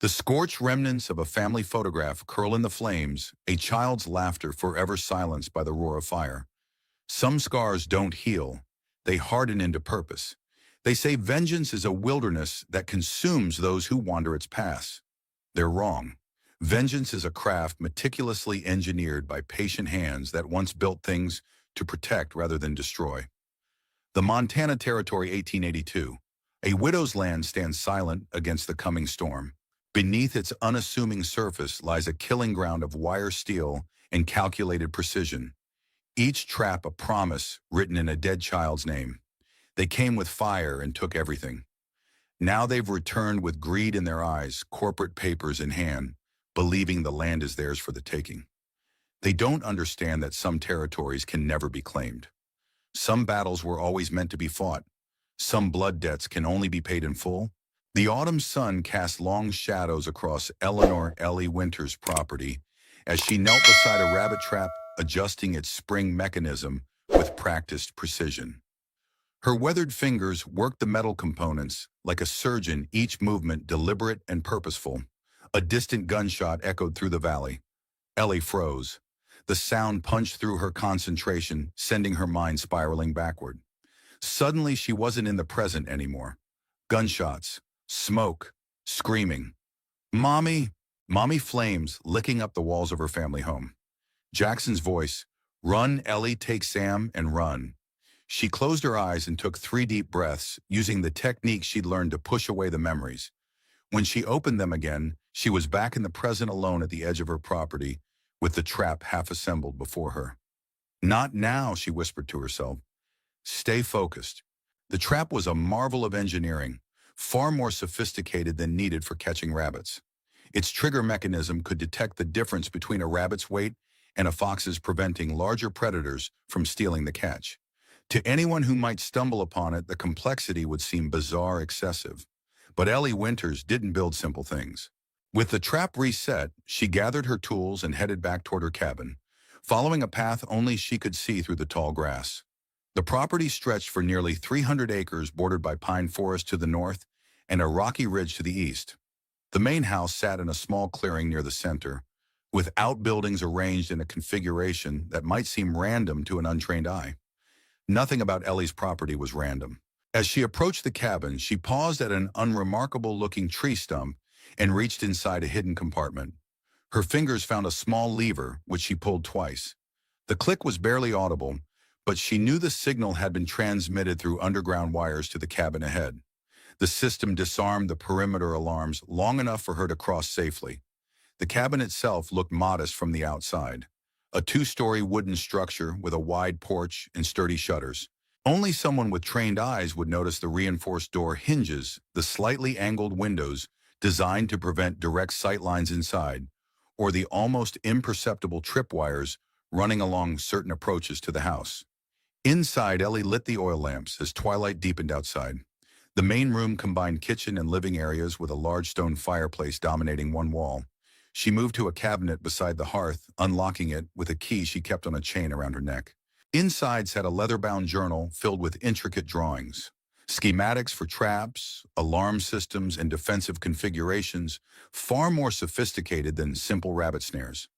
The scorched remnants of a family photograph curl in the flames, a child's laughter forever silenced by the roar of fire. Some scars don't heal, they harden into purpose. They say vengeance is a wilderness that consumes those who wander its paths. They're wrong. Vengeance is a craft meticulously engineered by patient hands that once built things to protect rather than destroy. The Montana Territory 1882. A widow's land stands silent against the coming storm. Beneath its unassuming surface lies a killing ground of wire steel and calculated precision. Each trap a promise written in a dead child's name. They came with fire and took everything. Now they've returned with greed in their eyes, corporate papers in hand, believing the land is theirs for the taking. They don't understand that some territories can never be claimed. Some battles were always meant to be fought. Some blood debts can only be paid in full. The autumn sun cast long shadows across Eleanor Ellie Winter's property as she knelt beside a rabbit trap, adjusting its spring mechanism with practiced precision. Her weathered fingers worked the metal components like a surgeon, each movement deliberate and purposeful. A distant gunshot echoed through the valley. Ellie froze. The sound punched through her concentration, sending her mind spiraling backward. Suddenly, she wasn't in the present anymore. Gunshots, smoke, screaming. Mommy! Mommy flames licking up the walls of her family home. Jackson's voice, "Run, Ellie, take Sam, and run." She closed her eyes and took 3 deep breaths, using the technique she'd learned to push away the memories. When she opened them again, she was back in the present alone at the edge of her property, with the trap half assembled before her. Not now, she whispered to herself. Stay focused. The trap was a marvel of engineering, far more sophisticated than needed for catching rabbits. Its trigger mechanism could detect the difference between a rabbit's weight and a fox's, preventing larger predators from stealing the catch. To anyone who might stumble upon it, the complexity would seem bizarre, excessive. But Ellie Winters didn't build simple things. With the trap reset, she gathered her tools and headed back toward her cabin, following a path only she could see through the tall grass. The property stretched for nearly 300 acres, bordered by pine forest to the north and a rocky ridge to the east. The main house sat in a small clearing near the center, with outbuildings arranged in a configuration that might seem random to an untrained eye. Nothing about Ellie's property was random. As she approached the cabin, she paused at an unremarkable-looking tree stump and reached inside a hidden compartment. Her fingers found a small lever, which she pulled twice. The click was barely audible, but she knew the signal had been transmitted through underground wires to the cabin ahead. The system disarmed the perimeter alarms long enough for her to cross safely. The cabin itself looked modest from the outside. A 2-story wooden structure with a wide porch and sturdy shutters. Only someone with trained eyes would notice the reinforced door hinges, the slightly angled windows designed to prevent direct sight lines inside, or the almost imperceptible tripwires running along certain approaches to the house. Inside, Ellie lit the oil lamps as twilight deepened outside. The main room combined kitchen and living areas with a large stone fireplace dominating one wall. She moved to a cabinet beside the hearth, unlocking it with a key she kept on a chain around her neck. Inside sat a leather-bound journal filled with intricate drawings, schematics for traps, alarm systems, and defensive configurations, far more sophisticated than simple rabbit snares.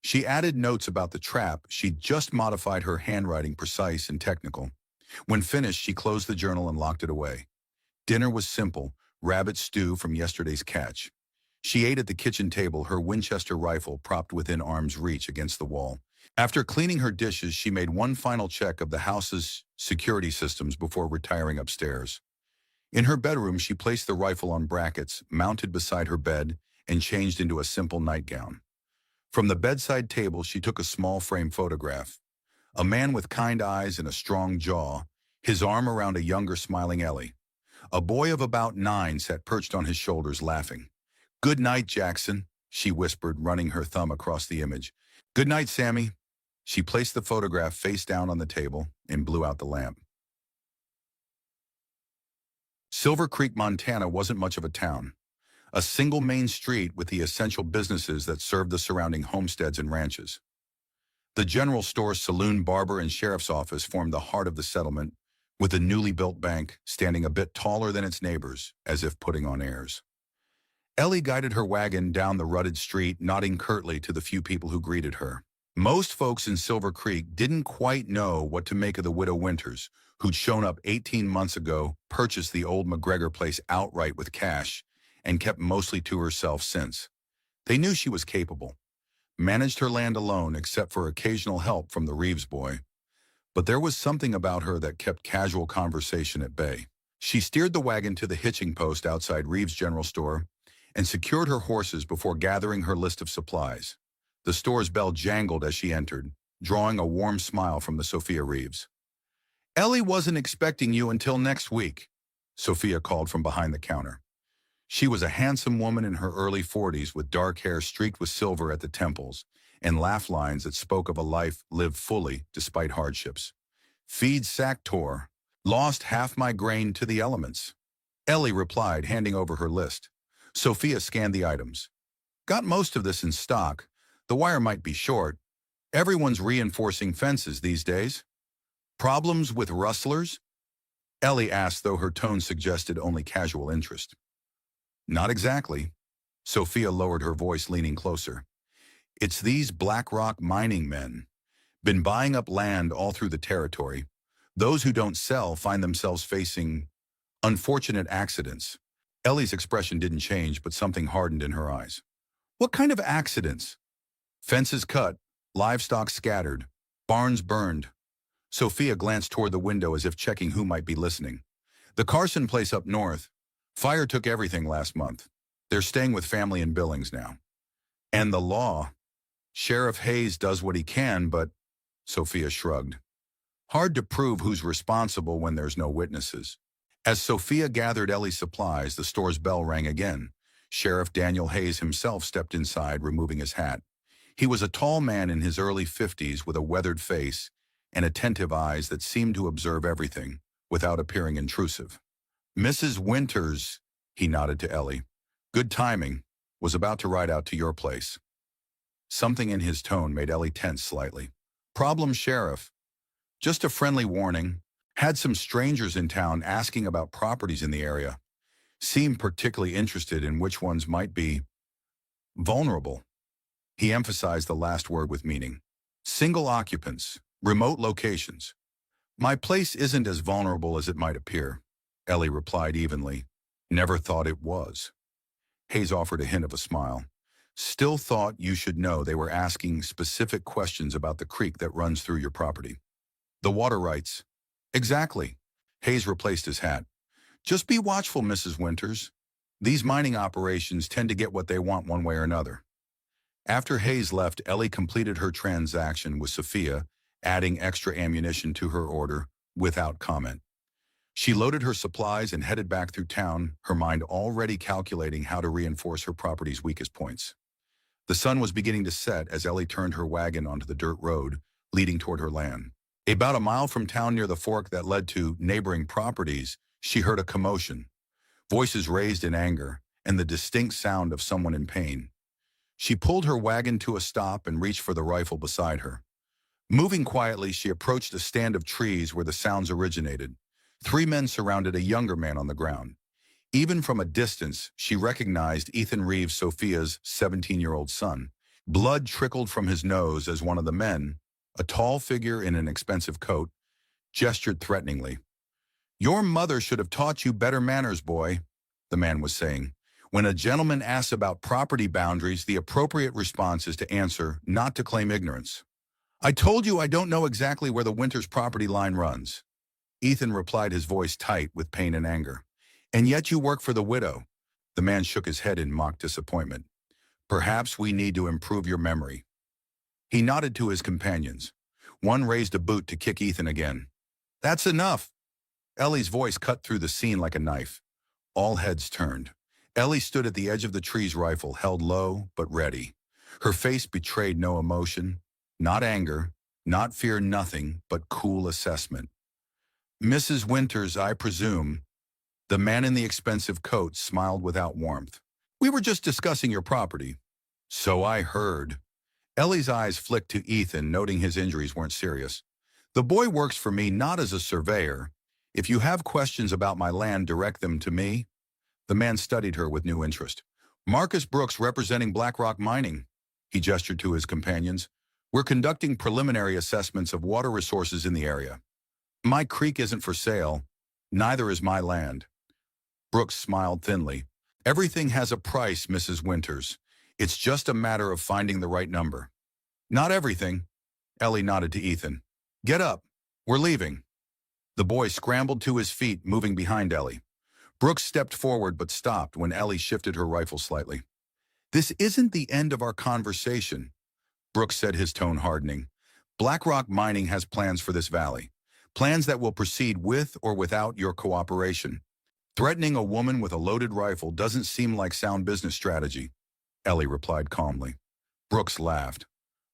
She added notes about the trap. She'd just modified her handwriting precise and technical. When finished, she closed the journal and locked it away. Dinner was simple, rabbit stew from yesterday's catch. She ate at the kitchen table, her Winchester rifle propped within arm's reach against the wall. After cleaning her dishes, she made one final check of the house's security systems before retiring upstairs. In her bedroom, she placed the rifle on brackets, mounted beside her bed, and changed into a simple nightgown. From the bedside table, she took a small frame photograph. A man with kind eyes and a strong jaw, his arm around a younger, smiling Ellie. A boy of about 9 sat perched on his shoulders, laughing. "Good night, Jackson," she whispered, running her thumb across the image. "Good night, Sammy." She placed the photograph face down on the table and blew out the lamp. Silver Creek, Montana wasn't much of a town. A single main street with the essential businesses that served the surrounding homesteads and ranches. The general store, saloon, barber, and sheriff's office formed the heart of the settlement, with the newly built bank standing a bit taller than its neighbors, as if putting on airs. Ellie guided her wagon down the rutted street, nodding curtly to the few people who greeted her. Most folks in Silver Creek didn't quite know what to make of the widow Winters, who'd shown up 18 months ago, purchased the old McGregor place outright with cash, and kept mostly to herself since. They knew she was capable, managed her land alone except for occasional help from the Reeves boy. But there was something about her that kept casual conversation at bay. She steered the wagon to the hitching post outside Reeves' General Store and secured her horses before gathering her list of supplies. The store's bell jangled as she entered, drawing a warm smile from the Sophia Reeves. "Ellie wasn't expecting you until next week," Sophia called from behind the counter. She was a handsome woman in her early 40s with dark hair streaked with silver at the temples and laugh lines that spoke of a life lived fully despite hardships. "Feed Sacktor. Lost half my grain to the elements." Ellie replied, handing over her list. Sophia scanned the items. "Got most of this in stock. The wire might be short. Everyone's reinforcing fences these days." "Problems with rustlers?" Ellie asked, though her tone suggested only casual interest. "Not exactly." Sophia lowered her voice, leaning closer. "It's these Black Rock mining men. Been buying up land all through the territory. Those who don't sell find themselves facing unfortunate accidents." Ellie's expression didn't change, but something hardened in her eyes. "What kind of accidents?" "Fences cut, livestock scattered, barns burned." Sophia glanced toward the window as if checking who might be listening. "The Carson place up north. Fire took everything last month. They're staying with family in Billings now. And the law. Sheriff Hayes does what he can, but..." Sophia shrugged. "Hard to prove who's responsible when there's no witnesses." As Sophia gathered Ellie's supplies, the store's bell rang again. Sheriff Daniel Hayes himself stepped inside, removing his hat. He was a tall man in his early 50s with a weathered face and attentive eyes that seemed to observe everything without appearing intrusive. "Mrs. Winters," he nodded to Ellie. "Good timing. Was about to ride out to your place." Something in his tone made Ellie tense slightly. "Problem, Sheriff?" "Just a friendly warning. Had some strangers in town asking about properties in the area. Seemed particularly interested in which ones might be vulnerable." He emphasized the last word with meaning. "Single occupants, remote locations." "My place isn't as vulnerable as it might appear," Ellie replied evenly. "Never thought it was." Hayes offered a hint of a smile. "Still thought you should know they were asking specific questions about the creek that runs through your property." "The water rights." "Exactly." Hayes replaced his hat. "Just be watchful, Mrs. Winters. These mining operations tend to get what they want one way or another." After Hayes left, Ellie completed her transaction with Sophia, adding extra ammunition to her order without comment. She loaded her supplies and headed back through town, her mind already calculating how to reinforce her property's weakest points. The sun was beginning to set as Ellie turned her wagon onto the dirt road, leading toward her land. About a mile from town near the fork that led to neighboring properties, she heard a commotion, voices raised in anger, and the distinct sound of someone in pain. She pulled her wagon to a stop and reached for the rifle beside her. Moving quietly, she approached a stand of trees where the sounds originated. 3 men surrounded a younger man on the ground. Even from a distance, she recognized Ethan Reeves, Sophia's 17-year-old son. Blood trickled from his nose as one of the men, a tall figure in an expensive coat, gestured threateningly. "Your mother should have taught you better manners, boy," the man was saying. "When a gentleman asks about property boundaries, the appropriate response is to answer, not to claim ignorance." "I told you I don't know exactly where the Winters property line runs," Ethan replied, his voice tight with pain and anger. "And yet you work for the widow." The man shook his head in mock disappointment. "Perhaps we need to improve your memory." He nodded to his companions. One raised a boot to kick Ethan again. "That's enough." Ellie's voice cut through the scene like a knife. All heads turned. Ellie stood at the edge of the tree's rifle, held low but ready. Her face betrayed no emotion, not anger, not fear, nothing but cool assessment. "Mrs. Winters, I presume." The man in the expensive coat smiled without warmth. "We were just discussing your property." "So I heard." Ellie's eyes flicked to Ethan, noting his injuries weren't serious. "The boy works for me not as a surveyor. If you have questions about my land, direct them to me." The man studied her with new interest. Marcus Brooks representing BlackRock Mining. He gestured to his companions. We're conducting preliminary assessments of water resources in the area. My creek isn't for sale. Neither is my land. Brooks smiled thinly. Everything has a price, Mrs. Winters. It's just a matter of finding the right number. Not everything. Ellie nodded to Ethan. Get up. We're leaving. The boy scrambled to his feet, moving behind Ellie. Brooks stepped forward but stopped when Ellie shifted her rifle slightly. This isn't the end of our conversation, Brooks said, his tone hardening. BlackRock Mining has plans for this valley. Plans that will proceed with or without your cooperation. Threatening a woman with a loaded rifle doesn't seem like sound business strategy, Ellie replied calmly. Brooks laughed.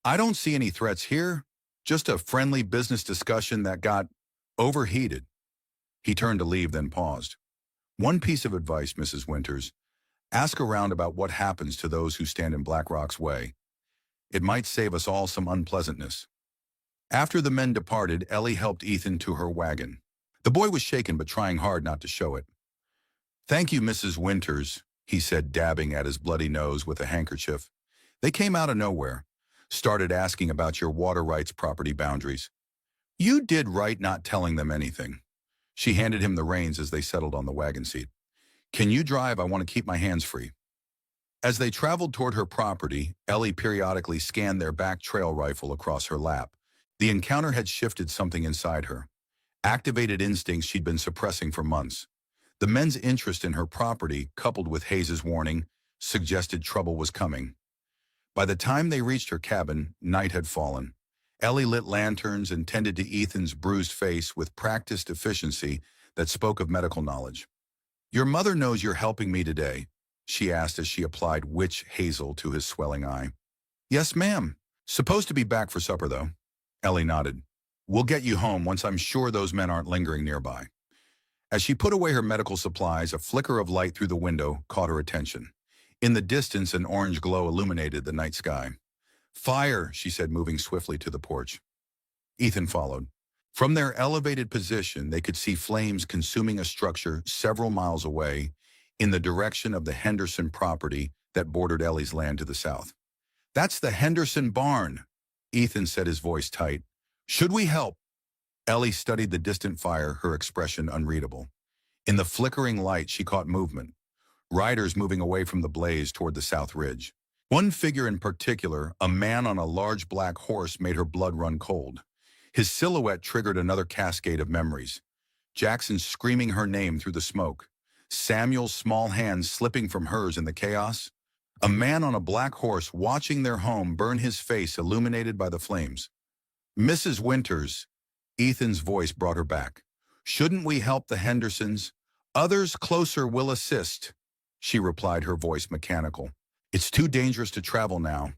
I don't see any threats here, just a friendly business discussion that got overheated. He turned to leave, then paused. One piece of advice, Mrs. Winters. Ask around about what happens to those who stand in BlackRock's way. It might save us all some unpleasantness. After the men departed, Ellie helped Ethan to her wagon. The boy was shaken but trying hard not to show it. Thank you, Mrs. Winters, he said, dabbing at his bloody nose with a handkerchief. They came out of nowhere, started asking about your water rights property boundaries. You did right not telling them anything. She handed him the reins as they settled on the wagon seat. Can you drive? I want to keep my hands free. As they traveled toward her property, Ellie periodically scanned their back trail rifle across her lap. The encounter had shifted something inside her. Activated instincts she'd been suppressing for months. The men's interest in her property, coupled with Hayes's warning, suggested trouble was coming. By the time they reached her cabin, night had fallen. Ellie lit lanterns and tended to Ethan's bruised face with practiced efficiency that spoke of medical knowledge. Your mother knows you're helping me today, she asked as she applied witch hazel to his swelling eye. Yes, ma'am. Supposed to be back for supper, though. Ellie nodded. We'll get you home once I'm sure those men aren't lingering nearby. As she put away her medical supplies, a flicker of light through the window caught her attention. In the distance, an orange glow illuminated the night sky. Fire, she said, moving swiftly to the porch. Ethan followed. From their elevated position, they could see flames consuming a structure several miles away in the direction of the Henderson property that bordered Ellie's land to the south. That's the Henderson barn, Ethan said, his voice tight. Should we help? Ellie studied the distant fire, her expression unreadable. In the flickering light, she caught movement. Riders moving away from the blaze toward the south ridge. One figure in particular, a man on a large black horse, made her blood run cold. His silhouette triggered another cascade of memories. Jackson screaming her name through the smoke. Samuel's small hands slipping from hers in the chaos. A man on a black horse watching their home burn, his face illuminated by the flames. Mrs. Winters, Ethan's voice brought her back. Shouldn't we help the Hendersons? Others closer will assist, she replied, her voice mechanical. It's too dangerous to travel now.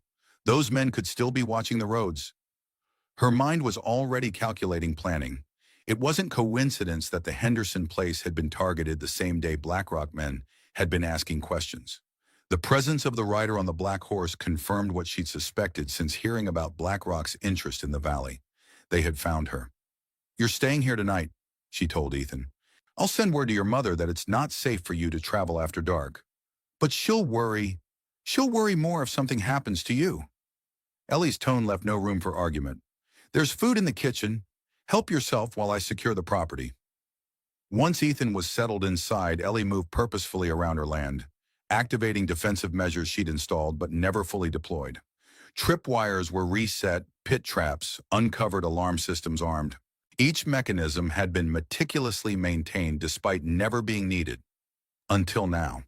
Those men could still be watching the roads. Her mind was already calculating planning. It wasn't coincidence that the Henderson place had been targeted the same day BlackRock men had been asking questions. The presence of the rider on the black horse confirmed what she'd suspected since hearing about BlackRock's interest in the valley. They had found her. You're staying here tonight, she told Ethan. I'll send word to your mother that it's not safe for you to travel after dark. But she'll worry. She'll worry more if something happens to you. Ellie's tone left no room for argument. There's food in the kitchen. Help yourself while I secure the property. Once Ethan was settled inside, Ellie moved purposefully around her land, activating defensive measures she'd installed but never fully deployed. Tripwires were reset, pit traps, uncovered alarm systems armed. Each mechanism had been meticulously maintained despite never being needed. Until now.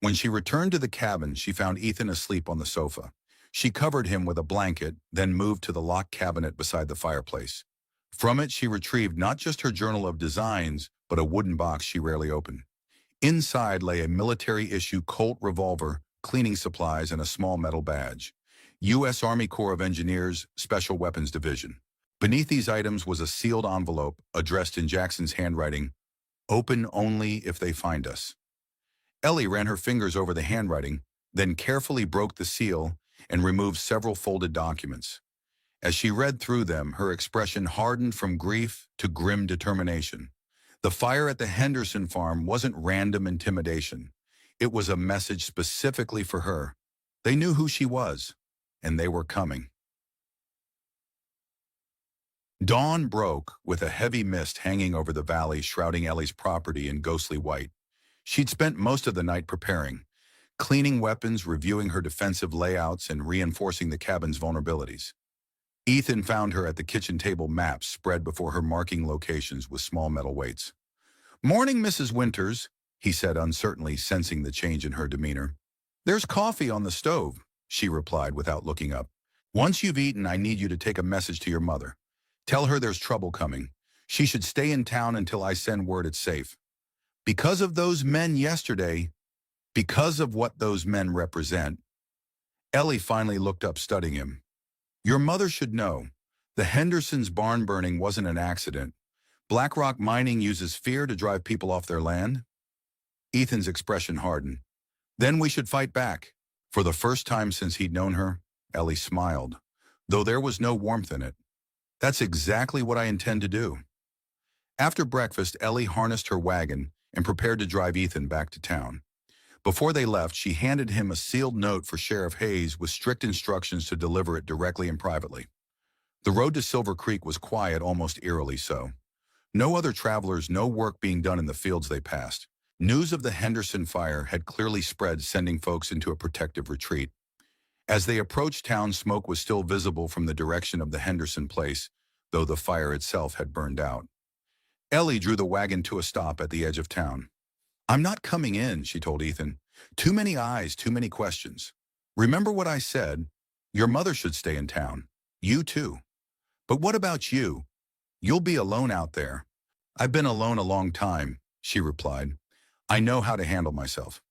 When she returned to the cabin, she found Ethan asleep on the sofa. She covered him with a blanket, then moved to the locked cabinet beside the fireplace. From it, she retrieved not just her journal of designs, but a wooden box she rarely opened. Inside lay a military-issue Colt revolver, cleaning supplies, and a small metal badge. U.S. Army Corps of Engineers, Special Weapons Division. Beneath these items was a sealed envelope addressed in Jackson's handwriting, "Open only if they find us." Ellie ran her fingers over the handwriting, then carefully broke the seal and removed several folded documents. As she read through them, her expression hardened from grief to grim determination. The fire at the Henderson farm wasn't random intimidation. It was a message specifically for her. They knew who she was, and they were coming. Dawn broke, with a heavy mist hanging over the valley shrouding Ellie's property in ghostly white. She'd spent most of the night preparing, cleaning weapons, reviewing her defensive layouts, and reinforcing the cabin's vulnerabilities. Ethan found her at the kitchen table, maps spread before her, marking locations with small metal weights. "Morning, Mrs. Winters," he said uncertainly, sensing the change in her demeanor. "There's coffee on the stove," she replied without looking up. "Once you've eaten, I need you to take a message to your mother. Tell her there's trouble coming. She should stay in town until I send word it's safe. Because of those men yesterday, because of what those men represent." Ellie finally looked up, studying him. "Your mother should know. The Hendersons' barn burning wasn't an accident. BlackRock Mining uses fear to drive people off their land." Ethan's expression hardened. "Then we should fight back." For the first time since he'd known her, Ellie smiled, though there was no warmth in it. "That's exactly what I intend to do." After breakfast, Ellie harnessed her wagon and prepared to drive Ethan back to town. Before they left, she handed him a sealed note for Sheriff Hayes with strict instructions to deliver it directly and privately. The road to Silver Creek was quiet, almost eerily so. No other travelers, no work being done in the fields they passed. News of the Henderson fire had clearly spread, sending folks into a protective retreat. As they approached town, smoke was still visible from the direction of the Henderson place, though the fire itself had burned out. Ellie drew the wagon to a stop at the edge of town. "I'm not coming in," she told Ethan. "Too many eyes, too many questions. Remember what I said? Your mother should stay in town. You too. But what about you? You'll be alone out there." "I've been alone a long time," she replied. "I know how to handle myself."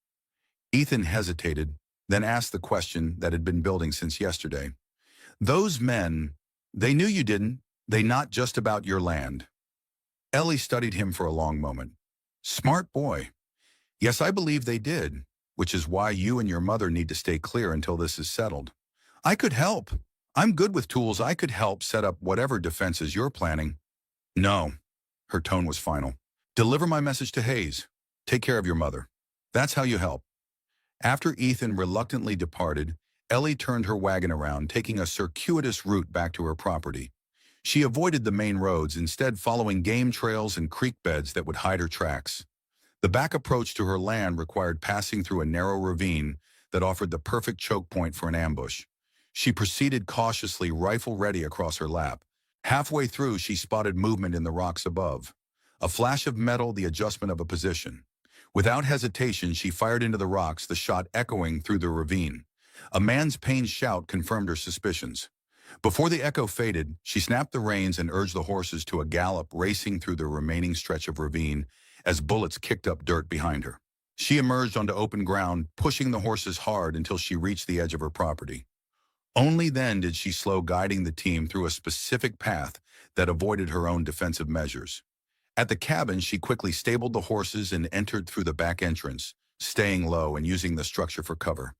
Ethan hesitated, then asked the question that had been building since yesterday. "Those men, they knew you didn't. They not just about your land." Ellie studied him for a long moment. "Smart boy. Yes, I believe they did, which is why you and your mother need to stay clear until this is settled. I could help. I'm good with tools. I could help set up whatever defenses you're planning." "No." Her tone was final. "Deliver my message to Hayes. Take care of your mother. That's how you help." After Ethan reluctantly departed, Ellie turned her wagon around, taking a circuitous route back to her property. She avoided the main roads, instead following game trails and creek beds that would hide her tracks. The back approach to her land required passing through a narrow ravine that offered the perfect choke point for an ambush. She proceeded cautiously, rifle ready across her lap. Halfway through, she spotted movement in the rocks above. A flash of metal, the adjustment of a position. Without hesitation, she fired into the rocks, the shot echoing through the ravine. A man's pained shout confirmed her suspicions. Before the echo faded, she snapped the reins and urged the horses to a gallop, racing through the remaining stretch of ravine as bullets kicked up dirt behind her. She emerged onto open ground, pushing the horses hard until she reached the edge of her property. Only then did she slow, guiding the team through a specific path that avoided her own defensive measures. At the cabin, she quickly stabled the horses and entered through the back entrance, staying low and using the structure for cover.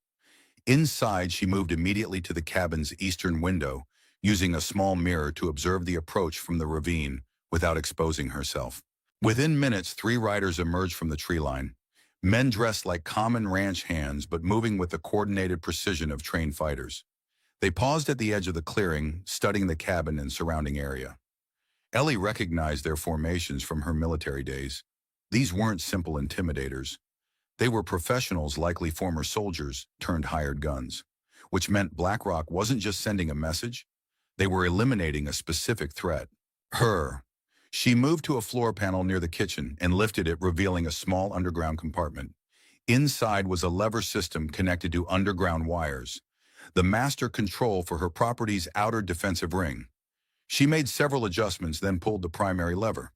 Inside, she moved immediately to the cabin's eastern window, using a small mirror to observe the approach from the ravine without exposing herself. Within minutes, 3 riders emerged from the tree line, men dressed like common ranch hands but moving with the coordinated precision of trained fighters. They paused at the edge of the clearing, studying the cabin and surrounding area. Ellie recognized their formations from her military days. These weren't simple intimidators. They were professionals, likely former soldiers turned hired guns, which meant BlackRock wasn't just sending a message. They were eliminating a specific threat. Her. She moved to a floor panel near the kitchen and lifted it, revealing a small underground compartment. Inside was a lever system connected to underground wires, the master control for her property's outer defensive ring. She made several adjustments, then pulled the primary lever.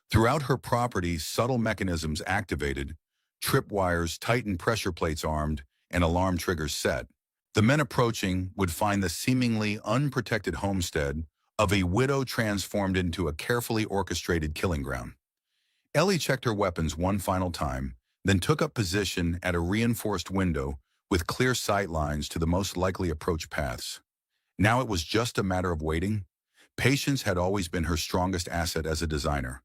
Throughout her property, subtle mechanisms activated, tripwires tightened, pressure plates armed, and alarm triggers set. The men approaching would find the seemingly unprotected homestead of a widow transformed into a carefully orchestrated killing ground. Ellie checked her weapons one final time, then took up position at a reinforced window with clear sight lines to the most likely approach paths. Now it was just a matter of waiting. Patience had always been her strongest asset as a designer.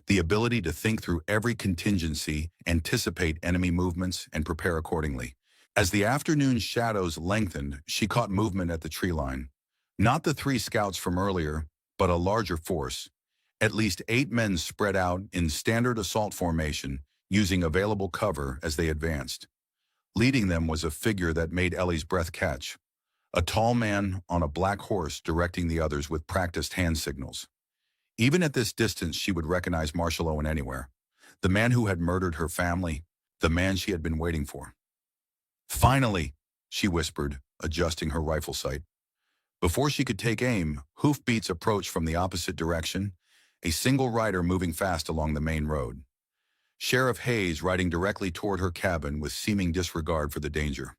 the ability to think through every contingency, anticipate enemy movements, and prepare accordingly. As the afternoon shadows lengthened, she caught movement at the tree line. Not the three scouts from earlier, but a larger force. At least 8 men spread out in standard assault formation, using available cover as they advanced. Leading them was a figure that made Ellie's breath catch. A tall man on a black horse directing the others with practiced hand signals. Even at this distance, she would recognize Marshall Owen anywhere. The man who had murdered her family, the man she had been waiting for. "Finally," she whispered, adjusting her rifle sight. Before she could take aim, hoofbeats approached from the opposite direction, a single rider moving fast along the main road. Sheriff Hayes riding directly toward her cabin with seeming disregard for the danger.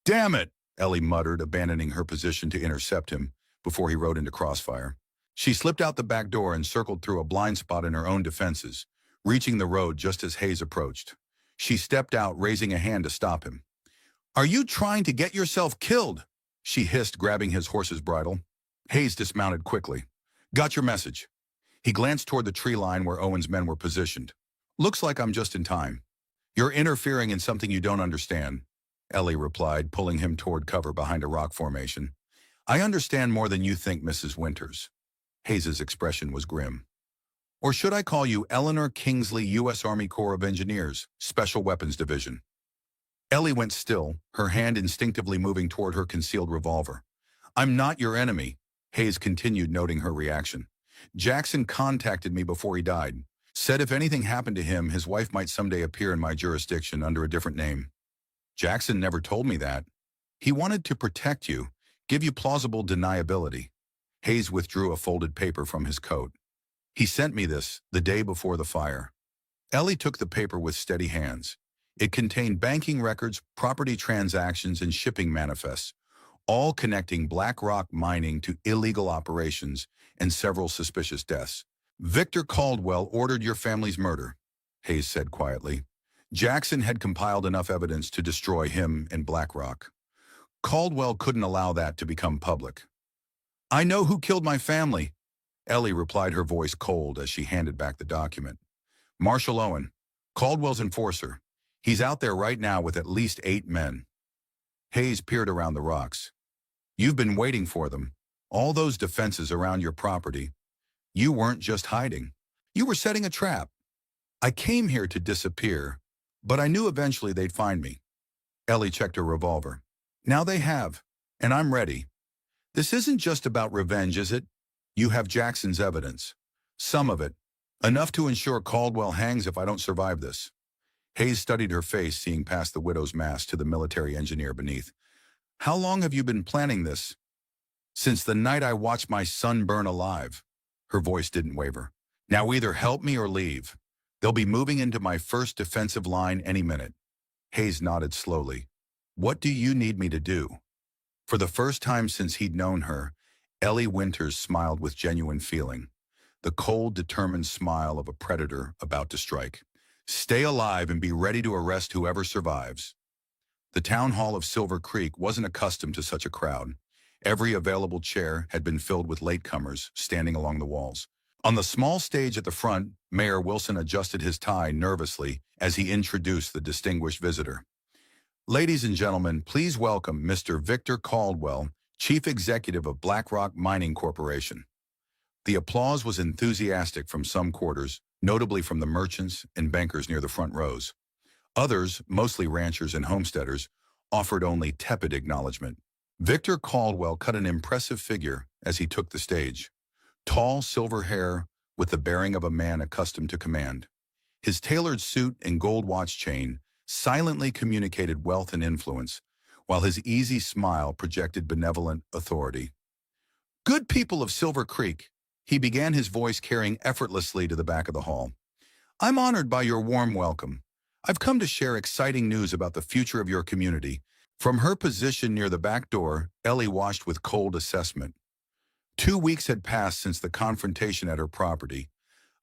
"Damn it!" Ellie muttered, abandoning her position to intercept him before he rode into crossfire. She slipped out the back door and circled through a blind spot in her own defenses, reaching the road just as Hayes approached. She stepped out, raising a hand to stop him. "Are you trying to get yourself killed?" she hissed, grabbing his horse's bridle. Hayes dismounted quickly. "Got your message." He glanced toward the tree line where Owen's men were positioned. "Looks like I'm just in time." "You're interfering in something you don't understand," Ellie replied, pulling him toward cover behind a rock formation. "I understand more than you think, Mrs. Winters." Hayes's expression was grim. "Or should I call you Eleanor Kingsley, U.S. Army Corps of Engineers, Special Weapons Division?" Ellie went still, her hand instinctively moving toward her concealed revolver. "I'm not your enemy," Hayes continued, noting her reaction. "Jackson contacted me before he died. Said if anything happened to him, his wife might someday appear in my jurisdiction under a different name." "Jackson never told me that. He wanted to protect you, give you plausible deniability." Hayes withdrew a folded paper from his coat. "He sent me this the day before the fire." Ellie took the paper with steady hands. It contained banking records, property transactions, and shipping manifests, all connecting Black Rock mining to illegal operations and several suspicious deaths. "Victor Caldwell ordered your family's murder," Hayes said quietly. "Jackson had compiled enough evidence to destroy him and Black Rock. Caldwell couldn't allow that to become public." "I know who killed my family," Ellie replied, her voice cold as she handed back the document. "Marshall Owen, Caldwell's enforcer. He's out there right now with at least 8 men." Hayes peered around the rocks. "You've been waiting for them. All those defenses around your property. You weren't just hiding. You were setting a trap. I came here to disappear, but I knew eventually they'd find me." Ellie checked her revolver. "Now they have, and I'm ready. This isn't just about revenge, is it? You have Jackson's evidence. Some of it. Enough to ensure Caldwell hangs if I don't survive this." Hayes studied her face, seeing past the widow's mask to the military engineer beneath. "How long have you been planning this?" "Since the night I watched my son burn alive." Her voice didn't waver. "Now either help me or leave. They'll be moving into my first defensive line any minute." Hayes nodded slowly. "What do you need me to do?" For the first time since he'd known her, Ellie Winters smiled with genuine feeling. The cold, determined smile of a predator about to strike. "Stay alive and be ready to arrest whoever survives." The town hall of Silver Creek wasn't accustomed to such a crowd. Every available chair had been filled with latecomers standing along the walls. On the small stage at the front, Mayor Wilson adjusted his tie nervously as he introduced the distinguished visitor. "Ladies and gentlemen, please welcome Mr. Victor Caldwell, Chief Executive of Black Rock Mining Corporation." The applause was enthusiastic from some quarters, notably from the merchants and bankers near the front rows. Others, mostly ranchers and homesteaders, offered only tepid acknowledgement. Victor Caldwell cut an impressive figure as he took the stage. Tall, silver hair with the bearing of a man accustomed to command. His tailored suit and gold watch chain silently communicated wealth and influence, while his easy smile projected benevolent authority. "Good people of Silver Creek," he began, his voice carrying effortlessly to the back of the hall. "I'm honored by your warm welcome. I've come to share exciting news about the future of your community." From her position near the back door, Ellie watched with cold assessment. 2 weeks had passed since the confrontation at her property,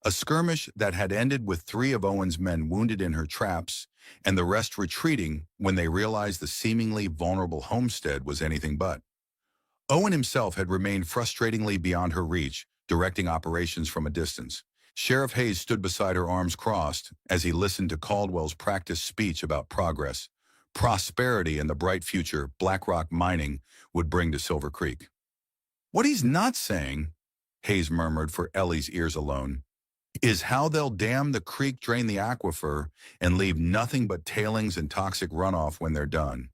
a skirmish that had ended with 3 of Owen's men wounded in her traps and the rest retreating when they realized the seemingly vulnerable homestead was anything but. Owen himself had remained frustratingly beyond her reach, directing operations from a distance. Sheriff Hayes stood beside her, arms crossed, as he listened to Caldwell's practiced speech about progress, prosperity, and the bright future BlackRock mining would bring to Silver Creek. "What he's not saying," Hayes murmured for Ellie's ears alone, "is how they'll dam the creek, drain the aquifer, and leave nothing but tailings and toxic runoff when they're done.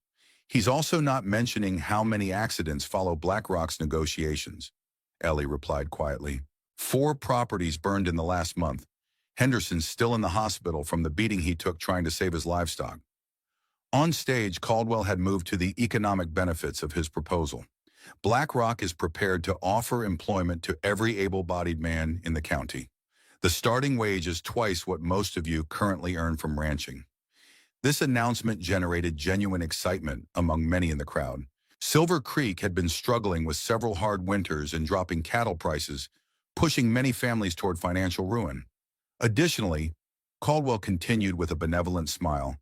He's also not mentioning how many accidents follow BlackRock's negotiations," Ellie replied quietly. "4 properties burned in the last month. Henderson's still in the hospital from the beating he took trying to save his livestock." On stage, Caldwell had moved to the economic benefits of his proposal. BlackRock is prepared to offer employment to every able-bodied man in the county. The starting wage is twice what most of you currently earn from ranching. This announcement generated genuine excitement among many in the crowd. Silver Creek had been struggling with several hard winters and dropping cattle prices, pushing many families toward financial ruin. Additionally, Caldwell continued with a benevolent smile,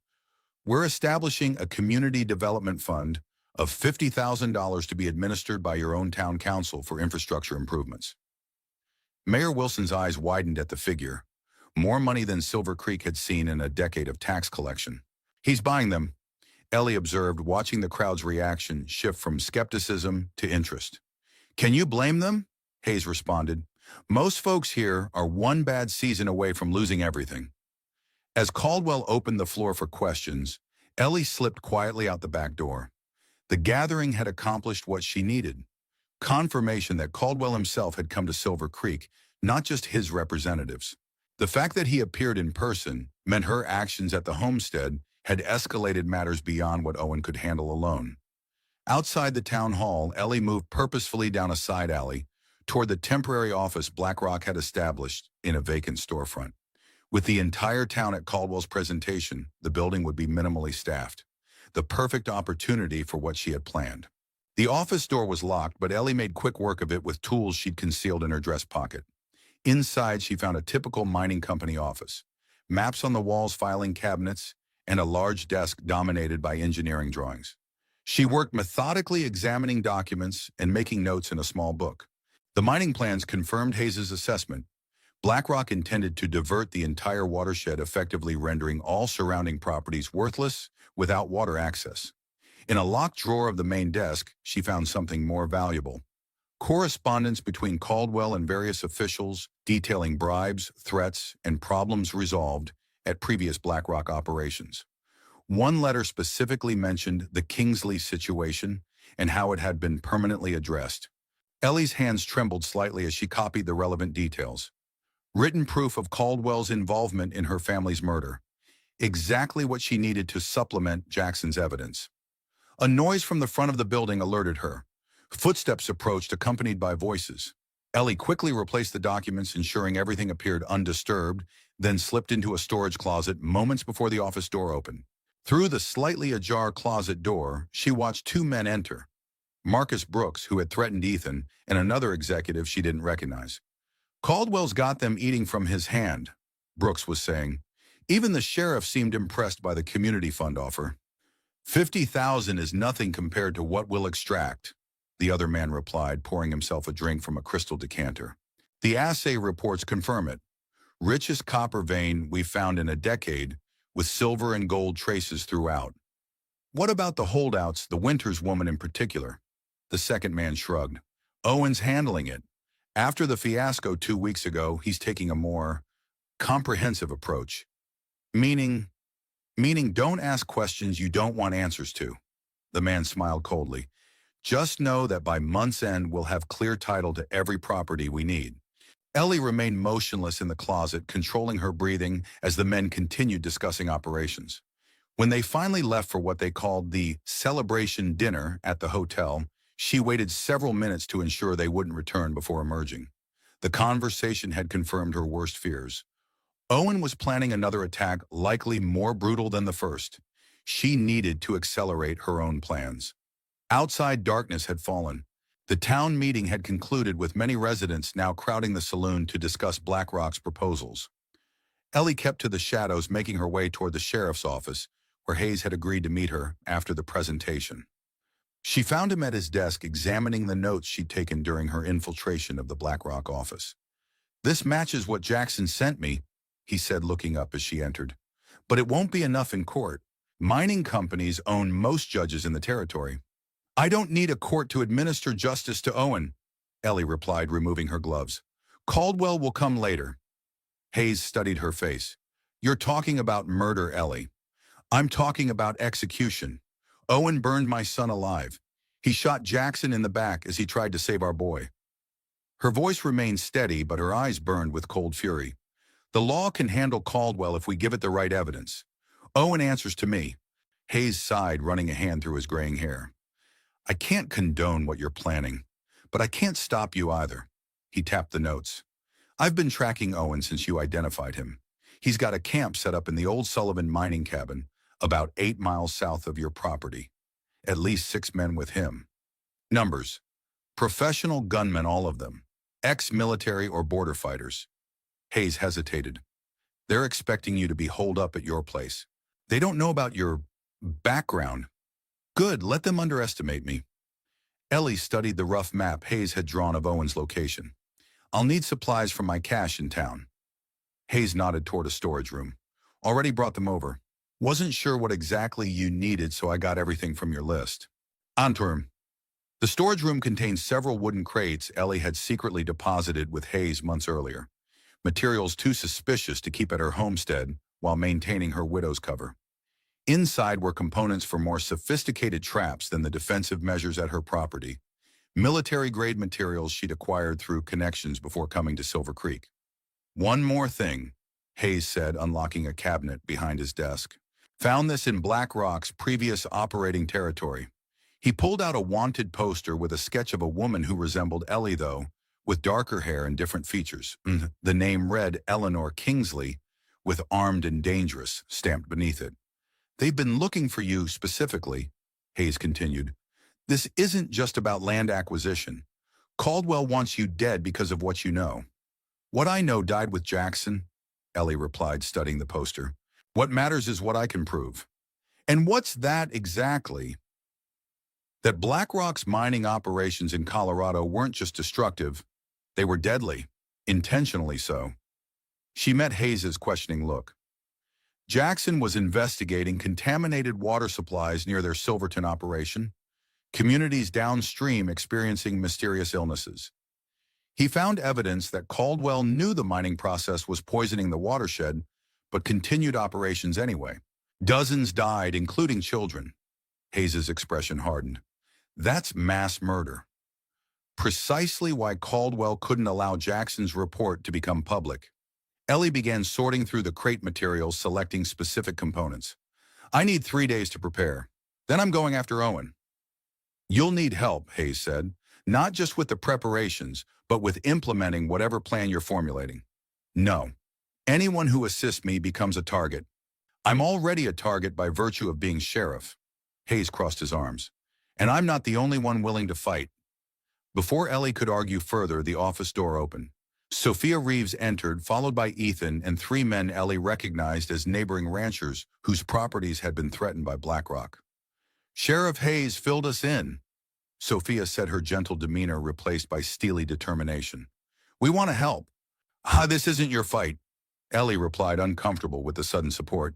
"We're establishing a community development fund of $50,000 to be administered by your own town council for infrastructure improvements." Mayor Wilson's eyes widened at the figure, more money than Silver Creek had seen in a decade of tax collection. "He's buying them," Ellie observed, watching the crowd's reaction shift from skepticism to interest. "Can you blame them?" Hayes responded. "Most folks here are one bad season away from losing everything." As Caldwell opened the floor for questions, Ellie slipped quietly out the back door. The gathering had accomplished what she needed: confirmation that Caldwell himself had come to Silver Creek, not just his representatives. The fact that he appeared in person meant her actions at the homestead had escalated matters beyond what Owen could handle alone. Outside the town hall, Ellie moved purposefully down a side alley toward the temporary office BlackRock had established in a vacant storefront. With the entire town at Caldwell's presentation, the building would be minimally staffed, the perfect opportunity for what she had planned. The office door was locked, but Ellie made quick work of it with tools she'd concealed in her dress pocket. Inside, she found a typical mining company office: maps on the walls, filing cabinets, and a large desk dominated by engineering drawings. She worked methodically, examining documents and making notes in a small book. The mining plans confirmed Hayes' assessment. BlackRock intended to divert the entire watershed, effectively rendering all surrounding properties worthless without water access. In a locked drawer of the main desk, she found something more valuable: correspondence between Caldwell and various officials detailing bribes, threats, and problems resolved at previous BlackRock operations. One letter specifically mentioned the Kingsley situation and how it had been permanently addressed. Ellie's hands trembled slightly as she copied the relevant details. Written proof of Caldwell's involvement in her family's murder. Exactly what she needed to supplement Jackson's evidence. A noise from the front of the building alerted her. Footsteps approached, accompanied by voices. Ellie quickly replaced the documents, ensuring everything appeared undisturbed, then slipped into a storage closet moments before the office door opened. Through the slightly ajar closet door, she watched 2 men enter: Marcus Brooks, who had threatened Ethan, and another executive she didn't recognize. "Caldwell's got them eating from his hand," Brooks was saying. "Even the sheriff seemed impressed by the community fund offer." "50,000 is nothing compared to what we'll extract," the other man replied, pouring himself a drink from a crystal decanter. "The assay reports confirm it. Richest copper vein we've found in a decade, with silver and gold traces throughout." "What about the holdouts, the Winters woman in particular?" The second man shrugged. "Owen's handling it. After the fiasco 2 weeks ago, he's taking a more comprehensive approach." Meaning don't ask questions you don't want answers to." The man smiled coldly. "Just know that by month's end, we'll have clear title to every property we need." Ellie remained motionless in the closet, controlling her breathing as the men continued discussing operations. When they finally left for what they called the celebration dinner at the hotel, she waited several minutes to ensure they wouldn't return before emerging. The conversation had confirmed her worst fears. Owen was planning another attack, likely more brutal than the first. She needed to accelerate her own plans. Outside, darkness had fallen. The town meeting had concluded, with many residents now crowding the saloon to discuss BlackRock's proposals. Ellie kept to the shadows, making her way toward the sheriff's office, where Hayes had agreed to meet her after the presentation. She found him at his desk, examining the notes she'd taken during her infiltration of the BlackRock office. This matches what Jackson sent me, he said, looking up as she entered. But it won't be enough in court. Mining companies own most judges in the territory. I don't need a court to administer justice to Owen, Ellie replied, removing her gloves. Caldwell will come later. Hayes studied her face. You're talking about murder, Ellie. I'm talking about execution. Owen burned my son alive. He shot Jackson in the back as he tried to save our boy. Her voice remained steady, but her eyes burned with cold fury. The law can handle Caldwell if we give it the right evidence. Owen answers to me. Hayes sighed, running a hand through his graying hair. I can't condone what you're planning, but I can't stop you either. He tapped the notes. I've been tracking Owen since you identified him. He's got a camp set up in the old Sullivan mining cabin, about 8 miles south of your property. At least 6 men with him. Numbers. Professional gunmen, all of them. Ex-military or border fighters. Hayes hesitated. They're expecting you to be holed up at your place. They don't know about your background. Good, let them underestimate me. Ellie studied the rough map Hayes had drawn of Owen's location. I'll need supplies from my cache in town. Hayes nodded toward a storage room. Already brought them over. Wasn't sure what exactly you needed, so I got everything from your list. Anturm. The storage room contained several wooden crates Ellie had secretly deposited with Hayes months earlier. Materials too suspicious to keep at her homestead while maintaining her widow's cover. Inside were components for more sophisticated traps than the defensive measures at her property. Military-grade materials she'd acquired through connections before coming to Silver Creek. One more thing, Hayes said, unlocking a cabinet behind his desk. Found this in BlackRock's previous operating territory. He pulled out a wanted poster with a sketch of a woman who resembled Ellie, though, with darker hair and different features. The name read Eleanor Kingsley, with armed and dangerous stamped beneath it. They've been looking for you specifically, Hayes continued. This isn't just about land acquisition. Caldwell wants you dead because of what you know. What I know died with Jackson, Ellie replied, studying the poster. What matters is what I can prove. And what's that exactly? That BlackRock's mining operations in Colorado weren't just destructive, they were deadly, intentionally so. She met Hayes's questioning look. Jackson was investigating contaminated water supplies near their Silverton operation, communities downstream experiencing mysterious illnesses. He found evidence that Caldwell knew the mining process was poisoning the watershed, but continued operations anyway. Dozens died, including children. Hayes's expression hardened. That's mass murder. Precisely why Caldwell couldn't allow Jackson's report to become public. Ellie began sorting through the crate materials, selecting specific components. I need 3 days to prepare. Then I'm going after Owen. You'll need help, Hayes said, not just with the preparations, but with implementing whatever plan you're formulating. No. Anyone who assists me becomes a target. I'm already a target by virtue of being sheriff. Hayes crossed his arms. And I'm not the only one willing to fight. Before Ellie could argue further, the office door opened. Sophia Reeves entered, followed by Ethan and 3 men Ellie recognized as neighboring ranchers whose properties had been threatened by BlackRock. Sheriff Hayes filled us in, Sophia said, her gentle demeanor replaced by steely determination. We want to help. This isn't your fight, Ellie replied, uncomfortable with the sudden support.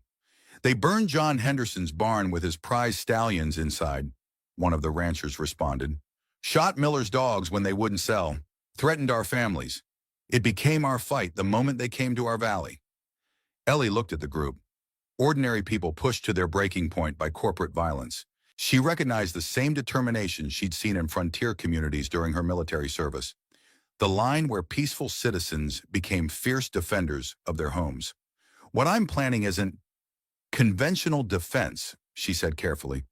They burned John Henderson's barn with his prize stallions inside, one of the ranchers responded. Shot Miller's dogs when they wouldn't sell, threatened our families. It became our fight the moment they came to our valley. Ellie looked at the group. Ordinary people pushed to their breaking point by corporate violence. She recognized the same determination she'd seen in frontier communities during her military service. The line where peaceful citizens became fierce defenders of their homes. What I'm planning isn't conventional defense, she said carefully.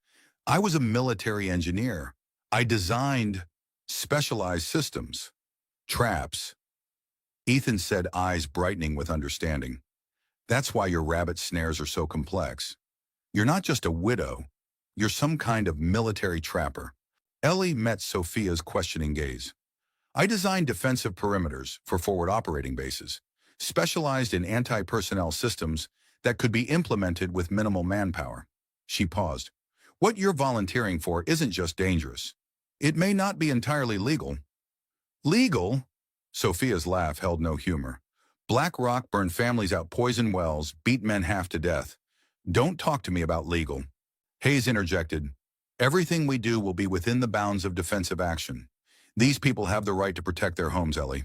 I was a military engineer. I designed specialized systems, traps. Ethan said, eyes brightening with understanding. That's why your rabbit snares are so complex. You're not just a widow. You're some kind of military trapper. Ellie met Sophia's questioning gaze. I designed defensive perimeters for forward operating bases, specialized in anti-personnel systems that could be implemented with minimal manpower. She paused. What you're volunteering for isn't just dangerous. It may not be entirely legal. Legal? Sophia's laugh held no humor. Black Rock burned families out poison wells, beat men half to death. Don't talk to me about legal. Hayes interjected. Everything we do will be within the bounds of defensive action. These people have the right to protect their homes, Ellie.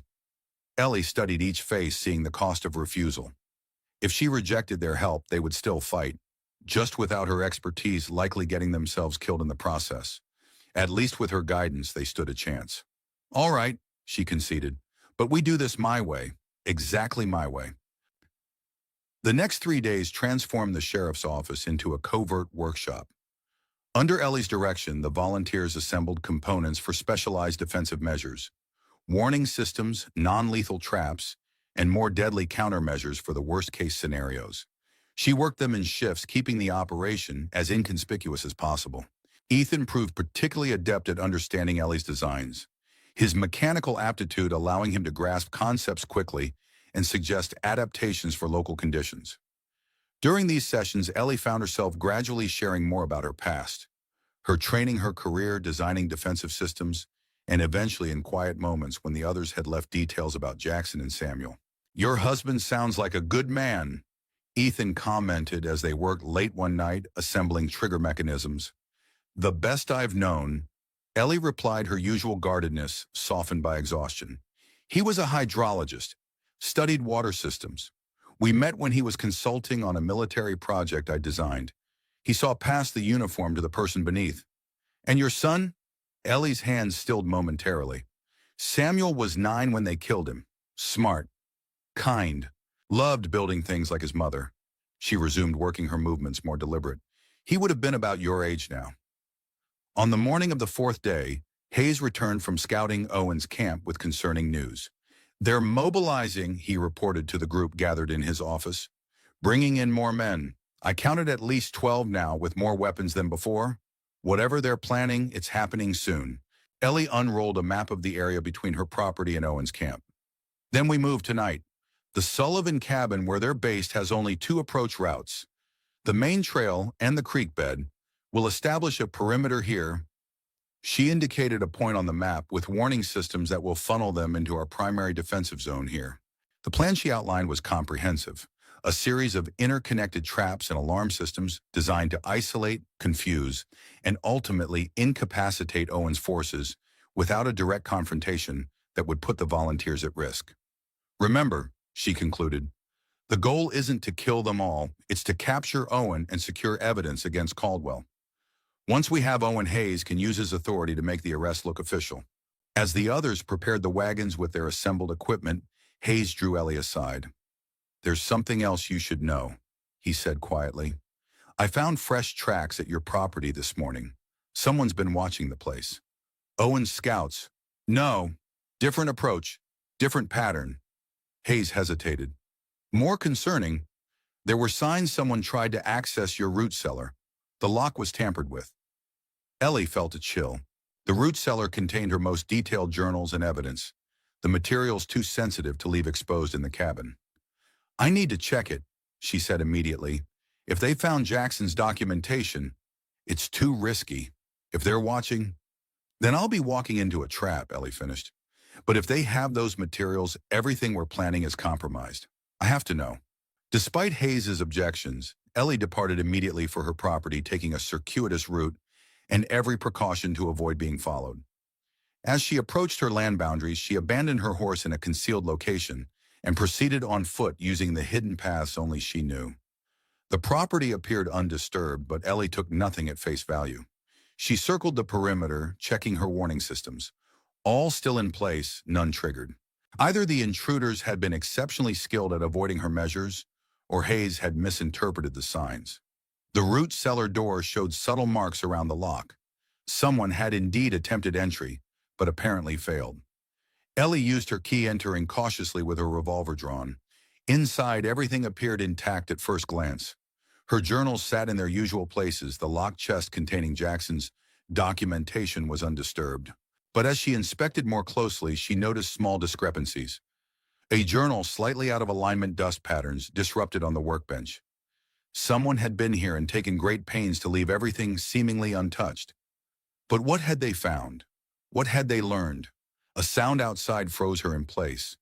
Ellie studied each face, seeing the cost of refusal. If she rejected their help, they would still fight, just without her expertise, likely getting themselves killed in the process. At least with her guidance, they stood a chance. All right, she conceded, but we do this my way, exactly my way. The next 3 days transformed the sheriff's office into a covert workshop. Under Ellie's direction, the volunteers assembled components for specialized defensive measures, warning systems, non-lethal traps, and more deadly countermeasures for the worst-case scenarios. She worked them in shifts, keeping the operation as inconspicuous as possible. Ethan proved particularly adept at understanding Ellie's designs, his mechanical aptitude allowing him to grasp concepts quickly and suggest adaptations for local conditions. During these sessions, Ellie found herself gradually sharing more about her past, her training, her career, designing defensive systems, and eventually in quiet moments when the others had left details about Jackson and Samuel. Your husband sounds like a good man, Ethan commented as they worked late one night assembling trigger mechanisms. The best I've known, Ellie replied, her usual guardedness softened by exhaustion. He was a hydrologist, studied water systems. We met when he was consulting on a military project I designed. He saw past the uniform to the person beneath. And your son? Ellie's hands stilled momentarily. Samuel was 9 when they killed him. Smart, kind, loved building things like his mother. She resumed, working her movements more deliberate. He would have been about your age now. On the morning of the 4th day, Hayes returned from scouting Owen's camp with concerning news. They're mobilizing, he reported to the group gathered in his office. Bringing in more men. I counted at least 12 now, with more weapons than before. Whatever they're planning, it's happening soon. Ellie unrolled a map of the area between her property and Owen's camp. Then we move tonight. The Sullivan cabin where they're based has only 2 approach routes. The main trail and the creek bed. Will establish a perimeter here. She indicated a point on the map with warning systems that will funnel them into our primary defensive zone here. The plan she outlined was comprehensive, a series of interconnected traps and alarm systems designed to isolate, confuse, and ultimately incapacitate Owen's forces without a direct confrontation that would put the volunteers at risk. Remember, she concluded, the goal isn't to kill them all, it's to capture Owen and secure evidence against Caldwell. Once we have Owen, Hayes can use his authority to make the arrest look official. As the others prepared the wagons with their assembled equipment, Hayes drew Ellie aside. There's something else you should know, he said quietly. I found fresh tracks at your property this morning. Someone's been watching the place. Owen's scouts. No, different approach, different pattern. Hayes hesitated. More concerning, there were signs someone tried to access your root cellar. The lock was tampered with. Ellie felt a chill. The root cellar contained her most detailed journals and evidence, the materials too sensitive to leave exposed in the cabin. I need to check it, she said immediately. If they found Jackson's documentation, it's too risky. If they're watching, then I'll be walking into a trap, Ellie finished. But if they have those materials, everything we're planning is compromised. I have to know. Despite Hayes's objections, Ellie departed immediately for her property, taking a circuitous route and every precaution to avoid being followed. As she approached her land boundaries, she abandoned her horse in a concealed location and proceeded on foot using the hidden paths only she knew. The property appeared undisturbed, but Ellie took nothing at face value. She circled the perimeter, checking her warning systems. All still in place, none triggered. Either the intruders had been exceptionally skilled at avoiding her measures, or Hayes had misinterpreted the signs. The root cellar door showed subtle marks around the lock. Someone had indeed attempted entry, but apparently failed. Ellie used her key, entering cautiously with her revolver drawn. Inside, everything appeared intact at first glance. Her journals sat in their usual places. The locked chest containing Jackson's documentation was undisturbed. But as she inspected more closely, she noticed small discrepancies. A journal slightly out of alignment, dust patterns disrupted on the workbench. Someone had been here and taken great pains to leave everything seemingly untouched. But what had they found? What had they learned? A sound outside froze her in place,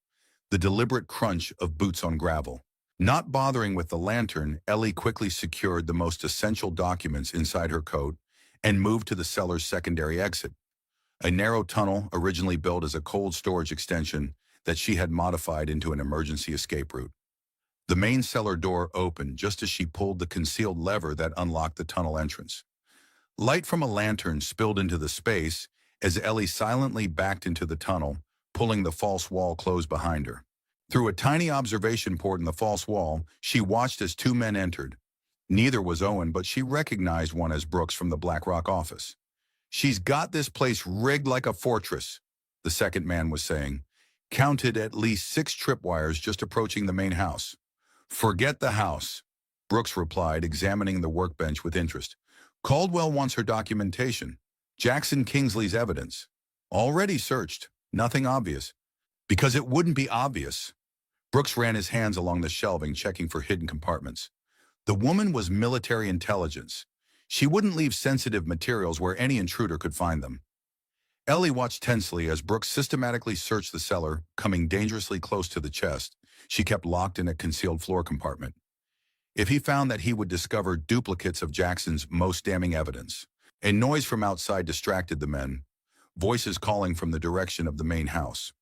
the deliberate crunch of boots on gravel. Not bothering with the lantern, Ellie quickly secured the most essential documents inside her coat and moved to the cellar's secondary exit, a narrow tunnel originally built as a cold storage extension that she had modified into an emergency escape route. The main cellar door opened just as she pulled the concealed lever that unlocked the tunnel entrance. Light from a lantern spilled into the space as Ellie silently backed into the tunnel, pulling the false wall closed behind her. Through a tiny observation port in the false wall, she watched as two men entered. Neither was Owen, but she recognized one as Brooks from the BlackRock office. "She's got this place rigged like a fortress," the second man was saying. "Counted at least 6 tripwires just approaching the main house." "Forget the house," Brooks replied, examining the workbench with interest. "Caldwell wants her documentation. Jackson Kingsley's evidence. Already searched. Nothing obvious." "Because it wouldn't be obvious." Brooks ran his hands along the shelving, checking for hidden compartments. The woman was military intelligence. She wouldn't leave sensitive materials where any intruder could find them. Ellie watched tensely as Brooks systematically searched the cellar, coming dangerously close to the chest she kept locked in a concealed floor compartment. If he found that, he would discover duplicates of Jackson's most damning evidence. A noise from outside distracted the men, voices calling from the direction of the main house.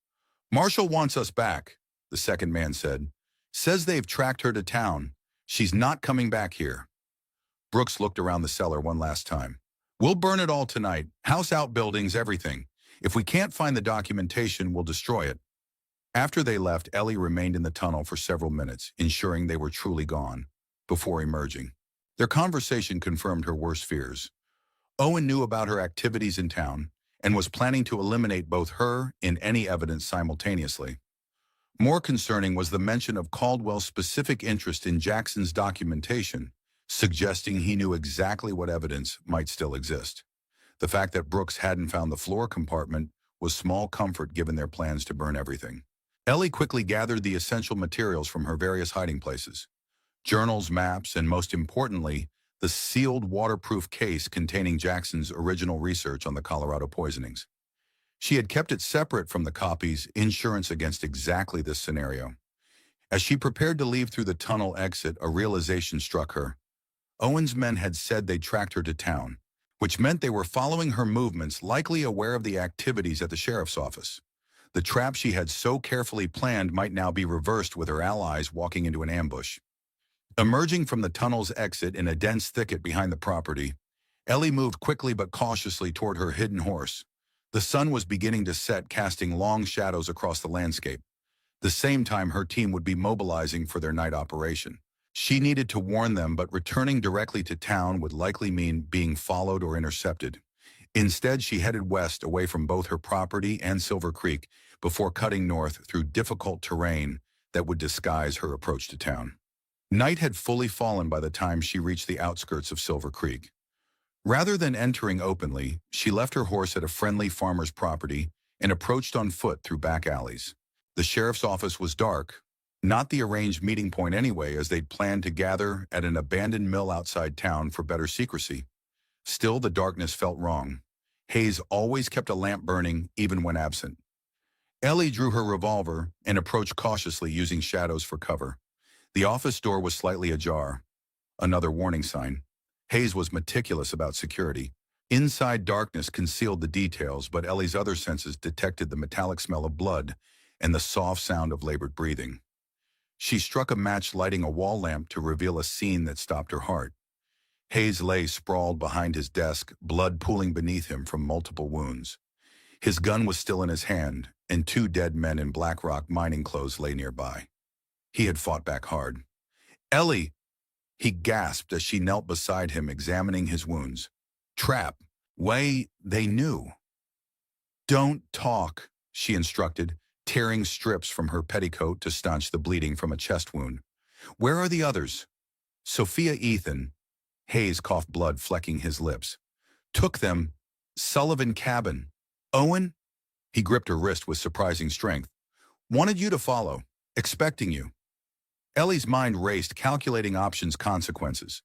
"Marshall wants us back," the second man said. "Says they've tracked her to town. She's not coming back here." Brooks looked around the cellar one last time. "We'll burn it all tonight. House, outbuildings, everything. If we can't find the documentation, we'll destroy it." After they left, Ellie remained in the tunnel for several minutes, ensuring they were truly gone, before emerging. Their conversation confirmed her worst fears. Owen knew about her activities in town and was planning to eliminate both her and any evidence simultaneously. More concerning was the mention of Caldwell's specific interest in Jackson's documentation, suggesting he knew exactly what evidence might still exist. The fact that Brooks hadn't found the floor compartment was small comfort given their plans to burn everything. Ellie quickly gathered the essential materials from her various hiding places: journals, maps, and most importantly, the sealed waterproof case containing Jackson's original research on the Colorado poisonings. She had kept it separate from the copies, insurance against exactly this scenario. As she prepared to leave through the tunnel exit, a realization struck her. Owen's men had said they tracked her to town, which meant they were following her movements, likely aware of the activities at the sheriff's office. The trap she had so carefully planned might now be reversed with her allies walking into an ambush. Emerging from the tunnel's exit in a dense thicket behind the property, Ellie moved quickly but cautiously toward her hidden horse. The sun was beginning to set, casting long shadows across the landscape. The same time her team would be mobilizing for their night operation. She needed to warn them, but returning directly to town would likely mean being followed or intercepted. Instead, she headed west away from both her property and Silver Creek before cutting north through difficult terrain that would disguise her approach to town. Night had fully fallen by the time she reached the outskirts of Silver Creek. Rather than entering openly, she left her horse at a friendly farmer's property and approached on foot through back alleys. The sheriff's office was dark, not the arranged meeting point anyway, as they'd planned to gather at an abandoned mill outside town for better secrecy. Still, the darkness felt wrong. Hayes always kept a lamp burning, even when absent. Ellie drew her revolver and approached cautiously, using shadows for cover. The office door was slightly ajar, another warning sign. Hayes was meticulous about security. Inside, darkness concealed the details, but Ellie's other senses detected the metallic smell of blood and the soft sound of labored breathing. She struck a match, lighting a wall lamp to reveal a scene that stopped her heart. Hayes lay sprawled behind his desk, blood pooling beneath him from multiple wounds. His gun was still in his hand, and 2 dead men in BlackRock mining clothes lay nearby. He had fought back hard. "Ellie!" he gasped as she knelt beside him, examining his wounds. "Trap. Way, they knew." "Don't talk," she instructed, tearing strips from her petticoat to staunch the bleeding from a chest wound. "Where are the others?" "Sophia, Ethan." Hayes coughed, blood flecking his lips. "Took them. Sullivan cabin." "Owen?" He gripped her wrist with surprising strength. "Wanted you to follow. Expecting you." Ellie's mind raced, calculating options, consequences.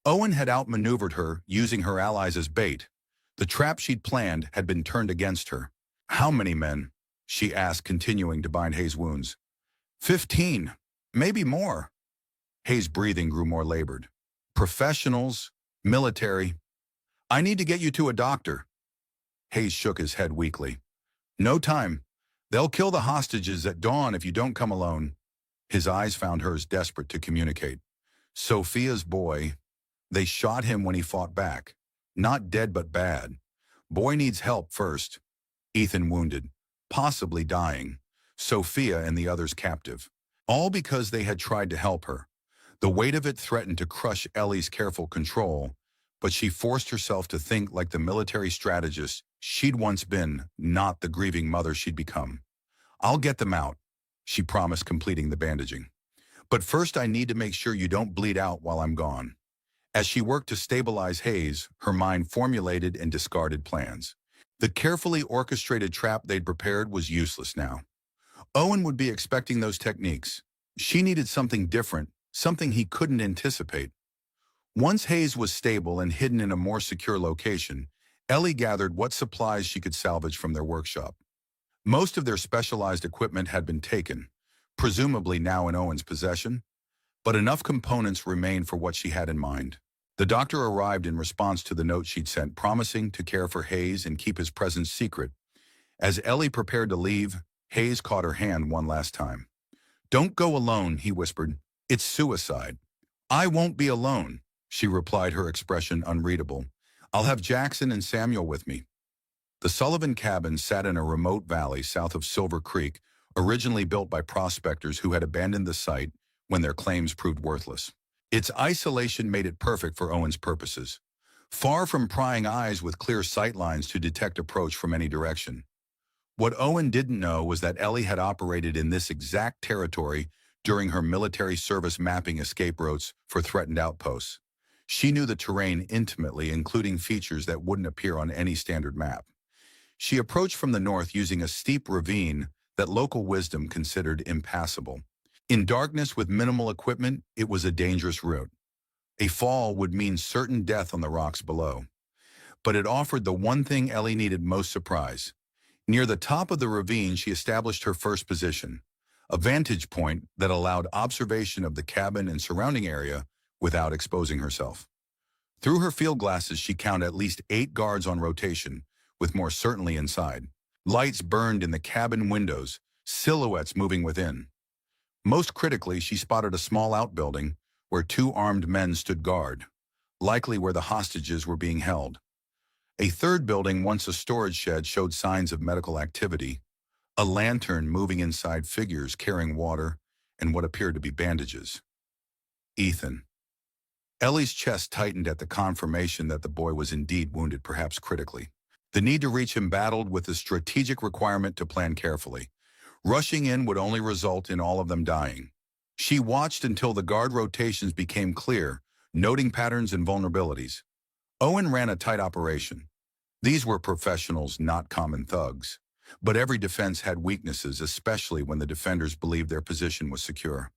Owen had outmaneuvered her, using her allies as bait. The trap she'd planned had been turned against her. How many men? she asked, continuing to bind Hayes' wounds. 15, maybe more. Hayes' breathing grew more labored. Professionals, military. I need to get you to a doctor. Hayes shook his head weakly. No time. They'll kill the hostages at dawn if you don't come alone. His eyes found hers, desperate to communicate. Sophia's boy. They shot him when he fought back. Not dead, but bad. Boy needs help first. Ethan wounded, possibly dying. Sophia and the others captive. All because they had tried to help her. The weight of it threatened to crush Ellie's careful control, but she forced herself to think like the military strategist she'd once been, not the grieving mother she'd become. I'll get them out, she promised, completing the bandaging. But first I need to make sure you don't bleed out while I'm gone. As she worked to stabilize Hayes, her mind formulated and discarded plans. The carefully orchestrated trap they'd prepared was useless now. Owen would be expecting those techniques. She needed something different, something he couldn't anticipate. Once Hayes was stable and hidden in a more secure location, Ellie gathered what supplies she could salvage from their workshop. Most of their specialized equipment had been taken, presumably now in Owen's possession, but enough components remained for what she had in mind. The doctor arrived in response to the note she'd sent, promising to care for Hayes and keep his presence secret. As Ellie prepared to leave, Hayes caught her hand one last time. Don't go alone, he whispered. It's suicide. I won't be alone, she replied, her expression unreadable. I'll have Jackson and Samuel with me. The Sullivan cabin sat in a remote valley south of Silver Creek, originally built by prospectors who had abandoned the site when their claims proved worthless. Its isolation made it perfect for Owen's purposes. Far from prying eyes with clear sight lines to detect approach from any direction. What Owen didn't know was that Ellie had operated in this exact territory during her military service, mapping escape routes for threatened outposts. She knew the terrain intimately, including features that wouldn't appear on any standard map. She approached from the north using a steep ravine that local wisdom considered impassable. In darkness with minimal equipment, it was a dangerous route. A fall would mean certain death on the rocks below. But it offered the one thing Ellie needed most: surprise. Near the top of the ravine, she established her first position, a vantage point that allowed observation of the cabin and surrounding area without exposing herself. Through her field glasses, she counted at least 8 guards on rotation, with more certainly inside. Lights burned in the cabin windows, silhouettes moving within. Most critically, she spotted a small outbuilding where 2 armed men stood guard, likely where the hostages were being held. A third building, once a storage shed, showed signs of medical activity. A lantern moving inside figures carrying water and what appeared to be bandages. Ethan. Ellie's chest tightened at the confirmation that the boy was indeed wounded, perhaps critically. The need to reach him battled with the strategic requirement to plan carefully. Rushing in would only result in all of them dying. She watched until the guard rotations became clear, noting patterns and vulnerabilities. Owen ran a tight operation. These were professionals, not common thugs. But every defense had weaknesses, especially when the defenders believed their position was secure.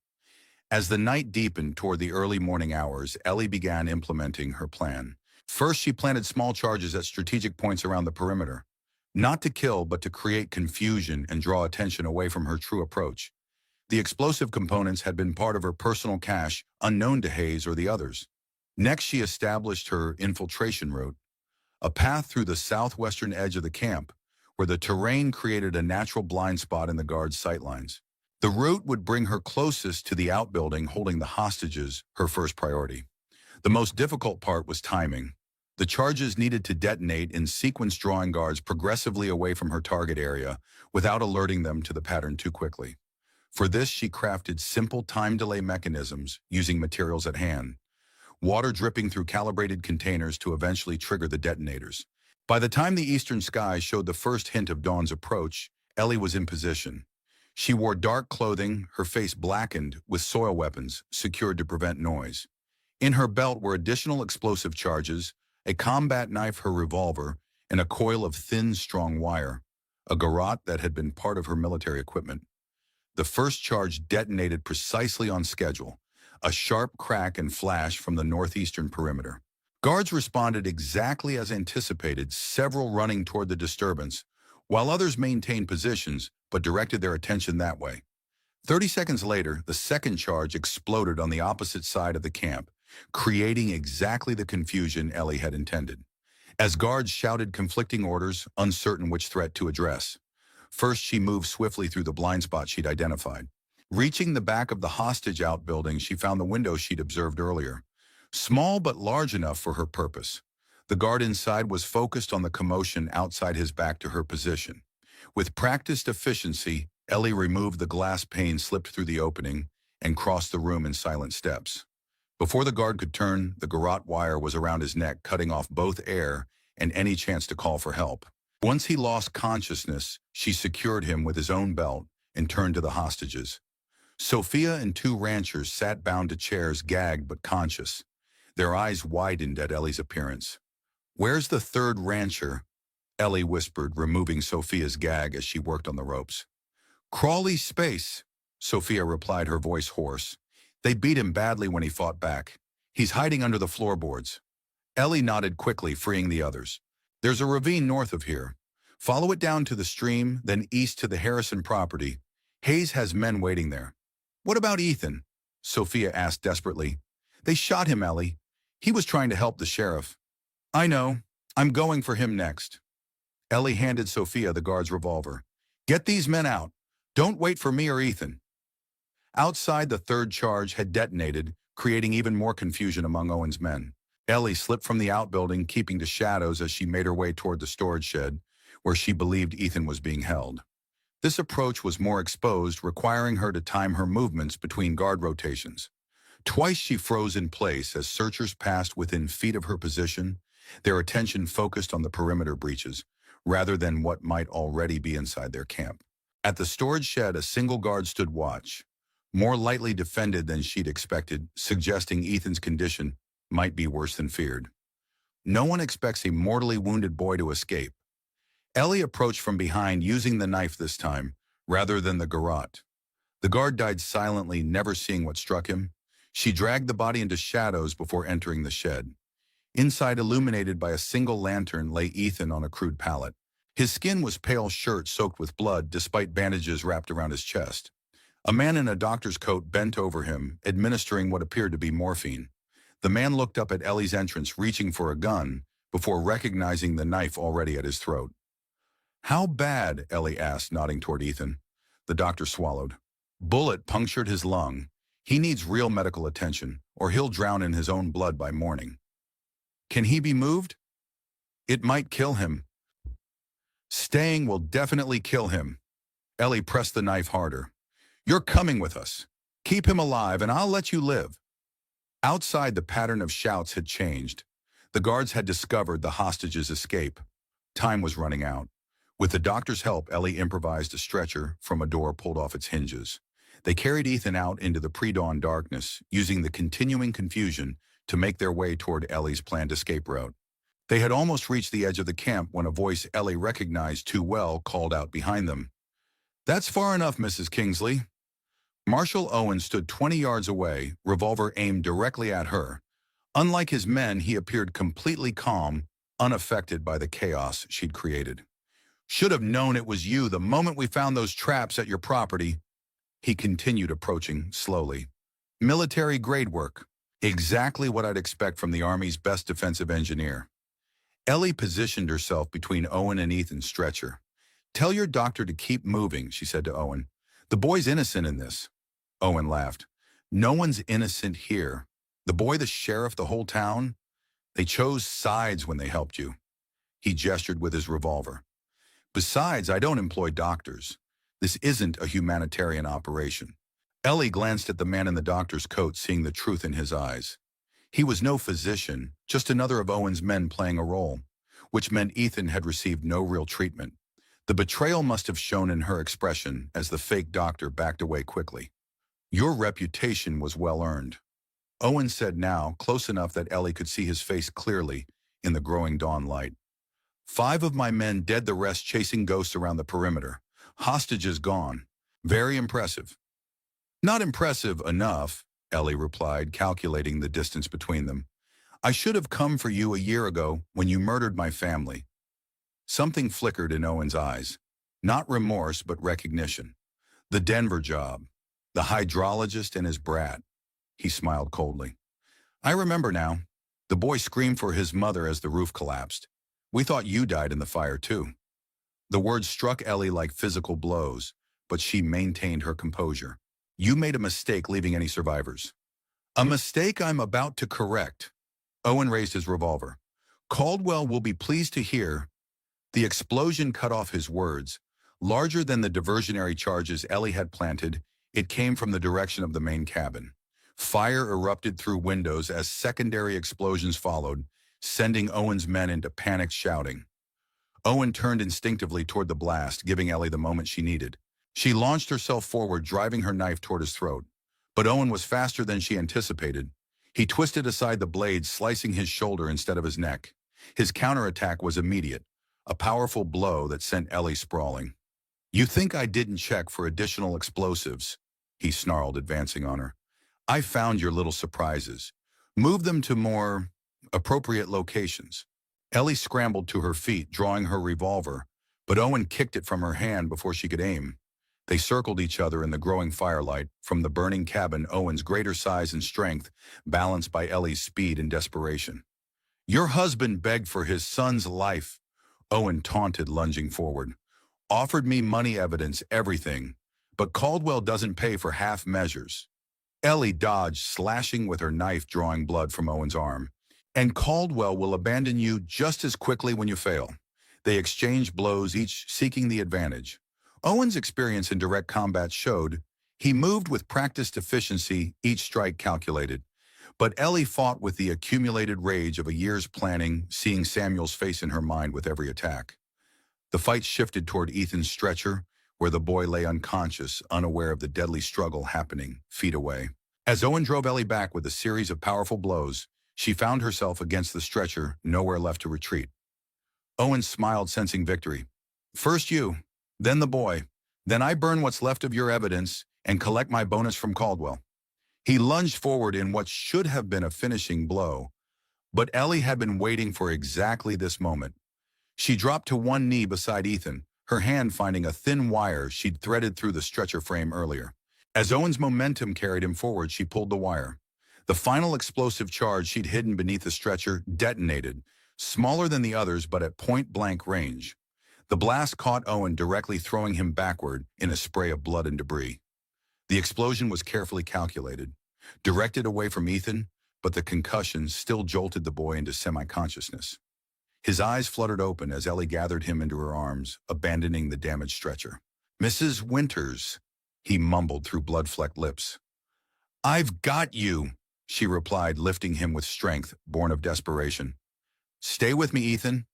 As the night deepened toward the early morning hours, Ellie began implementing her plan. First, she planted small charges at strategic points around the perimeter. Not to kill, but to create confusion and draw attention away from her true approach. The explosive components had been part of her personal cache, unknown to Hayes or the others. Next, she established her infiltration route, a path through the southwestern edge of the camp, where the terrain created a natural blind spot in the guards' sightlines. The route would bring her closest to the outbuilding holding the hostages, her first priority. The most difficult part was timing. The charges needed to detonate in sequence, drawing guards progressively away from her target area without alerting them to the pattern too quickly. For this, she crafted simple time delay mechanisms using materials at hand, water dripping through calibrated containers to eventually trigger the detonators. By the time the eastern sky showed the first hint of dawn's approach, Ellie was in position. She wore dark clothing, her face blackened with soil weapons secured to prevent noise. In her belt were additional explosive charges, a combat knife, her revolver, and a coil of thin, strong wire, a garrote that had been part of her military equipment. The first charge detonated precisely on schedule, a sharp crack and flash from the northeastern perimeter. Guards responded exactly as anticipated, several running toward the disturbance, while others maintained positions but directed their attention that way. 30 seconds later, the second charge exploded on the opposite side of the camp, creating exactly the confusion Ellie had intended. As guards shouted conflicting orders, uncertain which threat to address. First, she moved swiftly through the blind spot she'd identified. Reaching the back of the hostage outbuilding, she found the window she'd observed earlier. Small but large enough for her purpose. The guard inside was focused on the commotion outside his back to her position. With practiced efficiency, Ellie removed the glass pane, slipped through the opening, and crossed the room in silent steps. Before the guard could turn, the garrote wire was around his neck, cutting off both air and any chance to call for help. Once he lost consciousness, she secured him with his own belt and turned to the hostages. Sophia and two ranchers sat bound to chairs, gagged but conscious. Their eyes widened at Ellie's appearance. "Where's the third rancher?" Ellie whispered, removing Sophia's gag as she worked on the ropes. "Crawley's space," Sophia replied, her voice hoarse. "They beat him badly when he fought back. He's hiding under the floorboards." Ellie nodded quickly, freeing the others. "There's a ravine north of here. Follow it down to the stream, then east to the Harrison property. Hayes has men waiting there." "What about Ethan?" Sophia asked desperately. "They shot him, Ellie. He was trying to help the sheriff." "I know. I'm going for him next." Ellie handed Sophia the guard's revolver. "Get these men out. Don't wait for me or Ethan." Outside, the third charge had detonated, creating even more confusion among Owen's men. Ellie slipped from the outbuilding, keeping to shadows as she made her way toward the storage shed, where she believed Ethan was being held. This approach was more exposed, requiring her to time her movements between guard rotations. Twice she froze in place as searchers passed within feet of her position, their attention focused on the perimeter breaches, rather than what might already be inside their camp. At the storage shed, a single guard stood watch, more lightly defended than she'd expected, suggesting Ethan's condition might be worse than feared. No one expects a mortally wounded boy to escape. Ellie approached from behind, using the knife this time, rather than the garrote. The guard died silently, never seeing what struck him. She dragged the body into shadows before entering the shed. Inside, illuminated by a single lantern, lay Ethan on a crude pallet. His skin was pale, shirt soaked with blood, despite bandages wrapped around his chest. A man in a doctor's coat bent over him, administering what appeared to be morphine. The man looked up at Ellie's entrance, reaching for a gun, before recognizing the knife already at his throat. "How bad?" Ellie asked, nodding toward Ethan. The doctor swallowed. "Bullet punctured his lung. He needs real medical attention, or he'll drown in his own blood by morning." "Can he be moved?" "It might kill him." "Staying will definitely kill him." Ellie pressed the knife harder. "You're coming with us. Keep him alive, and I'll let you live." Outside, the pattern of shouts had changed. The guards had discovered the hostage's escape. Time was running out. With the doctor's help, Ellie improvised a stretcher from a door pulled off its hinges. They carried Ethan out into the pre-dawn darkness, using the continuing confusion to make their way toward Ellie's planned escape route. They had almost reached the edge of the camp when a voice Ellie recognized too well called out behind them. "That's far enough, Mrs. Kingsley." Marshal Owen stood 20 yards away, revolver aimed directly at her. Unlike his men, he appeared completely calm, unaffected by the chaos she'd created. "Should have known it was you the moment we found those traps at your property." He continued, approaching slowly. "Military-grade work. Exactly what I'd expect from the Army's best defensive engineer." Ellie positioned herself between Owen and Ethan's stretcher. "Tell your doctor to keep moving," she said to Owen. "The boy's innocent in this." Owen laughed. "No one's innocent here. The boy, the sheriff, the whole town. They chose sides when they helped you." He gestured with his revolver. "Besides, I don't employ doctors. This isn't a humanitarian operation." Ellie glanced at the man in the doctor's coat, seeing the truth in his eyes. He was no physician, just another of Owen's men playing a role, which meant Ethan had received no real treatment. The betrayal must have shown in her expression as the fake doctor backed away quickly. "Your reputation was well earned," Owen said now, close enough that Ellie could see his face clearly in the growing dawn light. "5 of my men dead, the rest chasing ghosts around the perimeter. Hostages gone. Very impressive." "Not impressive enough," Ellie replied, calculating the distance between them. "I should have come for you a year ago when you murdered my family." Something flickered in Owen's eyes. Not remorse, but recognition. The Denver job. The hydrologist and his brat. He smiled coldly. I remember now. The boy screamed for his mother as the roof collapsed. We thought you died in the fire too. The words struck Ellie like physical blows, but she maintained her composure. You made a mistake leaving any survivors. A mistake I'm about to correct. Owen raised his revolver. Caldwell will be pleased to hear. The explosion cut off his words. Larger than the diversionary charges Ellie had planted, it came from the direction of the main cabin. Fire erupted through windows as secondary explosions followed, sending Owen's men into panicked shouting. Owen turned instinctively toward the blast, giving Ellie the moment she needed. She launched herself forward, driving her knife toward his throat. But Owen was faster than she anticipated. He twisted aside the blade, slicing his shoulder instead of his neck. His counterattack was immediate, a powerful blow that sent Ellie sprawling. You think I didn't check for additional explosives? He snarled, advancing on her. I found your little surprises. Move them to more appropriate locations. Ellie scrambled to her feet, drawing her revolver, but Owen kicked it from her hand before she could aim. They circled each other in the growing firelight, from the burning cabin, Owen's greater size and strength, balanced by Ellie's speed and desperation. Your husband begged for his son's life, Owen taunted, lunging forward. Offered me money, evidence, everything, but Caldwell doesn't pay for half measures. Ellie dodged, slashing with her knife, drawing blood from Owen's arm. And Caldwell will abandon you just as quickly when you fail. They exchanged blows, each seeking the advantage. Owen's experience in direct combat showed he moved with practiced efficiency, each strike calculated. But Ellie fought with the accumulated rage of a year's planning, seeing Samuel's face in her mind with every attack. The fight shifted toward Ethan's stretcher, where the boy lay unconscious, unaware of the deadly struggle happening feet away. As Owen drove Ellie back with a series of powerful blows, she found herself against the stretcher, nowhere left to retreat. Owen smiled, sensing victory. First you, then the boy, then I burn what's left of your evidence and collect my bonus from Caldwell. He lunged forward in what should have been a finishing blow, but Ellie had been waiting for exactly this moment. She dropped to one knee beside Ethan, her hand finding a thin wire she'd threaded through the stretcher frame earlier. As Owen's momentum carried him forward, she pulled the wire. The final explosive charge she'd hidden beneath the stretcher detonated, smaller than the others but at point-blank range. The blast caught Owen, directly throwing him backward in a spray of blood and debris. The explosion was carefully calculated, directed away from Ethan, but the concussion still jolted the boy into semi-consciousness. His eyes fluttered open as Ellie gathered him into her arms, abandoning the damaged stretcher. Mrs. Winters, he mumbled through blood-flecked lips. I've got you, she replied, lifting him with strength, born of desperation. Stay with me, Ethan.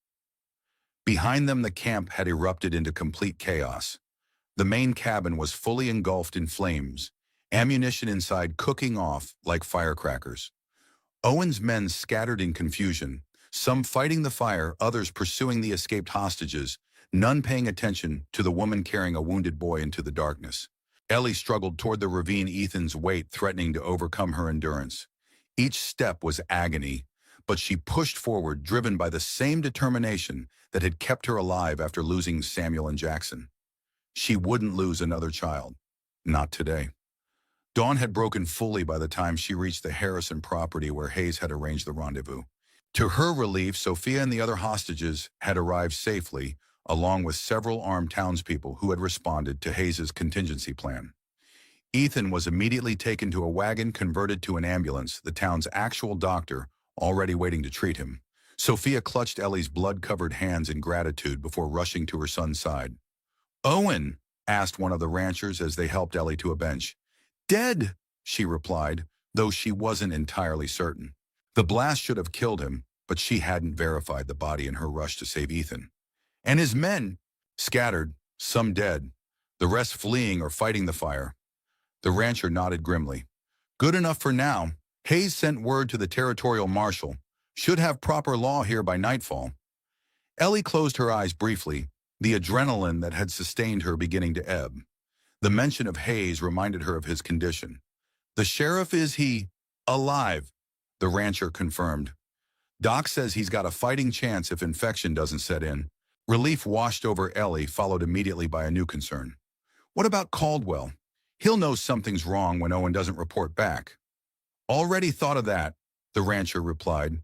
Behind them, the camp had erupted into complete chaos. The main cabin was fully engulfed in flames, ammunition inside cooking off like firecrackers. Owen's men scattered in confusion, some fighting the fire, others pursuing the escaped hostages, none paying attention to the woman carrying a wounded boy into the darkness. Ellie struggled toward the ravine, Ethan's weight threatening to overcome her endurance. Each step was agony, but she pushed forward, driven by the same determination that had kept her alive after losing Samuel and Jackson. She wouldn't lose another child. Not today. Dawn had broken fully by the time she reached the Harrison property where Hayes had arranged the rendezvous. To her relief, Sophia and the other hostages had arrived safely, along with several armed townspeople who had responded to Hayes's contingency plan. Ethan was immediately taken to a wagon converted to an ambulance, the town's actual doctor already waiting to treat him. Sophia clutched Ellie's blood-covered hands in gratitude before rushing to her son's side. Owen, asked one of the ranchers as they helped Ellie to a bench. Dead, she replied, though she wasn't entirely certain. The blast should have killed him, but she hadn't verified the body in her rush to save Ethan. And his men, scattered, some dead, the rest fleeing or fighting the fire. The rancher nodded grimly. Good enough for now. Hayes sent word to the territorial marshal. Should have proper law here by nightfall. Ellie closed her eyes briefly, the adrenaline that had sustained her beginning to ebb. The mention of Hayes reminded her of his condition. The sheriff, is he alive? The rancher confirmed. Doc says he's got a fighting chance if infection doesn't set in. Relief washed over Ellie, followed immediately by a new concern. What about Caldwell? He'll know something's wrong when Owen doesn't report back. Already thought of that, the rancher replied.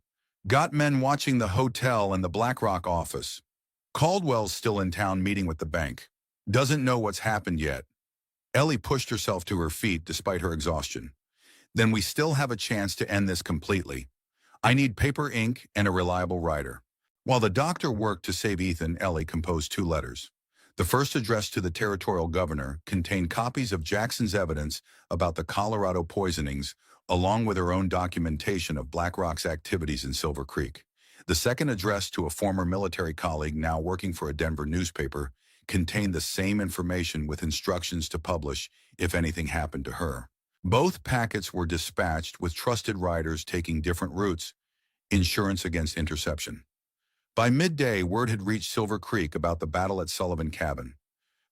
Got men watching the hotel and the BlackRock office. Caldwell's still in town meeting with the bank. Doesn't know what's happened yet. Ellie pushed herself to her feet despite her exhaustion. Then we still have a chance to end this completely. I need paper, ink, and a reliable writer. While the doctor worked to save Ethan, Ellie composed 2 letters. The first, addressed to the territorial governor, contained copies of Jackson's evidence about the Colorado poisonings, along with her own documentation of BlackRock's activities in Silver Creek. The second, addressed to a former military colleague now working for a Denver newspaper, contained the same information with instructions to publish if anything happened to her. Both packets were dispatched with trusted writers taking different routes, insurance against interception. By midday, word had reached Silver Creek about the battle at Sullivan Cabin.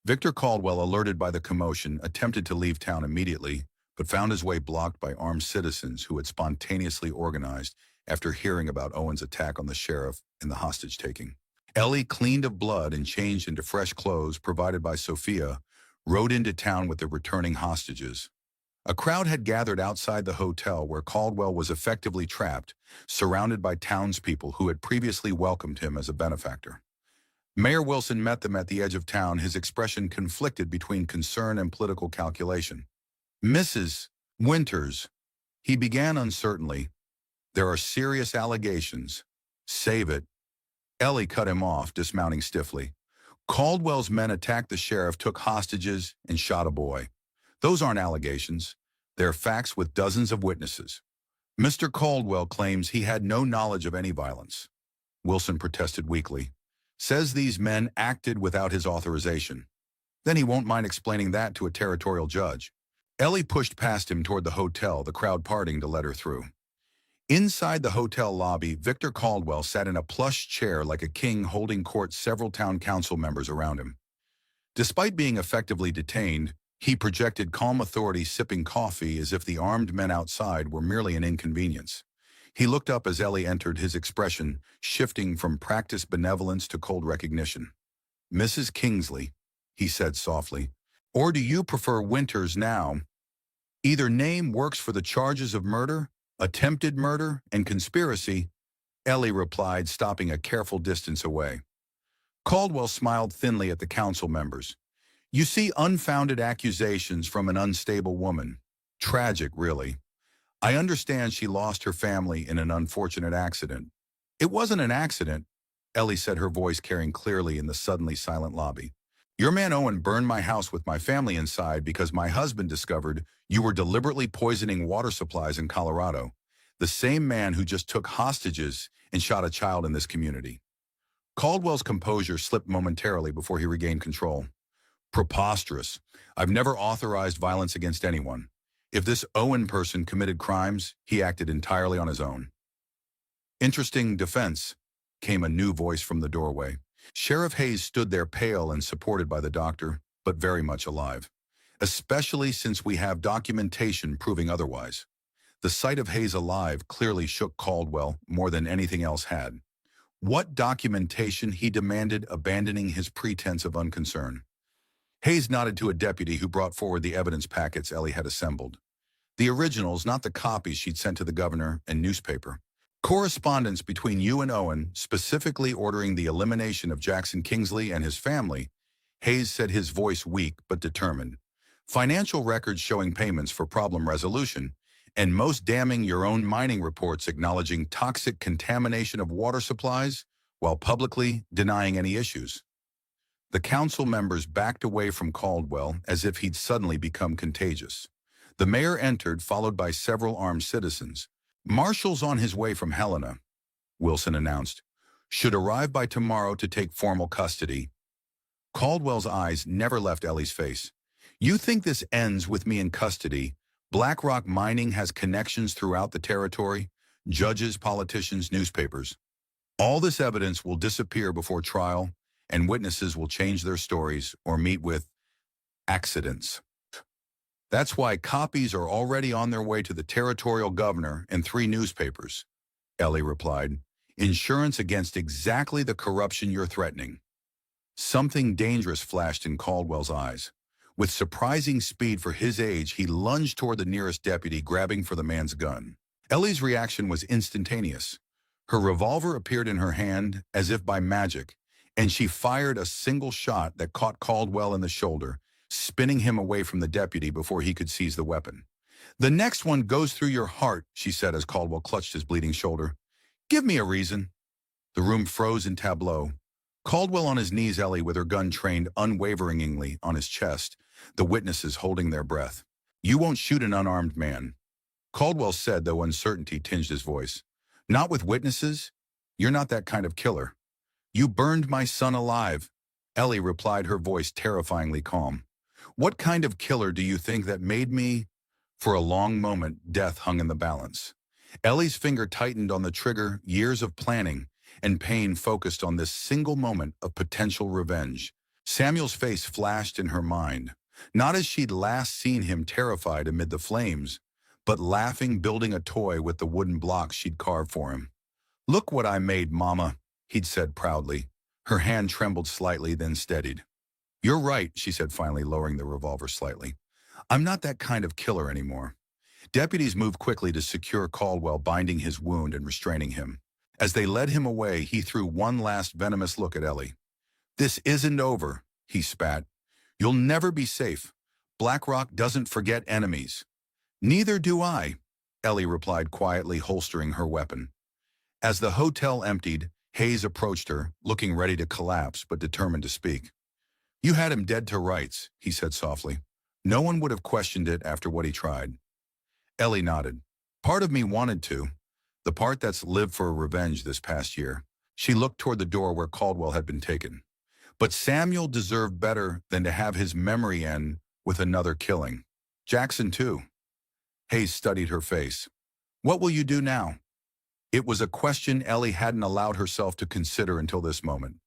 Victor Caldwell, alerted by the commotion, attempted to leave town immediately, but found his way blocked by armed citizens who had spontaneously organized after hearing about Owen's attack on the sheriff and the hostage-taking. Ellie, cleaned of blood and changed into fresh clothes provided by Sophia, rode into town with the returning hostages. A crowd had gathered outside the hotel where Caldwell was effectively trapped, surrounded by townspeople who had previously welcomed him as a benefactor. Mayor Wilson met them at the edge of town, his expression conflicted between concern and political calculation. Mrs. Winters, he began uncertainly, there are serious allegations. Save it. Ellie cut him off, dismounting stiffly. Caldwell's men attacked the sheriff, took hostages, and shot a boy. Those aren't allegations. They're facts with dozens of witnesses. Mr. Caldwell claims he had no knowledge of any violence. Wilson protested weakly. Says these men acted without his authorization. Then he won't mind explaining that to a territorial judge. Ellie pushed past him toward the hotel, the crowd parting to let her through. Inside the hotel lobby, Victor Caldwell sat in a plush chair like a king, holding court, several town council members around him. Despite being effectively detained, he projected calm authority, sipping coffee as if the armed men outside were merely an inconvenience. He looked up as Ellie entered, his expression shifting from practiced benevolence to cold recognition. Mrs. Kingsley, he said softly, or do you prefer Winters now? Either name works for the charges of murder, attempted murder, and conspiracy, Ellie replied, stopping a careful distance away. Caldwell smiled thinly at the council members. You see, unfounded accusations from an unstable woman. Tragic, really. I understand she lost her family in an unfortunate accident. It wasn't an accident, Ellie said, her voice carrying clearly in the suddenly silent lobby. Your man Owen burned my house with my family inside because my husband discovered you were deliberately poisoning water supplies in Colorado, the same man who just took hostages and shot a child in this community. Caldwell's composure slipped momentarily before he regained control. Preposterous. I've never authorized violence against anyone. If this Owen person committed crimes, he acted entirely on his own. Interesting defense, came a new voice from the doorway. Sheriff Hayes stood there, pale and supported by the doctor, but very much alive. Especially since we have documentation proving otherwise. The sight of Hayes alive clearly shook Caldwell more than anything else had. What documentation, he demanded, abandoning his pretense of unconcern. Hayes nodded to a deputy who brought forward the evidence packets Ellie had assembled. The originals, not the copies she'd sent to the governor and newspaper. Correspondence between you and Owen, specifically ordering the elimination of Jackson Kingsley and his family, Hayes said, his voice weak but determined. Financial records showing payments for problem resolution, and most damning, your own mining reports acknowledging toxic contamination of water supplies while publicly denying any issues. The council members backed away from Caldwell as if he'd suddenly become contagious. The mayor entered, followed by several armed citizens. Marshal's on his way from Helena, Wilson announced. Should arrive by tomorrow to take formal custody. Caldwell's eyes never left Ellie's face. You think this ends with me in custody? BlackRock Mining has connections throughout the territory, judges, politicians, newspapers. All this evidence will disappear before trial, and witnesses will change their stories or meet with accidents. That's why copies are already on their way to the territorial governor and 3 newspapers, Ellie replied. Insurance against exactly the corruption you're threatening. Something dangerous flashed in Caldwell's eyes. With surprising speed for his age, he lunged toward the nearest deputy, grabbing for the man's gun. Ellie's reaction was instantaneous. Her revolver appeared in her hand as if by magic, and she fired a single shot that caught Caldwell in the shoulder, spinning him away from the deputy before he could seize the weapon. "The next one goes through your heart," she said as Caldwell clutched his bleeding shoulder. "Give me a reason." The room froze in tableau. Caldwell on his knees, Ellie with her gun trained unwaveringly on his chest, the witnesses holding their breath. "You won't shoot an unarmed man," Caldwell said, though uncertainty tinged his voice. "Not with witnesses? You're not that kind of killer." "You burned my son alive," Ellie replied, her voice terrifyingly calm. "What kind of killer do you think that made me?" For a long moment, death hung in the balance. Ellie's finger tightened on the trigger, years of planning and pain focused on this single moment of potential revenge. Samuel's face flashed in her mind, not as she'd last seen him terrified amid the flames, but laughing, building a toy with the wooden blocks she'd carved for him. "Look what I made, Mama," he'd said proudly. Her hand trembled slightly, then steadied. "You're right," she said, finally lowering the revolver slightly. "I'm not that kind of killer anymore." Deputies moved quickly to secure Caldwell, binding his wound and restraining him. As they led him away, he threw one last venomous look at Ellie. "This isn't over," he spat. "You'll never be safe. BlackRock doesn't forget enemies." "Neither do I," Ellie replied quietly, holstering her weapon. As the hotel emptied, Hayes approached her, looking ready to collapse but determined to speak. "You had him dead to rights," he said softly. "No one would have questioned it after what he tried." Ellie nodded. "Part of me wanted to. The part that's lived for revenge this past year." She looked toward the door where Caldwell had been taken. "But Samuel deserved better than to have his memory end with another killing. Jackson, too." Hayes studied her face. "What will you do now?" It was a question Ellie hadn't allowed herself to consider until this moment.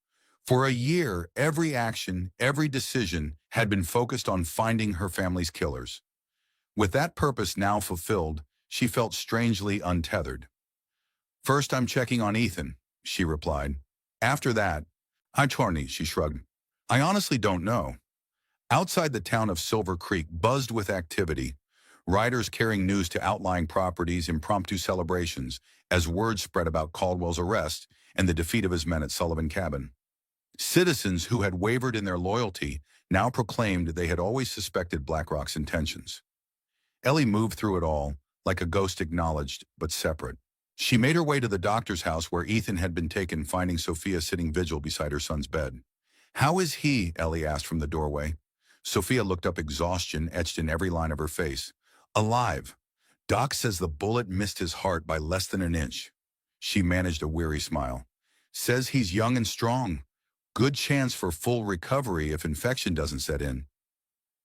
For a year, every action, every decision had been focused on finding her family's killers. With that purpose now fulfilled, she felt strangely untethered. "First, I'm checking on Ethan," she replied. "After that, Torney," she shrugged. "I honestly don't know." Outside the town of Silver Creek buzzed with activity, riders carrying news to outlying properties, impromptu celebrations, as word spread about Caldwell's arrest and the defeat of his men at Sullivan Cabin. Citizens who had wavered in their loyalty now proclaimed they had always suspected BlackRock's intentions. Ellie moved through it all, like a ghost, acknowledged but separate. She made her way to the doctor's house where Ethan had been taken, finding Sophia sitting vigil beside her son's bed. "How is he?" Ellie asked from the doorway. Sophia looked up, exhaustion etched in every line of her face. "Alive. Doc says the bullet missed his heart by less than an inch." She managed a weary smile. "Says he's young and strong. Good chance for full recovery if infection doesn't set in."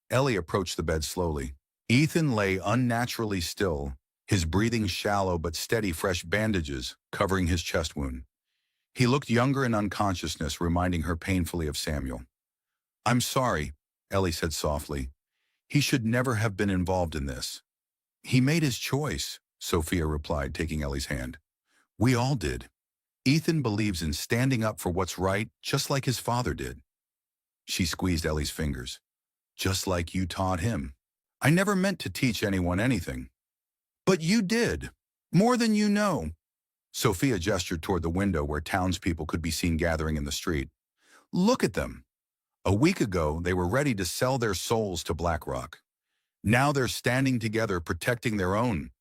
Ellie approached the bed slowly. Ethan lay unnaturally still, his breathing shallow but steady, fresh bandages covering his chest wound. He looked younger in unconsciousness, reminding her painfully of Samuel. "I'm sorry," Ellie said softly. "He should never have been involved in this." "He made his choice," Sophia replied, taking Ellie's hand. "We all did. Ethan believes in standing up for what's right, just like his father did." She squeezed Ellie's fingers. "Just like you taught him." "I never meant to teach anyone anything." "But you did. More than you know." Sophia gestured toward the window where townspeople could be seen gathering in the street. "Look at them. A week ago, they were ready to sell their souls to BlackRock. Now they're standing together, protecting their own."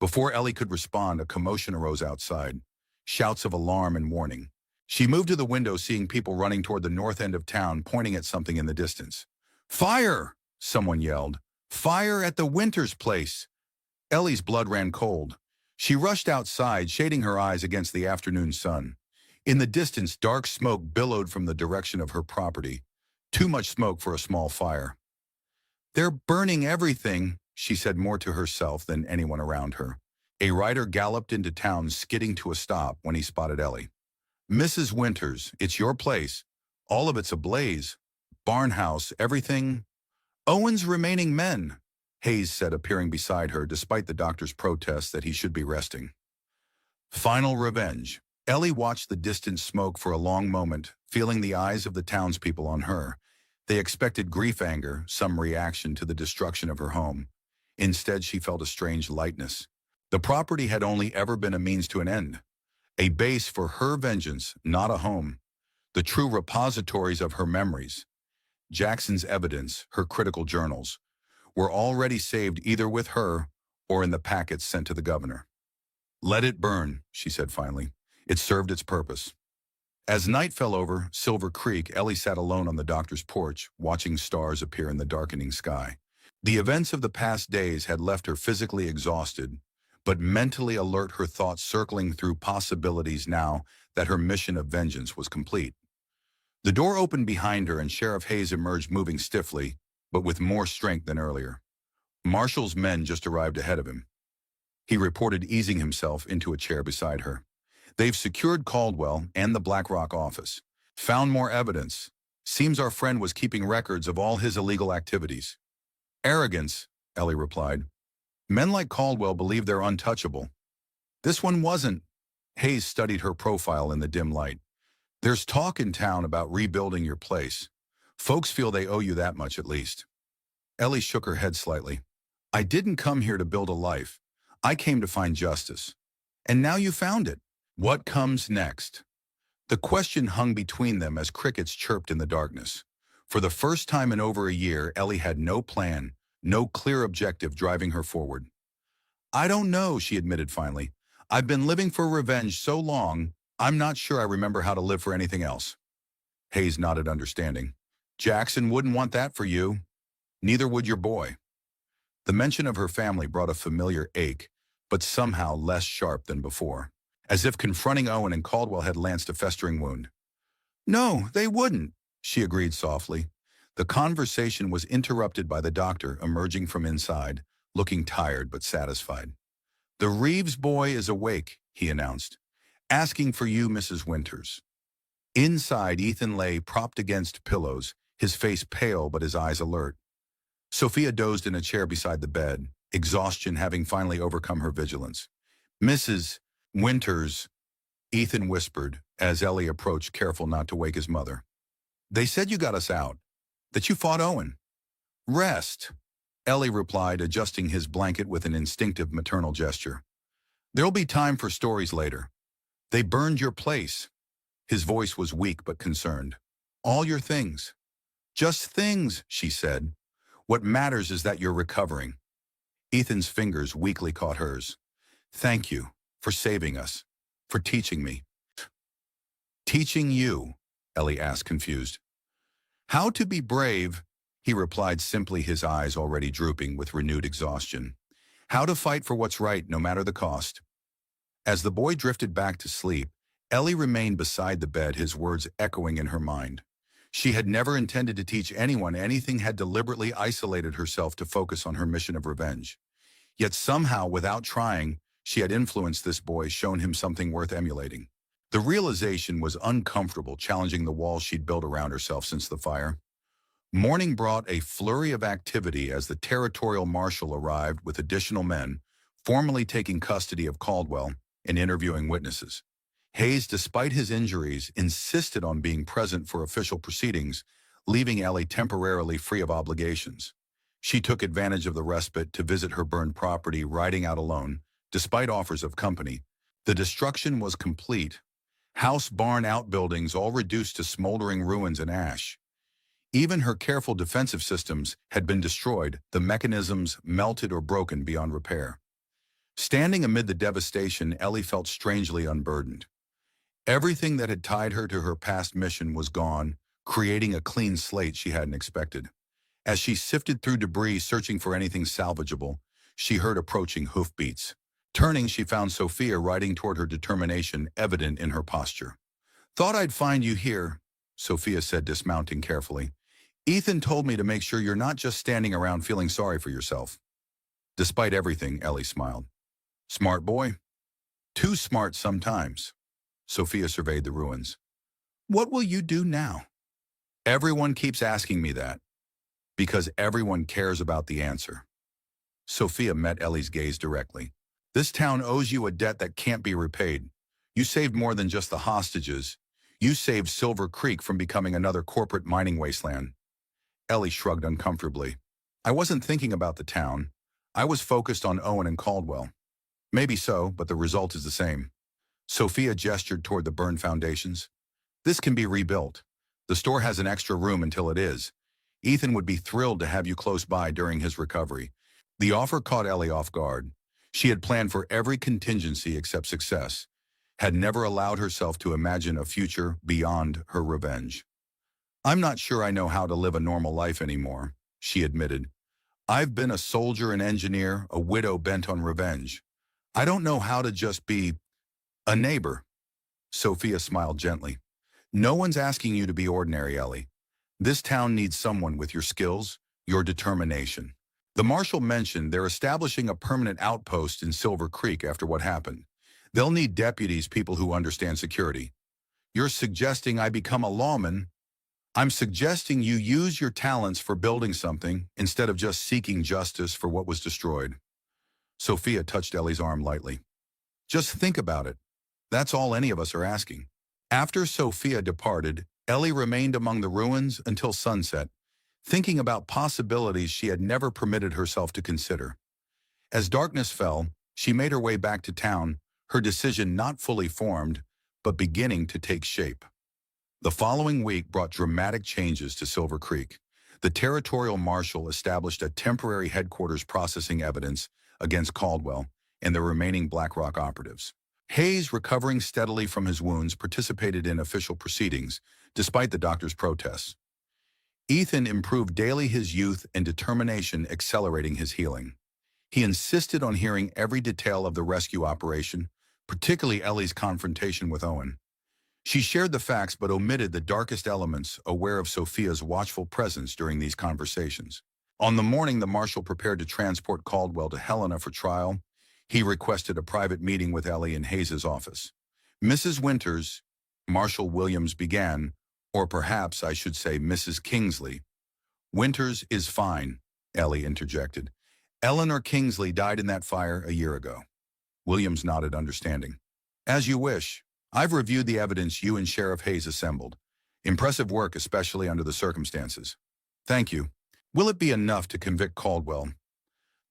Before Ellie could respond, a commotion arose outside. Shouts of alarm and warning. She moved to the window, seeing people running toward the north end of town, pointing at something in the distance. "Fire!" someone yelled. "Fire at the Winters place!" Ellie's blood ran cold. She rushed outside, shading her eyes against the afternoon sun. In the distance, dark smoke billowed from the direction of her property. Too much smoke for a small fire. "They're burning everything," she said, more to herself than anyone around her. A rider galloped into town, skidding to a stop when he spotted Ellie. "Mrs. Winters, it's your place. All of it's ablaze. Barn house, everything." "Owen's remaining men," Hayes said, appearing beside her, despite the doctor's protest that he should be resting. "Final revenge," Ellie watched the distant smoke for a long moment, feeling the eyes of the townspeople on her. They expected grief, anger, some reaction to the destruction of her home. Instead, she felt a strange lightness. The property had only ever been a means to an end, a base for her vengeance, not a home. The true repositories of her memories, Jackson's evidence, her critical journals, were already saved either with her or in the packets sent to the governor. "Let it burn," she said finally. It served its purpose. As night fell over Silver Creek, Ellie sat alone on the doctor's porch, watching stars appear in the darkening sky. The events of the past days had left her physically exhausted, but mentally alert, her thoughts circling through possibilities now that her mission of vengeance was complete. The door opened behind her and Sheriff Hayes emerged, moving stiffly, but with more strength than earlier. Marshall's men just arrived ahead of him. He reported, easing himself into a chair beside her. "They've secured Caldwell and the Black Rock office. Found more evidence. Seems our friend was keeping records of all his illegal activities." "Arrogance," Ellie replied. "Men like Caldwell believe they're untouchable. This one wasn't." Hayes studied her profile in the dim light. "There's talk in town about rebuilding your place. Folks feel they owe you that much at least." Ellie shook her head slightly. "I didn't come here to build a life. I came to find justice. And now you found it. What comes next?" The question hung between them as crickets chirped in the darkness. For the first time in over a year, Ellie had no plan, no clear objective driving her forward. "I don't know," she admitted finally. "I've been living for revenge so long, I'm not sure I remember how to live for anything else." Hayes nodded understanding. "Jackson wouldn't want that for you. Neither would your boy." The mention of her family brought a familiar ache, but somehow less sharp than before, as if confronting Owen and Caldwell had lanced a festering wound. "No, they wouldn't," she agreed softly. The conversation was interrupted by the doctor emerging from inside, looking tired but satisfied. "The Reeves boy is awake," he announced. "Asking for you, Mrs. Winters." Inside, Ethan lay propped against pillows, his face pale but his eyes alert. Sophia dozed in a chair beside the bed, exhaustion having finally overcome her vigilance. "Mrs. Winters," Ethan whispered as Ellie approached, careful not to wake his mother. "They said you got us out, that you fought Owen." "Rest," Ellie replied, adjusting his blanket with an instinctive maternal gesture. "There'll be time for stories later. They burned your place." His voice was weak but concerned. "All your things." "Just things," she said. "What matters is that you're recovering." Ethan's fingers weakly caught hers. "Thank you for saving us, for teaching me." "Teaching you?" Ellie asked, confused. "How to be brave," he replied simply, his eyes already drooping with renewed exhaustion. "How to fight for what's right, no matter the cost." As the boy drifted back to sleep, Ellie remained beside the bed, his words echoing in her mind. She had never intended to teach anyone anything, had deliberately isolated herself to focus on her mission of revenge. Yet somehow, without trying, she had influenced this boy, shown him something worth emulating. The realization was uncomfortable, challenging the walls she'd built around herself since the fire. Morning brought a flurry of activity as the territorial marshal arrived with additional men, formally taking custody of Caldwell and interviewing witnesses. Hayes, despite his injuries, insisted on being present for official proceedings, leaving Ellie temporarily free of obligations. She took advantage of the respite to visit her burned property, riding out alone, despite offers of company. The destruction was complete. House, barn, outbuildings all reduced to smoldering ruins and ash. Even her careful defensive systems had been destroyed, the mechanisms melted or broken beyond repair. Standing amid the devastation, Ellie felt strangely unburdened. Everything that had tied her to her past mission was gone, creating a clean slate she hadn't expected. As she sifted through debris, searching for anything salvageable, she heard approaching hoofbeats. Turning, she found Sophia riding toward her, determination evident in her posture. "Thought I'd find you here," Sophia said, dismounting carefully. "Ethan told me to make sure you're not just standing around feeling sorry for yourself." Despite everything, Ellie smiled. "Smart boy." "Too smart sometimes." Sophia surveyed the ruins. "What will you do now?" "Everyone keeps asking me that." "Because everyone cares about the answer." Sophia met Ellie's gaze directly. "This town owes you a debt that can't be repaid. You saved more than just the hostages. You saved Silver Creek from becoming another corporate mining wasteland. Ellie shrugged uncomfortably. I wasn't thinking about the town. I was focused on Owen and Caldwell. Maybe so, but the result is the same. Sophia gestured toward the burned foundations. This can be rebuilt. The store has an extra room until it is. Ethan would be thrilled to have you close by during his recovery. The offer caught Ellie off guard. She had planned for every contingency except success, had never allowed herself to imagine a future beyond her revenge. I'm not sure I know how to live a normal life anymore, she admitted. I've been a soldier and engineer, a widow bent on revenge. I don't know how to just be a neighbor. Sophia smiled gently. No one's asking you to be ordinary, Ellie. This town needs someone with your skills, your determination. The marshal mentioned they're establishing a permanent outpost in Silver Creek after what happened. They'll need deputies, people who understand security. You're suggesting I become a lawman? I'm suggesting you use your talents for building something instead of just seeking justice for what was destroyed. Sophia touched Ellie's arm lightly. Just think about it. That's all any of us are asking. After Sophia departed, Ellie remained among the ruins until sunset, thinking about possibilities she had never permitted herself to consider. As darkness fell, she made her way back to town, her decision not fully formed, but beginning to take shape. The following week brought dramatic changes to Silver Creek. The territorial marshal established a temporary headquarters processing evidence against Caldwell and the remaining Black Rock operatives. Hayes, recovering steadily from his wounds, participated in official proceedings, despite the doctor's protests. Ethan improved daily, his youth and determination accelerating his healing. He insisted on hearing every detail of the rescue operation, particularly Ellie's confrontation with Owen. She shared the facts but omitted the darkest elements, aware of Sophia's watchful presence during these conversations. On the morning the marshal prepared to transport Caldwell to Helena for trial, he requested a private meeting with Ellie in Hayes's office. Mrs. Winters, Marshal Williams began, or perhaps I should say Mrs. Kingsley. Winters is fine, Ellie interjected. Eleanor Kingsley died in that fire a year ago. Williams nodded understanding. As you wish. I've reviewed the evidence you and Sheriff Hayes assembled. Impressive work, especially under the circumstances. Thank you. Will it be enough to convict Caldwell?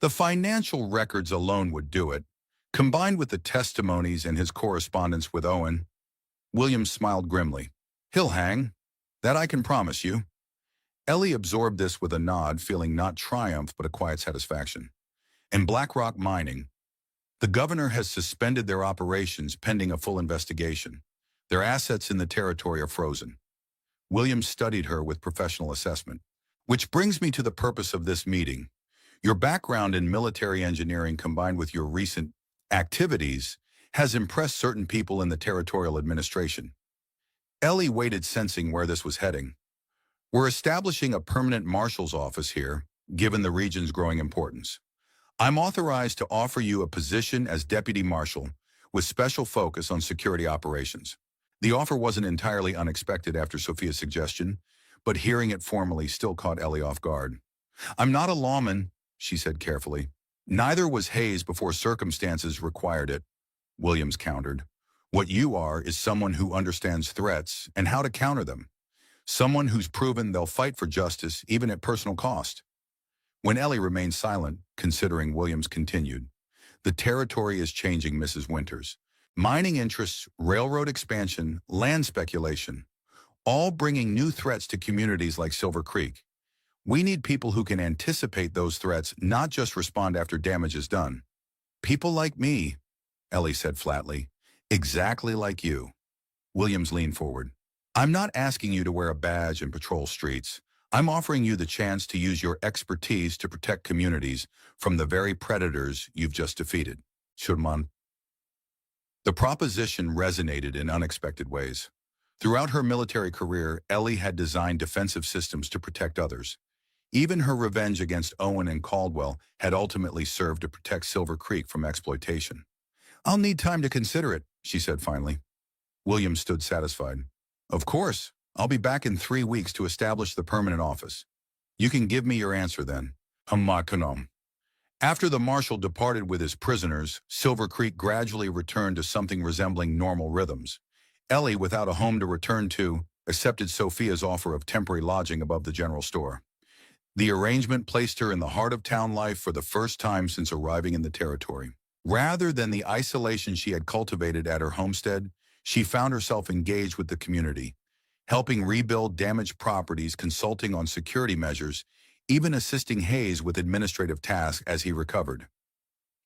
The financial records alone would do it, combined with the testimonies and his correspondence with Owen. Williams smiled grimly. He'll hang. That I can promise you. Ellie absorbed this with a nod, feeling not triumph but a quiet satisfaction. In Black Rock Mining, the governor has suspended their operations pending a full investigation. Their assets in the territory are frozen. Williams studied her with professional assessment. Which brings me to the purpose of this meeting. Your background in military engineering combined with your recent activities has impressed certain people in the territorial administration. Ellie waited, sensing where this was heading. We're establishing a permanent marshal's office here, given the region's growing importance. I'm authorized to offer you a position as deputy marshal with special focus on security operations. The offer wasn't entirely unexpected after Sophia's suggestion, but hearing it formally still caught Ellie off guard. I'm not a lawman, she said carefully. Neither was Hayes before circumstances required it, Williams countered. What you are is someone who understands threats and how to counter them. Someone who's proven they'll fight for justice even at personal cost. When Ellie remained silent, considering, Williams continued, the territory is changing, Mrs. Winters. Mining interests, railroad expansion, land speculation, all bringing new threats to communities like Silver Creek. We need people who can anticipate those threats, not just respond after damage is done. People like me, Ellie said flatly. Exactly like you. Williams leaned forward. I'm not asking you to wear a badge and patrol streets. I'm offering you the chance to use your expertise to protect communities from the very predators you've just defeated. Shurman. The proposition resonated in unexpected ways. Throughout her military career, Ellie had designed defensive systems to protect others. Even her revenge against Owen and Caldwell had ultimately served to protect Silver Creek from exploitation. I'll need time to consider it, she said finally. Williams stood satisfied. Of course. I'll be back in 3 weeks to establish the permanent office. You can give me your answer then. Hamakanom. After the marshal departed with his prisoners, Silver Creek gradually returned to something resembling normal rhythms. Ellie, without a home to return to, accepted Sophia's offer of temporary lodging above the general store. The arrangement placed her in the heart of town life for the first time since arriving in the territory. Rather than the isolation she had cultivated at her homestead, she found herself engaged with the community, helping rebuild damaged properties, consulting on security measures, even assisting Hayes with administrative tasks as he recovered.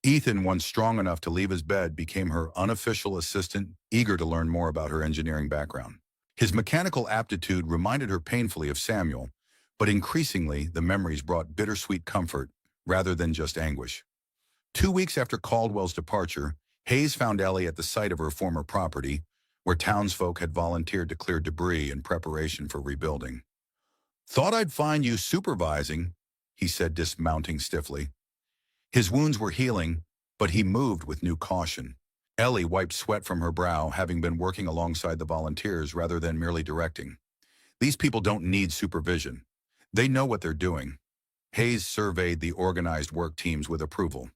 Ethan, once strong enough to leave his bed, became her unofficial assistant, eager to learn more about her engineering background. His mechanical aptitude reminded her painfully of Samuel, but increasingly the memories brought bittersweet comfort rather than just anguish. 2 weeks after Caldwell's departure, Hayes found Ellie at the site of her former property, where townsfolk had volunteered to clear debris in preparation for rebuilding. "Thought I'd find you supervising," he said, dismounting stiffly. His wounds were healing, but he moved with new caution. Ellie wiped sweat from her brow, having been working alongside the volunteers rather than merely directing. "These people don't need supervision. They know what they're doing." Hayes surveyed the organized work teams with approval.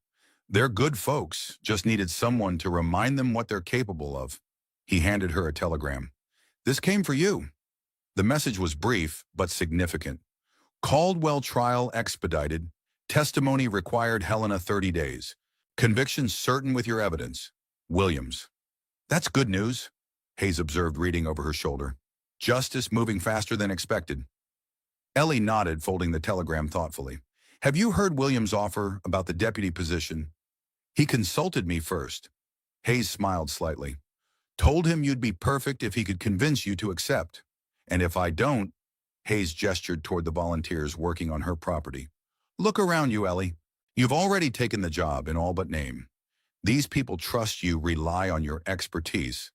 "They're good folks, just needed someone to remind them what they're capable of." He handed her a telegram. "This came for you." The message was brief, but significant. "Caldwell trial expedited. Testimony required Helena 30 days. Conviction certain with your evidence. Williams." "That's good news," Hayes observed, reading over her shoulder. "Justice moving faster than expected." Ellie nodded, folding the telegram thoughtfully. "Have you heard Williams' offer about the deputy position?" "He consulted me first." Hayes smiled slightly. "Told him you'd be perfect if he could convince you to accept. And if I don't," Hayes gestured toward the volunteers working on her property. "Look around you, Ellie. You've already taken the job in all but name. These people trust you, rely on your expertise.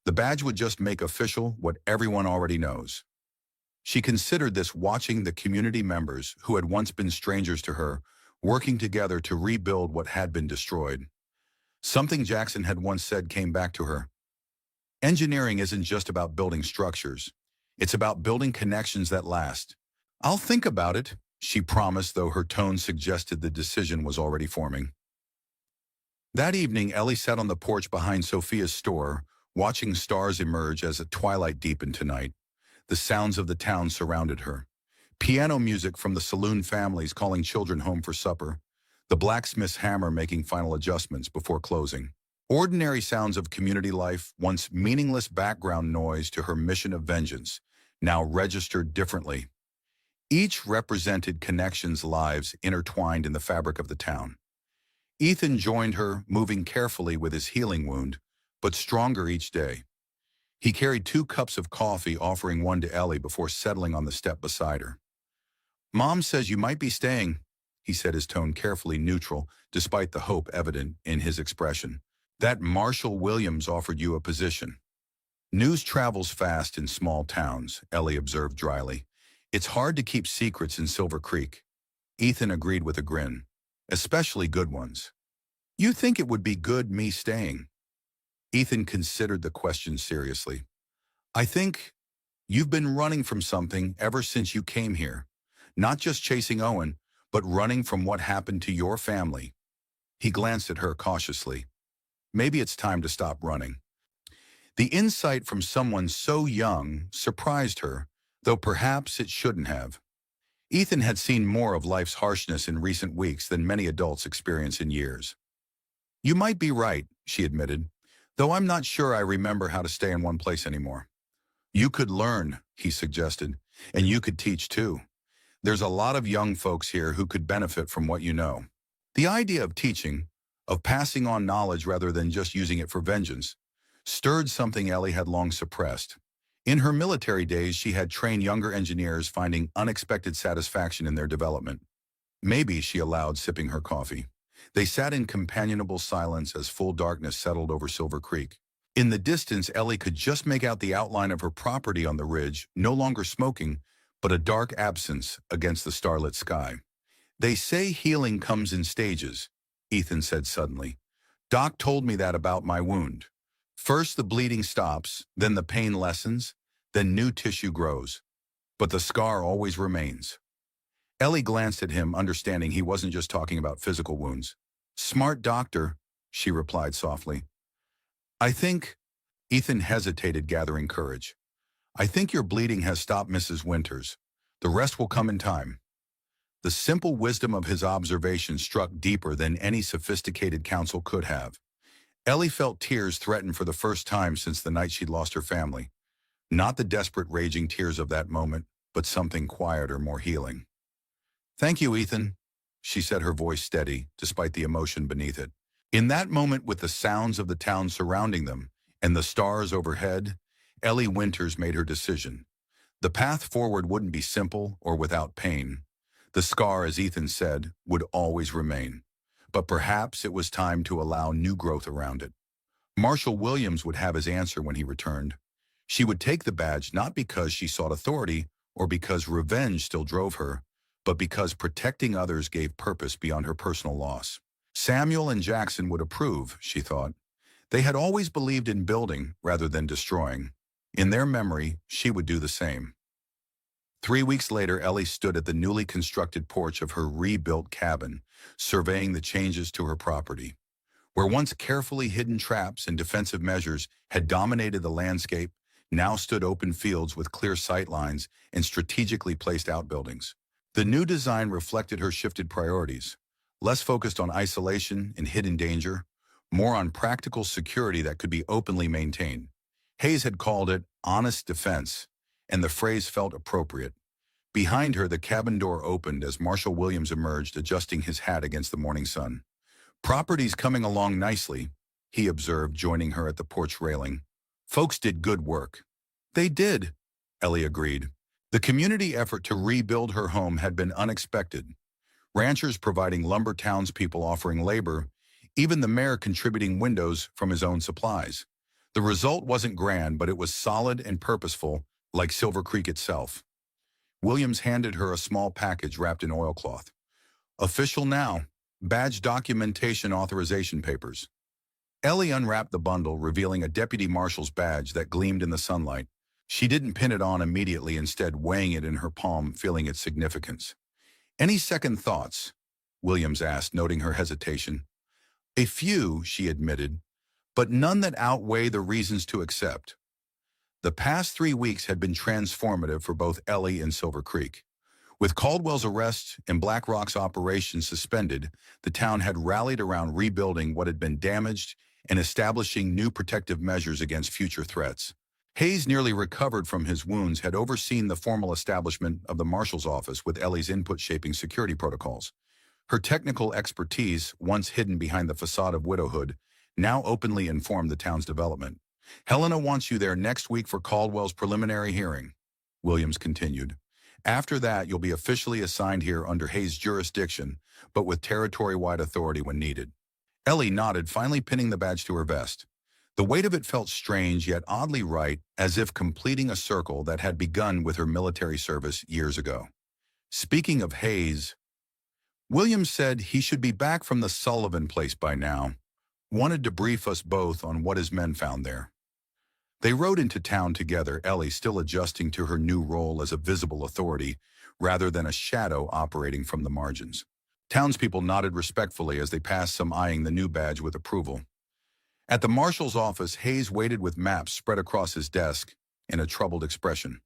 The badge would just make official what everyone already knows." She considered this, watching the community members who had once been strangers to her, working together to rebuild what had been destroyed. Something Jackson had once said came back to her. Engineering isn't just about building structures. It's about building connections that last. "I'll think about it," she promised, though her tone suggested the decision was already forming. That evening, Ellie sat on the porch behind Sophia's store, watching stars emerge as the twilight deepened to night. The sounds of the town surrounded her. Piano music from the saloon families calling children home for supper. The blacksmith's hammer making final adjustments before closing. Ordinary sounds of community life, once meaningless background noise to her mission of vengeance, now registered differently. Each represented connections, lives intertwined in the fabric of the town. Ethan joined her, moving carefully with his healing wound, but stronger each day. He carried 2 cups of coffee, offering one to Ellie before settling on the step beside her. "Mom says you might be staying," he said, his tone carefully neutral, despite the hope evident in his expression. "That Marshal Williams offered you a position." "News travels fast in small towns," Ellie observed dryly. "It's hard to keep secrets in Silver Creek." Ethan agreed with a grin. "Especially good ones." "You think it would be good me staying?" Ethan considered the question seriously. "I think you've been running from something ever since you came here. Not just chasing Owen, but running from what happened to your family." He glanced at her cautiously. "Maybe it's time to stop running." The insight from someone so young surprised her, though perhaps it shouldn't have. Ethan had seen more of life's harshness in recent weeks than many adults experience in years. "You might be right," she admitted, "though I'm not sure I remember how to stay in one place anymore." "You could learn," he suggested, "and you could teach too. There's a lot of young folks here who could benefit from what you know." The idea of teaching, of passing on knowledge rather than just using it for vengeance, stirred something Ellie had long suppressed. In her military days, she had trained younger engineers, finding unexpected satisfaction in their development. "Maybe," she allowed, sipping her coffee. They sat in companionable silence as full darkness settled over Silver Creek. In the distance, Ellie could just make out the outline of her property on the ridge, no longer smoking, but a dark absence against the starlit sky. "They say healing comes in stages," Ethan said suddenly. "Doc told me that about my wound. First the bleeding stops, then the pain lessens, then new tissue grows. But the scar always remains." Ellie glanced at him, understanding he wasn't just talking about physical wounds. "Smart doctor," she replied softly. "I think—" Ethan hesitated, gathering courage. "I think your bleeding has stopped, Mrs. Winters. The rest will come in time." The simple wisdom of his observation struck deeper than any sophisticated counsel could have. Ellie felt tears threaten for the first time since the night she'd lost her family. Not the desperate, raging tears of that moment, but something quieter, more healing. "Thank you, Ethan," she said, her voice steady, despite the emotion beneath it. In that moment, with the sounds of the town surrounding them and the stars overhead, Ellie Winters made her decision. The path forward wouldn't be simple or without pain. The scar, as Ethan said, would always remain. But perhaps it was time to allow new growth around it. Marshal Williams would have his answer when he returned. She would take the badge not because she sought authority or because revenge still drove her, but because protecting others gave purpose beyond her personal loss. Samuel and Jackson would approve, she thought. They had always believed in building rather than destroying. In their memory, she would do the same. 3 weeks later, Ellie stood at the newly constructed porch of her rebuilt cabin, surveying the changes to her property. Where once carefully hidden traps and defensive measures had dominated the landscape, now stood open fields with clear sight lines and strategically placed outbuildings. The new design reflected her shifted priorities, less focused on isolation and hidden danger, more on practical security that could be openly maintained. Hayes had called it honest defense, and the phrase felt appropriate. Behind her, the cabin door opened as Marshal Williams emerged, adjusting his hat against the morning sun. "Property's coming along nicely," he observed, joining her at the porch railing. "Folks did good work." "They did," Ellie agreed. The community effort to rebuild her home had been unexpected. Ranchers providing lumber, townspeople offering labor, even the mayor contributing windows from his own supplies. The result wasn't grand, but it was solid and purposeful, like Silver Creek itself. Williams handed her a small package wrapped in oilcloth. "Official now. Badge documentation authorization papers." Ellie unwrapped the bundle, revealing a deputy marshal's badge that gleamed in the sunlight. She didn't pin it on immediately, instead weighing it in her palm, feeling its significance. "Any second thoughts?" Williams asked, noting her hesitation. "A few," she admitted, "but none that outweigh the reasons to accept." The past 3 weeks had been transformative for both Ellie and Silver Creek. With Caldwell's arrest and BlackRock's operation suspended, the town had rallied around rebuilding what had been damaged and establishing new protective measures against future threats. Hayes, nearly recovered from his wounds, had overseen the formal establishment of the marshal's office, with Ellie's input shaping security protocols. Her technical expertise, once hidden behind the facade of widowhood, now openly informed the town's development. "Helena wants you there next week for Caldwell's preliminary hearing," Williams continued. "After that, you'll be officially assigned here under Hayes' jurisdiction, but with territory-wide authority when needed." Ellie nodded, finally pinning the badge to her vest. The weight of it felt strange, yet oddly right, as if completing a circle that had begun with her military service years ago. Speaking of Hayes, Williams said he should be back from the Sullivan place by now. Wanted to brief us both on what his men found there. They rode into town together, Ellie still adjusting to her new role as a visible authority rather than a shadow operating from the margins. Townspeople nodded respectfully as they passed, some eyeing the new badge with approval. At the marshal's office, Hayes waited with maps spread across his desk and a troubled expression.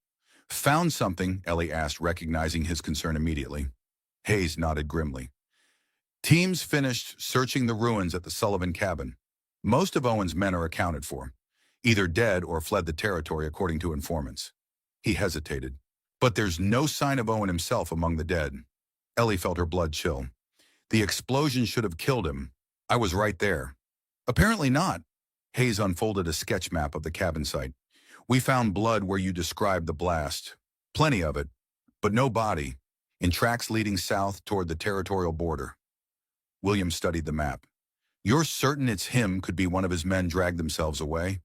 "Found something?" Ellie asked, recognizing his concern immediately. Hayes nodded grimly. "Teams finished searching the ruins at the Sullivan cabin. Most of Owen's men are accounted for, either dead or fled the territory according to informants." He hesitated. "But there's no sign of Owen himself among the dead." Ellie felt her blood chill. "The explosion should have killed him. I was right there." "Apparently not." Hayes unfolded a sketch map of the cabin site. "We found blood where you described the blast. Plenty of it, but no body, in tracks leading south toward the territorial border." Williams studied the map. "You're certain it's him? Could be one of his men dragged themselves away?"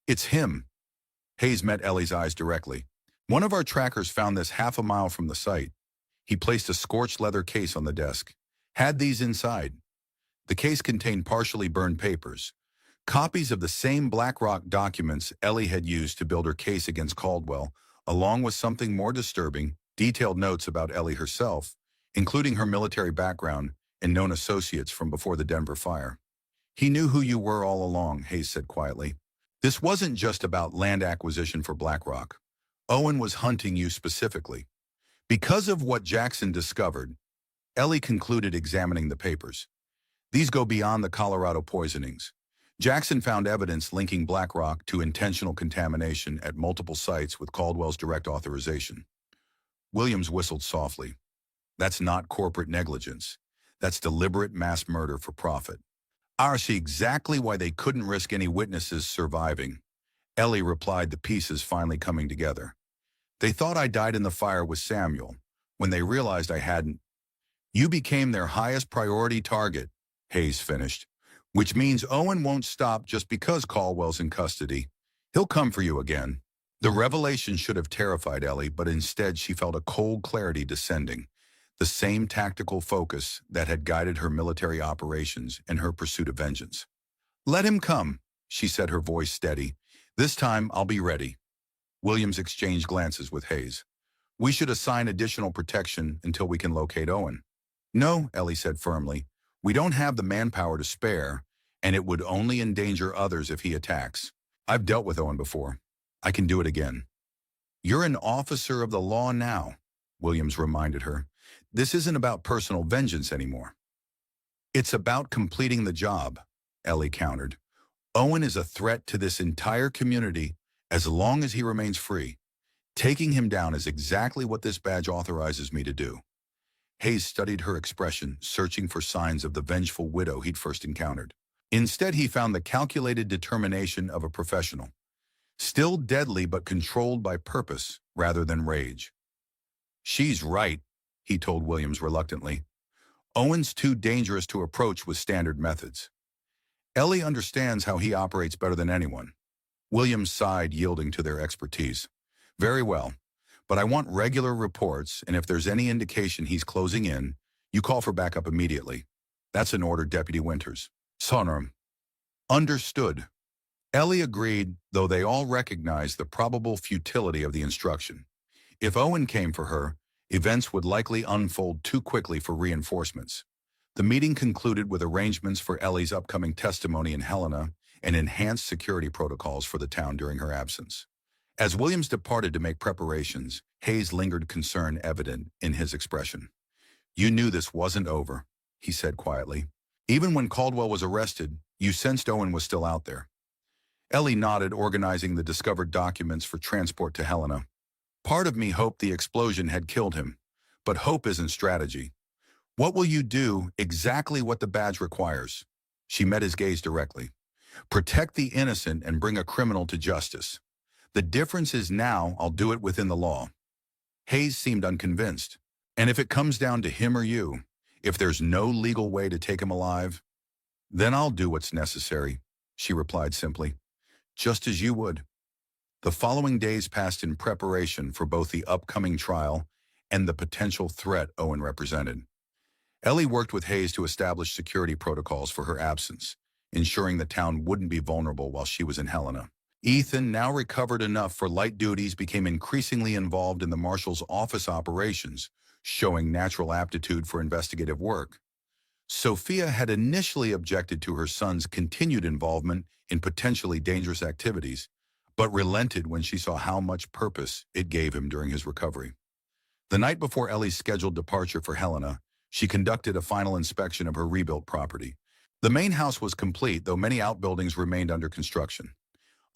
"It's him." Hayes met Ellie's eyes directly. "One of our trackers found this half a mile from the site." He placed a scorched leather case on the desk. "Had these inside." The case contained partially burned papers, copies of the same BlackRock documents Ellie had used to build her case against Caldwell, along with something more disturbing, detailed notes about Ellie herself, including her military background and known associates from before the Denver fire. He knew who you were all along, Hayes said quietly. This wasn't just about land acquisition for BlackRock. Owen was hunting you specifically. Because of what Jackson discovered, Ellie concluded examining the papers. These go beyond the Colorado poisonings. Jackson found evidence linking BlackRock to intentional contamination at multiple sites with Caldwell's direct authorization. Williams whistled softly. That's not corporate negligence. That's deliberate mass murder for profit. I see exactly why they couldn't risk any witnesses surviving. Ellie replied, the pieces finally coming together. They thought I died in the fire with Samuel. When they realized I hadn't, you became their highest priority target, Hayes finished. Which means Owen won't stop just because Caldwell's in custody. He'll come for you again. The revelation should have terrified Ellie, but instead she felt a cold clarity descending. The same tactical focus that had guided her military operations and her pursuit of vengeance. Let him come, she said, her voice steady. This time I'll be ready. Williams exchanged glances with Hayes. We should assign additional protection until we can locate Owen. No, Ellie said firmly. We don't have the manpower to spare, and it would only endanger others if he attacks. I've dealt with Owen before. I can do it again. You're an officer of the law now, Williams reminded her. This isn't about personal vengeance anymore. It's about completing the job, Ellie countered. Owen is a threat to this entire community as long as he remains free. Taking him down is exactly what this badge authorizes me to do. Hayes studied her expression, searching for signs of the vengeful widow he'd first encountered. Instead, he found the calculated determination of a professional. Still deadly but controlled by purpose rather than rage. She's right, he told Williams reluctantly. Owen's too dangerous to approach with standard methods. Ellie understands how he operates better than anyone. Williams sighed, yielding to their expertise. Very well, but I want regular reports, and if there's any indication he's closing in, you call for backup immediately. That's an order, Deputy Winters. Sonorum. Understood. Ellie agreed, though they all recognized the probable futility of the instruction. If Owen came for her, events would likely unfold too quickly for reinforcements. The meeting concluded with arrangements for Ellie's upcoming testimony in Helena and enhanced security protocols for the town during her absence. As Williams departed to make preparations, Hayes lingered, concern evident in his expression. You knew this wasn't over, he said quietly. Even when Caldwell was arrested, you sensed Owen was still out there. Ellie nodded, organizing the discovered documents for transport to Helena. Part of me hoped the explosion had killed him, but hope isn't strategy. What will you do? Exactly what the badge requires. She met his gaze directly. Protect the innocent and bring a criminal to justice. The difference is now I'll do it within the law. Hayes seemed unconvinced. And if it comes down to him or you, if there's no legal way to take him alive, then I'll do what's necessary, she replied simply. Just as you would. The following days passed in preparation for both the upcoming trial and the potential threat Owen represented. Ellie worked with Hayes to establish security protocols for her absence, ensuring the town wouldn't be vulnerable while she was in Helena. Ethan, now recovered enough for light duties, became increasingly involved in the marshal's office operations, showing natural aptitude for investigative work. Sophia had initially objected to her son's continued involvement in potentially dangerous activities, but relented when she saw how much purpose it gave him during his recovery. The night before Ellie's scheduled departure for Helena, she conducted a final inspection of her rebuilt property. The main house was complete, though many outbuildings remained under construction.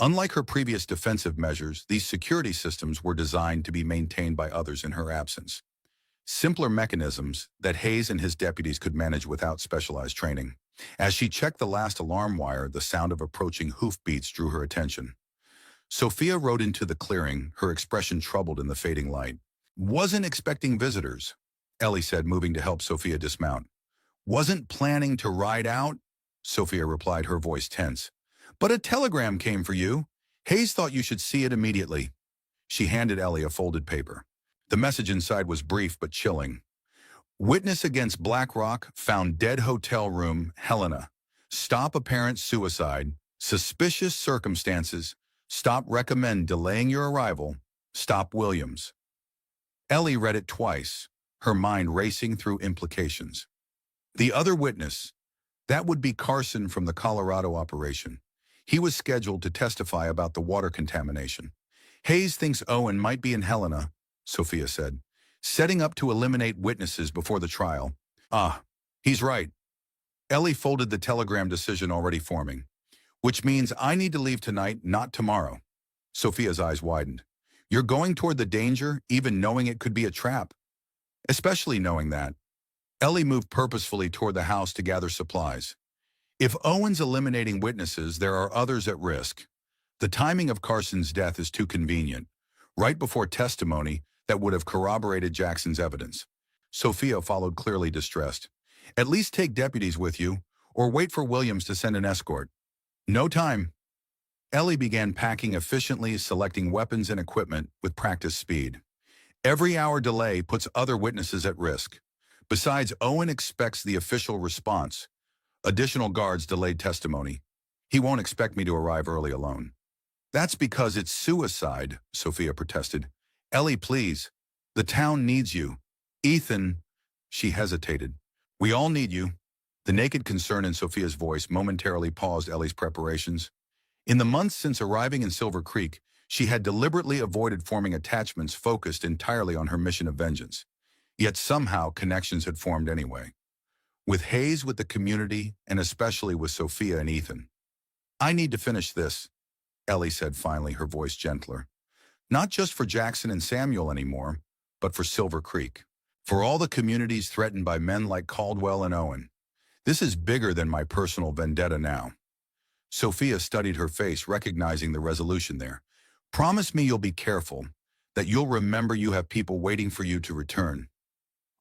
Unlike her previous defensive measures, these security systems were designed to be maintained by others in her absence. Simpler mechanisms that Hayes and his deputies could manage without specialized training. As she checked the last alarm wire, the sound of approaching hoofbeats drew her attention. Sophia rode into the clearing, her expression troubled in the fading light. Wasn't expecting visitors, Ellie said, moving to help Sophia dismount. Wasn't planning to ride out, Sophia replied, her voice tense. But a telegram came for you. Hayes thought you should see it immediately. She handed Ellie a folded paper. The message inside was brief but chilling. Witness against BlackRock found dead hotel room, Helena. Stop apparent suicide. Suspicious circumstances. Stop recommend delaying your arrival. Stop Williams. Ellie read it twice, her mind racing through implications. The other witness, that would be Carson from the Colorado operation. He was scheduled to testify about the water contamination. Hayes thinks Owen might be in Helena, Sophia said, setting up to eliminate witnesses before the trial. Ah, he's right. Ellie folded the telegram decision already forming. Which means I need to leave tonight, not tomorrow. Sophia's eyes widened. You're going toward the danger, even knowing it could be a trap. Especially knowing that. Ellie moved purposefully toward the house to gather supplies. If Owen's eliminating witnesses, there are others at risk. The timing of Carson's death is too convenient, right before testimony that would have corroborated Jackson's evidence. Sophia followed, clearly distressed. At least take deputies with you, or wait for Williams to send an escort. No time. Ellie began packing efficiently, selecting weapons and equipment with practiced speed. Every hour delay puts other witnesses at risk. Besides, Owen expects the official response. Additional guards delayed testimony. He won't expect me to arrive early alone. That's because it's suicide, Sophia protested. Ellie, please. The town needs you. Ethan, she hesitated. We all need you. The naked concern in Sophia's voice momentarily paused Ellie's preparations. In the months since arriving in Silver Creek, she had deliberately avoided forming attachments focused entirely on her mission of vengeance. Yet somehow connections had formed anyway. With Hayes, with the community, and especially with Sophia and Ethan. I need to finish this, Ellie said finally, her voice gentler. Not just for Jackson and Samuel anymore, but for Silver Creek. For all the communities threatened by men like Caldwell and Owen. This is bigger than my personal vendetta now. Sophia studied her face, recognizing the resolution there. Promise me you'll be careful, that you'll remember you have people waiting for you to return.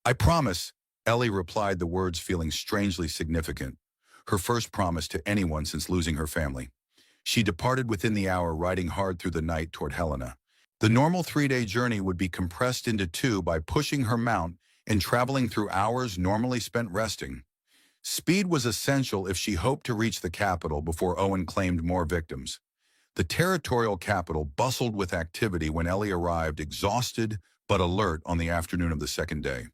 I promise, Ellie replied, the words feeling strangely significant. Her first promise to anyone since losing her family. She departed within the hour, riding hard through the night toward Helena. The normal 3-day journey would be compressed into 2 by pushing her mount and traveling through hours normally spent resting. Speed was essential if she hoped to reach the capital before Owen claimed more victims. The territorial capital bustled with activity when Ellie arrived, exhausted but alert, on the afternoon of the second day.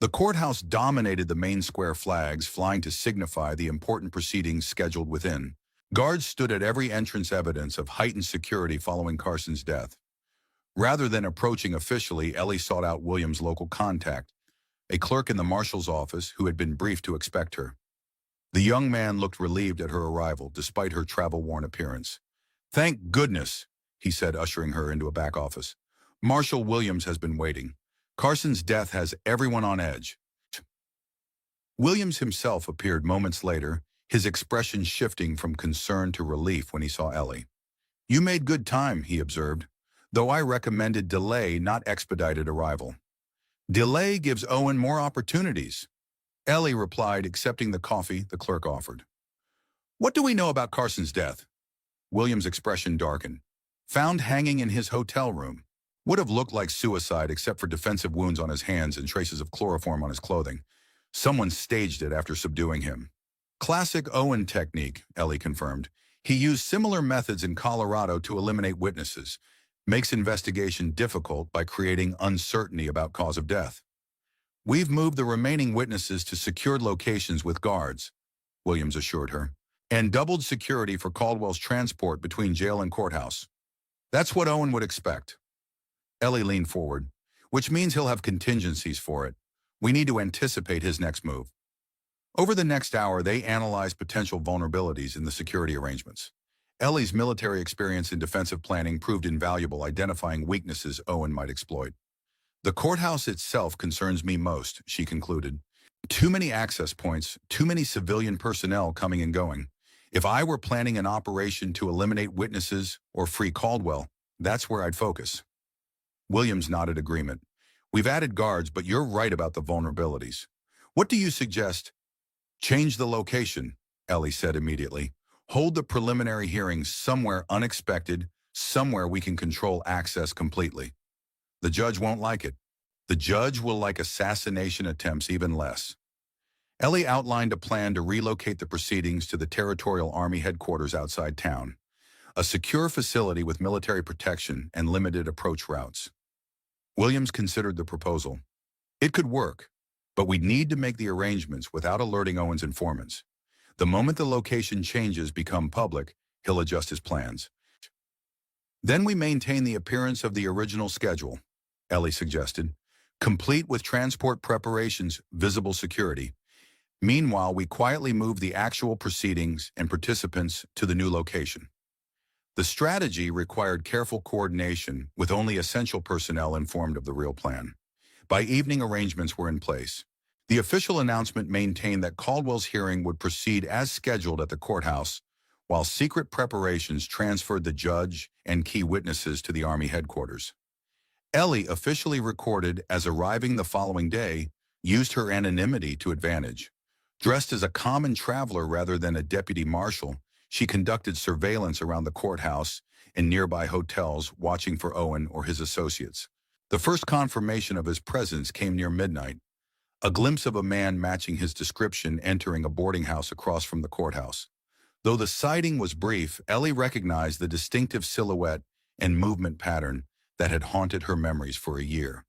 The courthouse dominated the main square, flags flying to signify the important proceedings scheduled within. Guards stood at every entrance, evidence of heightened security following Carson's death. Rather than approaching officially, Ellie sought out Williams' local contact, a clerk in the marshal's office who had been briefed to expect her. The young man looked relieved at her arrival, despite her travel-worn appearance. Thank goodness, he said, ushering her into a back office. Marshal Williams has been waiting. Carson's death has everyone on edge. Williams himself appeared moments later, his expression shifting from concern to relief when he saw Ellie. You made good time, he observed, though I recommended delay, not expedited arrival. Delay gives Owen more opportunities, Ellie replied, accepting the coffee the clerk offered. What do we know about Carson's death? Williams' expression darkened. Found hanging in his hotel room. Would have looked like suicide except for defensive wounds on his hands and traces of chloroform on his clothing. Someone staged it after subduing him. Classic Owen technique, Ellie confirmed. He used similar methods in Colorado to eliminate witnesses. Makes investigation difficult by creating uncertainty about cause of death. We've moved the remaining witnesses to secured locations with guards, Williams assured her, and doubled security for Caldwell's transport between jail and courthouse. That's what Owen would expect. Ellie leaned forward, which means he'll have contingencies for it. We need to anticipate his next move. Over the next hour, they analyzed potential vulnerabilities in the security arrangements. Ellie's military experience in defensive planning proved invaluable, identifying weaknesses Owen might exploit. The courthouse itself concerns me most, she concluded. Too many access points, too many civilian personnel coming and going. If I were planning an operation to eliminate witnesses or free Caldwell, that's where I'd focus. Williams nodded agreement. We've added guards, but you're right about the vulnerabilities. What do you suggest? Change the location, Ellie said immediately. Hold the preliminary hearings somewhere unexpected, somewhere we can control access completely. The judge won't like it. The judge will like assassination attempts even less. Ellie outlined a plan to relocate the proceedings to the Territorial Army headquarters outside town, a secure facility with military protection and limited approach routes. Williams considered the proposal. It could work, but we'd need to make the arrangements without alerting Owen's informants. The moment the location changes become public, he'll adjust his plans. Then we maintain the appearance of the original schedule, Ellie suggested, complete with transport preparations, visible security. Meanwhile, we quietly move the actual proceedings and participants to the new location. The strategy required careful coordination with only essential personnel informed of the real plan. By evening, arrangements were in place. The official announcement maintained that Caldwell's hearing would proceed as scheduled at the courthouse, while secret preparations transferred the judge and key witnesses to the Army headquarters. Ellie, officially recorded as arriving the following day, used her anonymity to advantage. Dressed as a common traveler rather than a deputy marshal, she conducted surveillance around the courthouse and nearby hotels, watching for Owen or his associates. The first confirmation of his presence came near midnight. A glimpse of a man matching his description entering a boarding house across from the courthouse. Though the sighting was brief, Ellie recognized the distinctive silhouette and movement pattern that had haunted her memories for a year.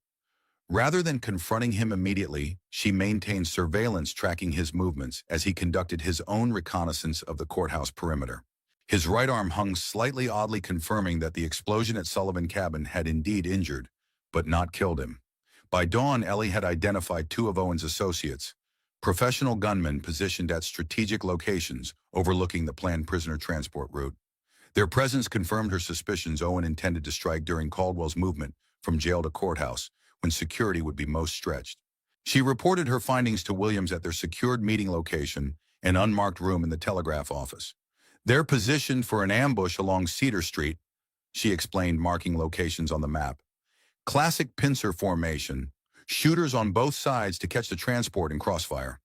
Rather than confronting him immediately, she maintained surveillance tracking his movements as he conducted his own reconnaissance of the courthouse perimeter. His right arm hung slightly oddly, confirming that the explosion at Sullivan Cabin had indeed injured, but not killed him. By dawn, Ellie had identified two of Owen's associates, professional gunmen positioned at strategic locations overlooking the planned prisoner transport route. Their presence confirmed her suspicions Owen intended to strike during Caldwell's movement from jail to courthouse, when security would be most stretched. She reported her findings to Williams at their secured meeting location, an unmarked room in the telegraph office. They're positioned for an ambush along Cedar Street, she explained, marking locations on the map. Classic pincer formation, shooters on both sides to catch the transport in crossfire.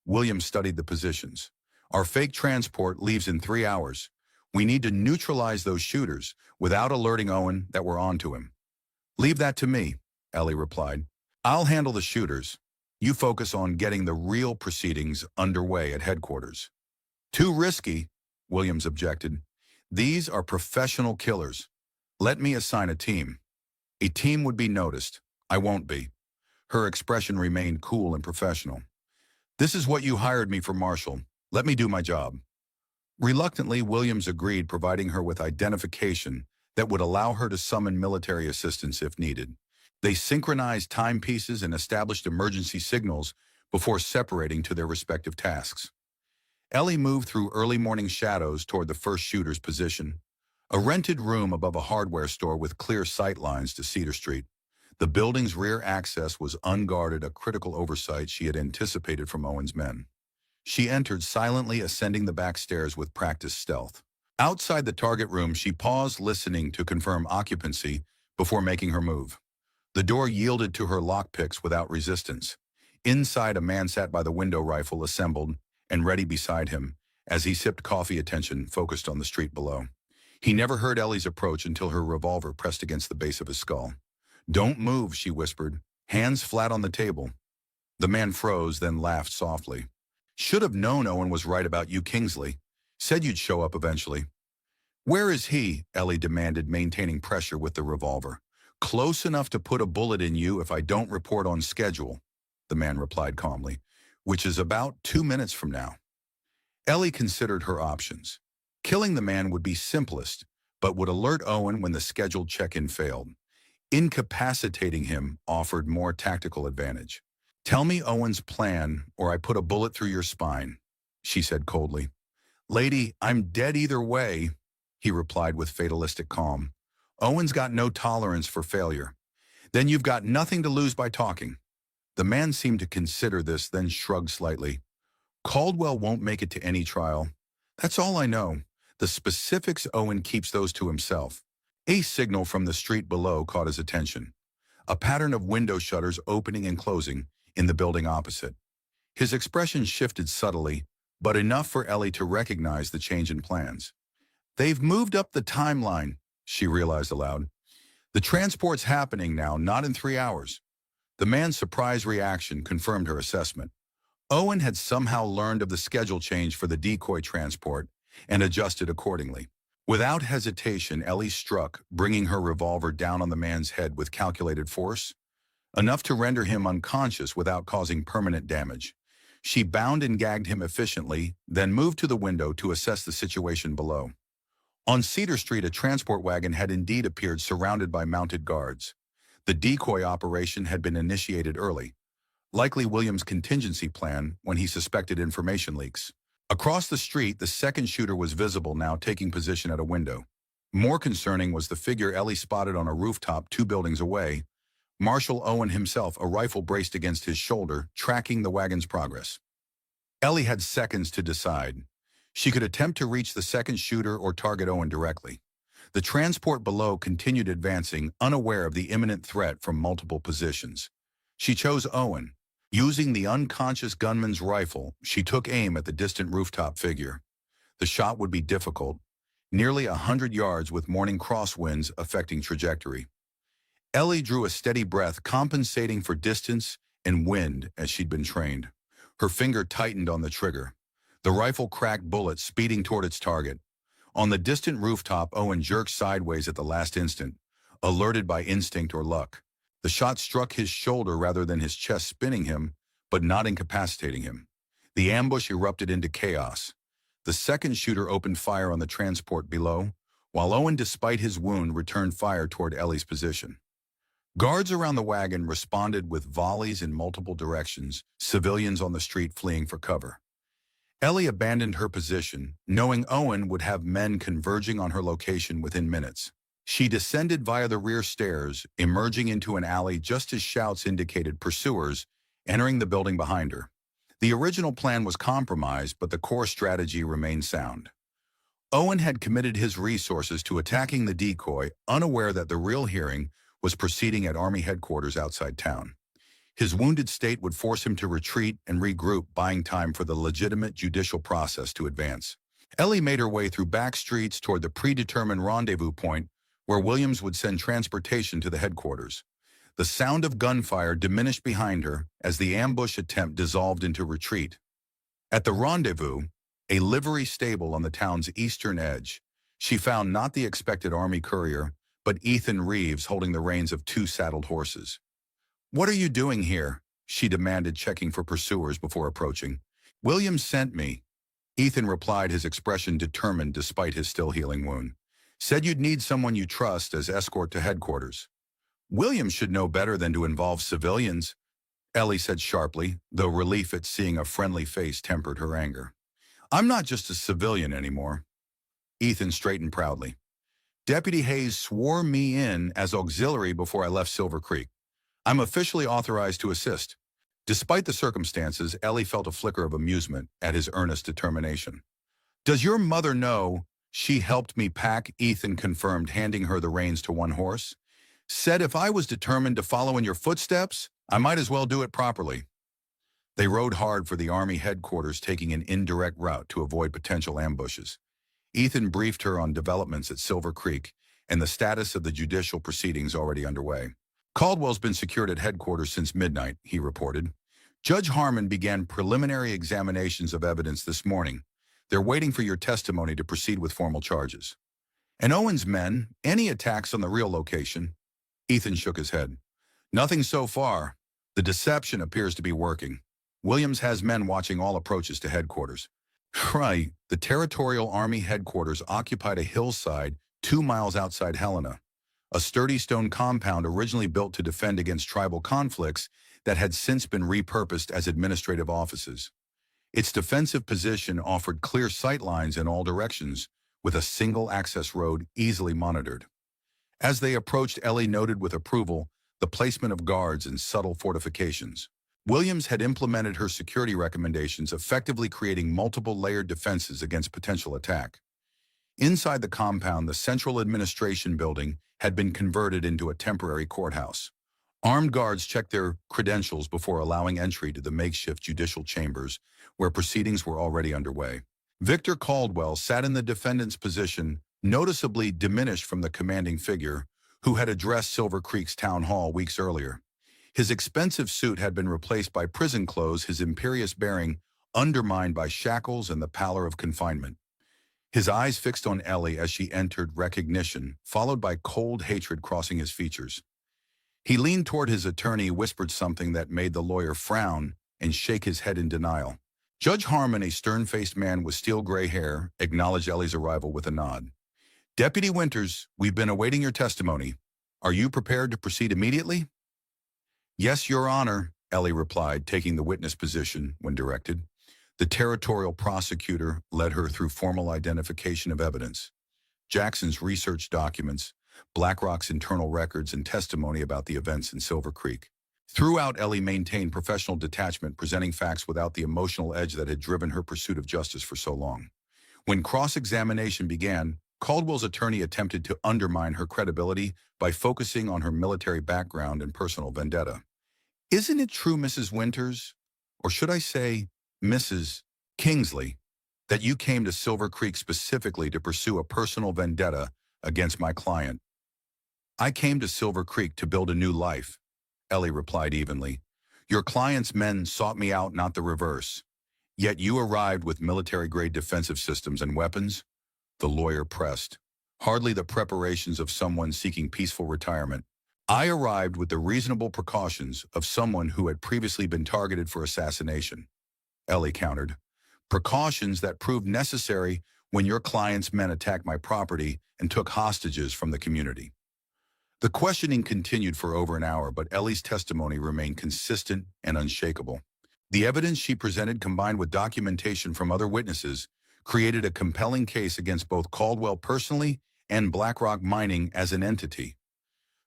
Williams studied the positions. Our fake transport leaves in 3 hours. We need to neutralize those shooters without alerting Owen that we're onto him. Leave that to me, Ellie replied. I'll handle the shooters. You focus on getting the real proceedings underway at headquarters. Too risky, Williams objected. These are professional killers. Let me assign a team. A team would be noticed. I won't be. Her expression remained cool and professional. This is what you hired me for, Marshal. Let me do my job. Reluctantly, Williams agreed, providing her with identification that would allow her to summon military assistance if needed. They synchronized timepieces and established emergency signals before separating to their respective tasks. Ellie moved through early morning shadows toward the first shooter's position, a rented room above a hardware store with clear sight lines to Cedar Street. The building's rear access was unguarded, a critical oversight she had anticipated from Owen's men. She entered silently, ascending the back stairs with practiced stealth. Outside the target room, she paused, listening to confirm occupancy before making her move. The door yielded to her lockpicks without resistance. Inside, a man sat by the window, rifle assembled and ready beside him, as he sipped coffee, attention focused on the street below. He never heard Ellie's approach until her revolver pressed against the base of his skull. Don't move, she whispered, hands flat on the table. The man froze, then laughed softly. Should have known Owen was right about you, Kingsley. Said you'd show up eventually. Where is he? Ellie demanded, maintaining pressure with the revolver. Close enough to put a bullet in you if I don't report on schedule, the man replied calmly, which is about 2 minutes from now. Ellie considered her options. Killing the man would be simplest, but would alert Owen when the scheduled check-in failed. Incapacitating him offered more tactical advantage. Tell me Owen's plan, or I put a bullet through your spine, she said coldly. Lady, I'm dead either way, he replied with fatalistic calm. Owen's got no tolerance for failure. Then you've got nothing to lose by talking. The man seemed to consider this, then shrugged slightly. Caldwell won't make it to any trial. That's all I know. The specifics, Owen keeps those to himself. A signal from the street below caught his attention. A pattern of window shutters opening and closing in the building opposite. His expression shifted subtly, but enough for Ellie to recognize the change in plans. They've moved up the timeline, she realized aloud. The transport's happening now, not in 3 hours. The man's surprised reaction confirmed her assessment. Owen had somehow learned of the schedule change for the decoy transport and adjusted accordingly. Without hesitation, Ellie struck, bringing her revolver down on the man's head with calculated force, enough to render him unconscious without causing permanent damage. She bound and gagged him efficiently, then moved to the window to assess the situation below. On Cedar Street, a transport wagon had indeed appeared surrounded by mounted guards. The decoy operation had been initiated early, likely Williams' contingency plan when he suspected information leaks. Across the street, the second shooter was visible now, taking position at a window. More concerning was the figure Ellie spotted on a rooftop 2 buildings away, Marshal Owen himself, a rifle braced against his shoulder, tracking the wagon's progress. Ellie had seconds to decide. She could attempt to reach the second shooter or target Owen directly. The transport below continued advancing, unaware of the imminent threat from multiple positions. She chose Owen. Using the unconscious gunman's rifle, she took aim at the distant rooftop figure. The shot would be difficult, nearly 100 yards with morning crosswinds affecting trajectory. Ellie drew a steady breath, compensating for distance and wind as she'd been trained. Her finger tightened on the trigger. The rifle cracked bullets speeding toward its target. On the distant rooftop, Owen jerked sideways at the last instant, alerted by instinct or luck. The shot struck his shoulder rather than his chest, spinning him, but not incapacitating him. The ambush erupted into chaos. The second shooter opened fire on the transport below, while Owen, despite his wound, returned fire toward Ellie's position. Guards around the wagon responded with volleys in multiple directions, civilians on the street fleeing for cover. Ellie abandoned her position, knowing Owen would have men converging on her location within minutes. She descended via the rear stairs, emerging into an alley just as shouts indicated pursuers entering the building behind her. The original plan was compromised, but the core strategy remained sound. Owen had committed his resources to attacking the decoy, unaware that the real hearing was proceeding at Army headquarters outside town. His wounded state would force him to retreat and regroup, buying time for the legitimate judicial process to advance. Ellie made her way through back streets toward the predetermined rendezvous point where Williams would send transportation to the headquarters. The sound of gunfire diminished behind her as the ambush attempt dissolved into retreat. At the rendezvous, a livery stable on the town's eastern edge, she found not the expected Army courier, but Ethan Reeves holding the reins of 2 saddled horses. "What are you doing here?" she demanded, checking for pursuers before approaching. "Williams sent me," Ethan replied, his expression determined despite his still healing wound. "Said you'd need someone you trust as escort to headquarters." "Williams should know better than to involve civilians," Ellie said sharply, though relief at seeing a friendly face tempered her anger. "I'm not just a civilian anymore." Ethan straightened proudly. "Deputy Hayes swore me in as auxiliary before I left Silver Creek. I'm officially authorized to assist." Despite the circumstances, Ellie felt a flicker of amusement at his earnest determination. "Does your mother know she helped me pack?" Ethan confirmed, handing her the reins to one horse. "Said if I was determined to follow in your footsteps, I might as well do it properly." They rode hard for the Army headquarters, taking an indirect route to avoid potential ambushes. Ethan briefed her on developments at Silver Creek and the status of the judicial proceedings already underway. "Caldwell's been secured at headquarters since midnight," he reported. "Judge Harmon began preliminary examinations of evidence this morning. They're waiting for your testimony to proceed with formal charges." "And Owen's men, any attacks on the real location?" Ethan shook his head. "Nothing so far. The deception appears to be working. Williams has men watching all approaches to headquarters." Right. The Territorial Army headquarters occupied a hillside 2 miles outside Helena, a sturdy stone compound originally built to defend against tribal conflicts that had since been repurposed as administrative offices. Its defensive position offered clear sight lines in all directions, with a single access road easily monitored. As they approached, Ellie noted with approval the placement of guards and subtle fortifications. Williams had implemented her security recommendations, effectively creating multiple layered defenses against potential attack. Inside the compound, the Central Administration Building had been converted into a temporary courthouse. Armed guards checked their credentials before allowing entry to the makeshift judicial chambers, where proceedings were already underway. Victor Caldwell sat in the defendant's position, noticeably diminished from the commanding figure who had addressed Silver Creek's town hall weeks earlier. His expensive suit had been replaced by prison clothes, his imperious bearing undermined by shackles and the pallor of confinement. His eyes fixed on Ellie as she entered, recognition, followed by cold hatred crossing his features. He leaned toward his attorney, whispered something that made the lawyer frown and shake his head in denial. Judge Harmon, a stern-faced man with steel-gray hair, acknowledged Ellie's arrival with a nod. "Deputy Winters, we've been awaiting your testimony. Are you prepared to proceed immediately?" "Yes, Your Honor," Ellie replied, taking the witness position when directed. The territorial prosecutor led her through formal identification of evidence, Jackson's research documents, BlackRock's internal records, and testimony about the events in Silver Creek. Throughout, Ellie maintained professional detachment, presenting facts without the emotional edge that had driven her pursuit of justice for so long. When cross-examination began, Caldwell's attorney attempted to undermine her credibility by focusing on her military background and personal vendetta. "Isn't it true, Mrs. Winters, or should I say, Mrs. Kingsley, that you came to Silver Creek specifically to pursue a personal vendetta against my client?" "I came to Silver Creek to build a new life," Ellie replied evenly. "Your client's men sought me out, not the reverse. Yet you arrived with military-grade defensive systems and weapons?" The lawyer pressed. "Hardly the preparations of someone seeking peaceful retirement. I arrived with the reasonable precautions of someone who had previously been targeted for assassination," Ellie countered. "Precautions that proved necessary when your client's men attacked my property and took hostages from the community." The questioning continued for over an hour, but Ellie's testimony remained consistent and unshakable. The evidence she presented, combined with documentation from other witnesses, created a compelling case against both Caldwell personally and BlackRock Mining as an entity.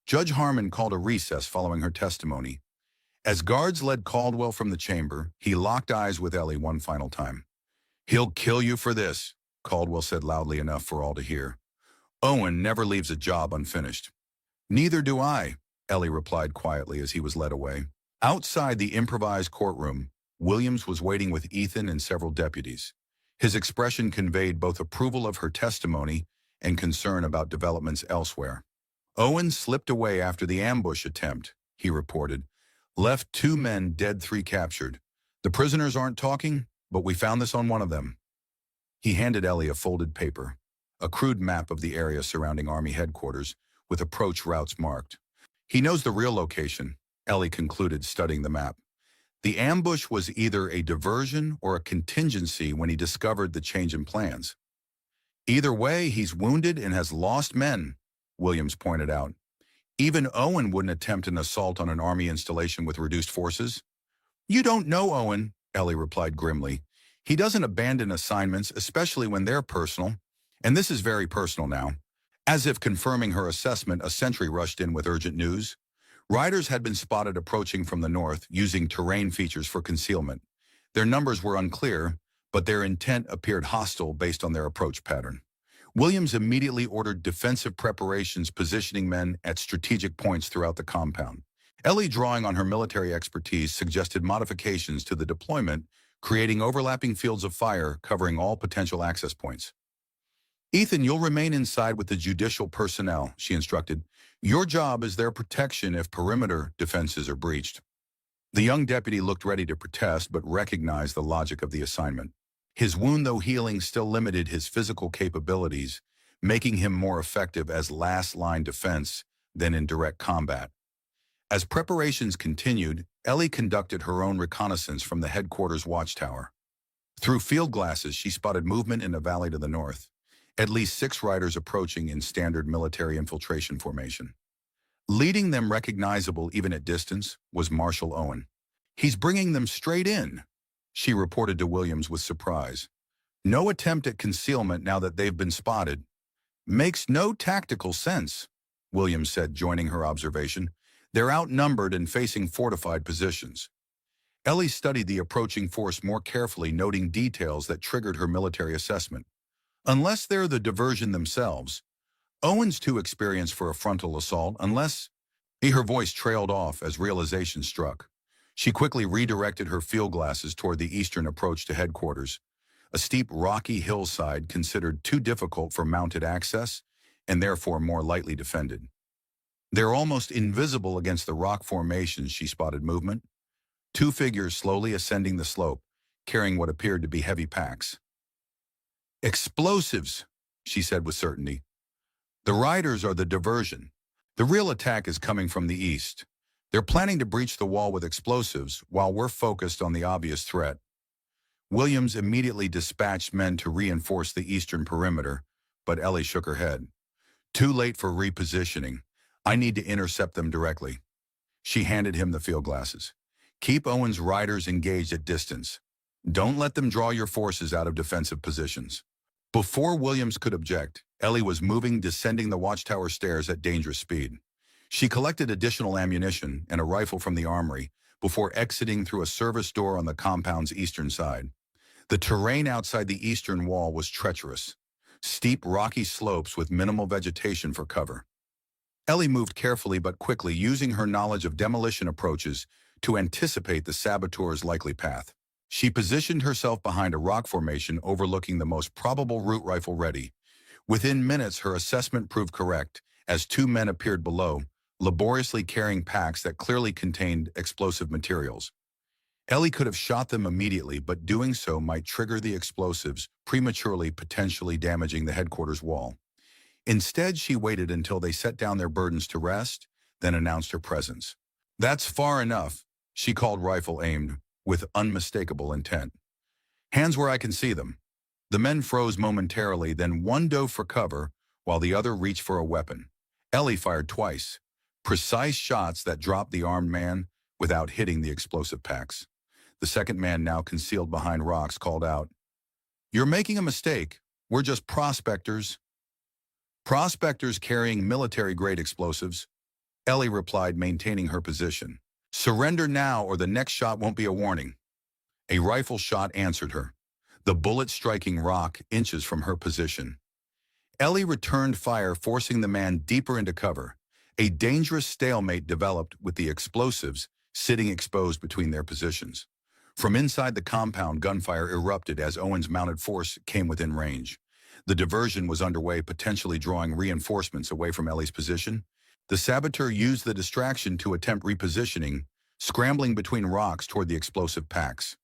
Judge Harmon called a recess following her testimony. As guards led Caldwell from the chamber, he locked eyes with Ellie one final time. "He'll kill you for this," Caldwell said loudly enough for all to hear. "Owen never leaves a job unfinished." "Neither do I," Ellie replied quietly as he was led away. Outside the improvised courtroom, Williams was waiting with Ethan and several deputies. His expression conveyed both approval of her testimony and concern about developments elsewhere. "Owen slipped away after the ambush attempt," he reported. "Left 2 men dead, 3 captured. The prisoners aren't talking, but we found this on one of them." He handed Ellie a folded paper, a crude map of the area surrounding Army headquarters, with approach routes marked. "He knows the real location," Ellie concluded, studying the map. "The ambush was either a diversion or a contingency when he discovered the change in plans." "Either way, he's wounded and has lost men," Williams pointed out. "Even Owen wouldn't attempt an assault on an Army installation with reduced forces." "You don't know Owen," Ellie replied grimly. "He doesn't abandon assignments, especially when they're personal. And this is very personal now." As if confirming her assessment, a sentry rushed in with urgent news. Riders had been spotted approaching from the north, using terrain features for concealment. Their numbers were unclear, but their intent appeared hostile based on their approach pattern. Williams immediately ordered defensive preparations, positioning men at strategic points throughout the compound. Ellie, drawing on her military expertise, suggested modifications to the deployment, creating overlapping fields of fire covering all potential access points. "Ethan, you'll remain inside with the judicial personnel," she instructed. "Your job is their protection if perimeter defenses are breached." The young deputy looked ready to protest, but recognized the logic of the assignment. His wound, though healing, still limited his physical capabilities, making him more effective as last-line defense than in direct combat. As preparations continued, Ellie conducted her own reconnaissance from the headquarters watchtower. Through field glasses, she spotted movement in a valley to the north. At least 6 riders approaching in standard military infiltration formation. Leading them, recognizable even at distance, was Marshal Owen. "He's bringing them straight in," she reported to Williams with surprise. "No attempt at concealment now that they've been spotted." "Makes no tactical sense," Williams said, joining her observation. "They're outnumbered and facing fortified positions." Ellie studied the approaching force more carefully, noting details that triggered her military assessment. Unless they're the diversion themselves, Owen's too experienced for a frontal assault, unless... Her voice trailed off as realization struck. She quickly redirected her field glasses toward the eastern approach to headquarters, a steep, rocky hillside considered too difficult for mounted access and therefore more lightly defended. They're almost invisible against the rock formations, she spotted movement. 2 figures slowly ascending the slope, carrying what appeared to be heavy packs. Explosives, she said with certainty. The riders are the diversion. The real attack is coming from the east. They're planning to breach the wall with explosives while we're focused on the obvious threat. Williams immediately dispatched men to reinforce the eastern perimeter, but Ellie shook her head. Too late for repositioning. I need to intercept them directly. She handed him the field glasses. Keep Owen's riders engaged at distance. Don't let them draw your forces out of defensive positions. Before Williams could object, Ellie was moving, descending the watchtower stairs at dangerous speed. She collected additional ammunition and a rifle from the armory before exiting through a service door on the compound's eastern side. The terrain outside the eastern wall was treacherous, steep rocky slopes with minimal vegetation for cover. Ellie moved carefully but quickly, using her knowledge of demolition approaches to anticipate the saboteurs' likely path. She positioned herself behind a rock formation overlooking the most probable route, rifle ready. Within minutes, her assessment proved correct, as two men appeared below, laboriously carrying packs that clearly contained explosive materials. Ellie could have shot them immediately, but doing so might trigger the explosives, prematurely potentially damaging the headquarters wall. Instead, she waited until they set down their burdens to rest, then announced her presence. That's far enough, she called, rifle aimed, with unmistakable intent. Hands where I can see them. The men froze momentarily, then one dove for cover, while the other reached for a weapon. Ellie fired twice, precise shots that dropped the armed man without hitting the explosive packs. The second man, now concealed behind rocks, called out, "You're making a mistake. We're just prospectors." "Prospectors carrying military-grade explosives," Ellie replied, maintaining her position. "Surrender now or the next shot won't be a warning." A rifle shot answered her, the bullet striking rock inches from her position. Ellie returned fire, forcing the man deeper into cover. A dangerous stalemate developed with the explosives sitting exposed between their positions. From inside the compound, gunfire erupted as Owen's mounted force came within range. The diversion was underway, potentially drawing reinforcements away from Ellie's position. The saboteur used the distraction to attempt repositioning, scrambling between rocks toward the explosive packs.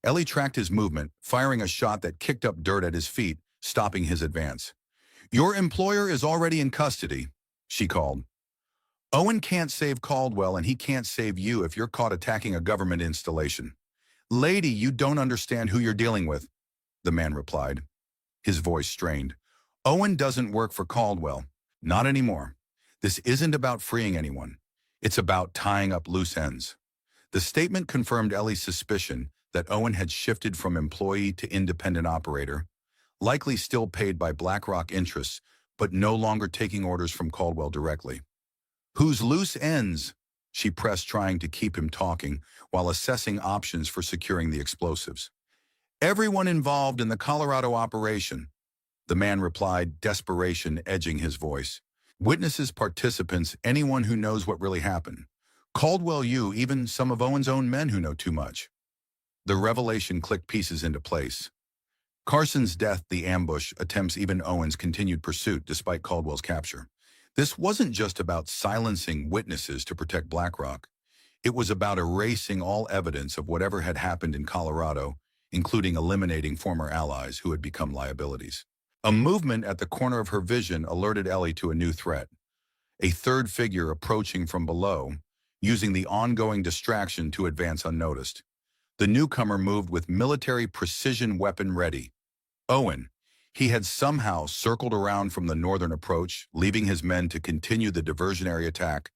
Ellie tracked his movement, firing a shot that kicked up dirt at his feet, stopping his advance. "Your employer is already in custody," she called. "Owen can't save Caldwell, and he can't save you if you're caught attacking a government installation." "Lady, you don't understand who you're dealing with," the man replied, his voice strained. "Owen doesn't work for Caldwell. Not anymore. This isn't about freeing anyone. It's about tying up loose ends." The statement confirmed Ellie's suspicion that Owen had shifted from employee to independent operator, likely still paid by BlackRock interests, but no longer taking orders from Caldwell directly. "Whose loose ends?" she pressed, trying to keep him talking while assessing options for securing the explosives. "Everyone involved in the Colorado operation," the man replied, desperation edging his voice. "Witnesses, participants, anyone who knows what really happened. Caldwell, you, even some of Owen's own men who know too much." The revelation clicked pieces into place. Carson's death, the ambush attempts, even Owen's continued pursuit despite Caldwell's capture. This wasn't just about silencing witnesses to protect BlackRock. It was about erasing all evidence of whatever had happened in Colorado, including eliminating former allies who had become liabilities. A movement at the corner of her vision alerted Ellie to a new threat. A third figure approaching from below, using the ongoing distraction to advance unnoticed. The newcomer moved with military precision, weapon ready. Owen. He had somehow circled around from the northern approach, leaving his men to continue the diversionary attack,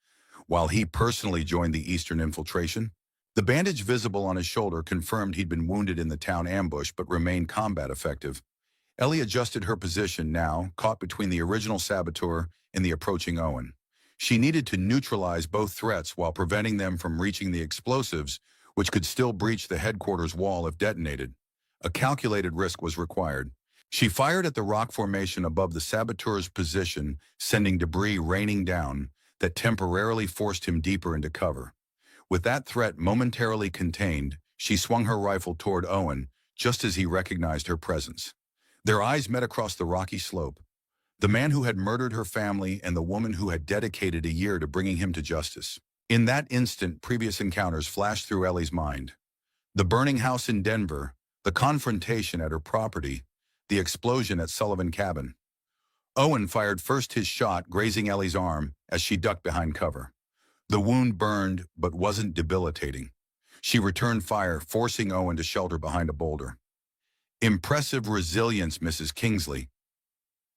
while he personally joined the eastern infiltration. The bandage visible on his shoulder confirmed he'd been wounded in the town ambush but remained combat effective. Ellie adjusted her position now, caught between the original saboteur and the approaching Owen. She needed to neutralize both threats while preventing them from reaching the explosives, which could still breach the headquarters wall if detonated. A calculated risk was required. She fired at the rock formation above the saboteur's position, sending debris raining down that temporarily forced him deeper into cover. With that threat momentarily contained, she swung her rifle toward Owen just as he recognized her presence. Their eyes met across the rocky slope. The man who had murdered her family and the woman who had dedicated a year to bringing him to justice. In that instant, previous encounters flashed through Ellie's mind. The burning house in Denver, the confrontation at her property, the explosion at Sullivan Cabin. Owen fired first his shot, grazing Ellie's arm as she ducked behind cover. The wound burned, but wasn't debilitating. She returned fire, forcing Owen to shelter behind a boulder. "Impressive resilience, Mrs. Kingsley."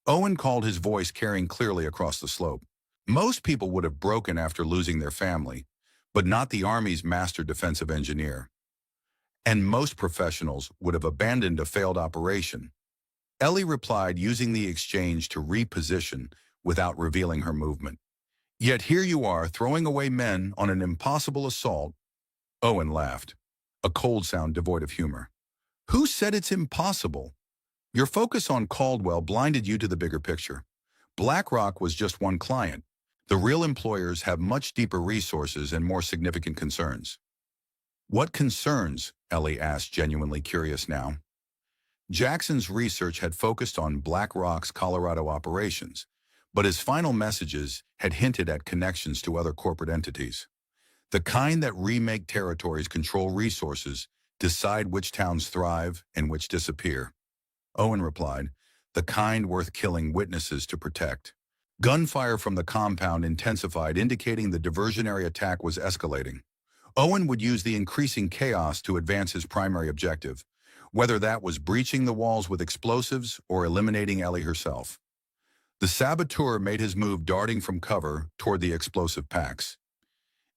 Owen called, his voice carrying clearly across the slope. Most people would have broken after losing their family, but not the Army's master defensive engineer. And most professionals would have abandoned a failed operation. Ellie replied, using the exchange to reposition without revealing her movement. "Yet here you are, throwing away men on an impossible assault." Owen laughed, a cold sound devoid of humor. "Who said it's impossible? Your focus on Caldwell blinded you to the bigger picture. BlackRock was just one client. The real employers have much deeper resources and more significant concerns." "What concerns?" Ellie asked, genuinely curious now. Jackson's research had focused on BlackRock's Colorado operations, but his final messages had hinted at connections to other corporate entities. The kind that remake territories, control resources, decide which towns thrive and which disappear. Owen replied, "The kind worth killing witnesses to protect." Gunfire from the compound intensified, indicating the diversionary attack was escalating. Owen would use the increasing chaos to advance his primary objective, whether that was breaching the walls with explosives or eliminating Ellie herself. The saboteur made his move, darting from cover toward the explosive packs.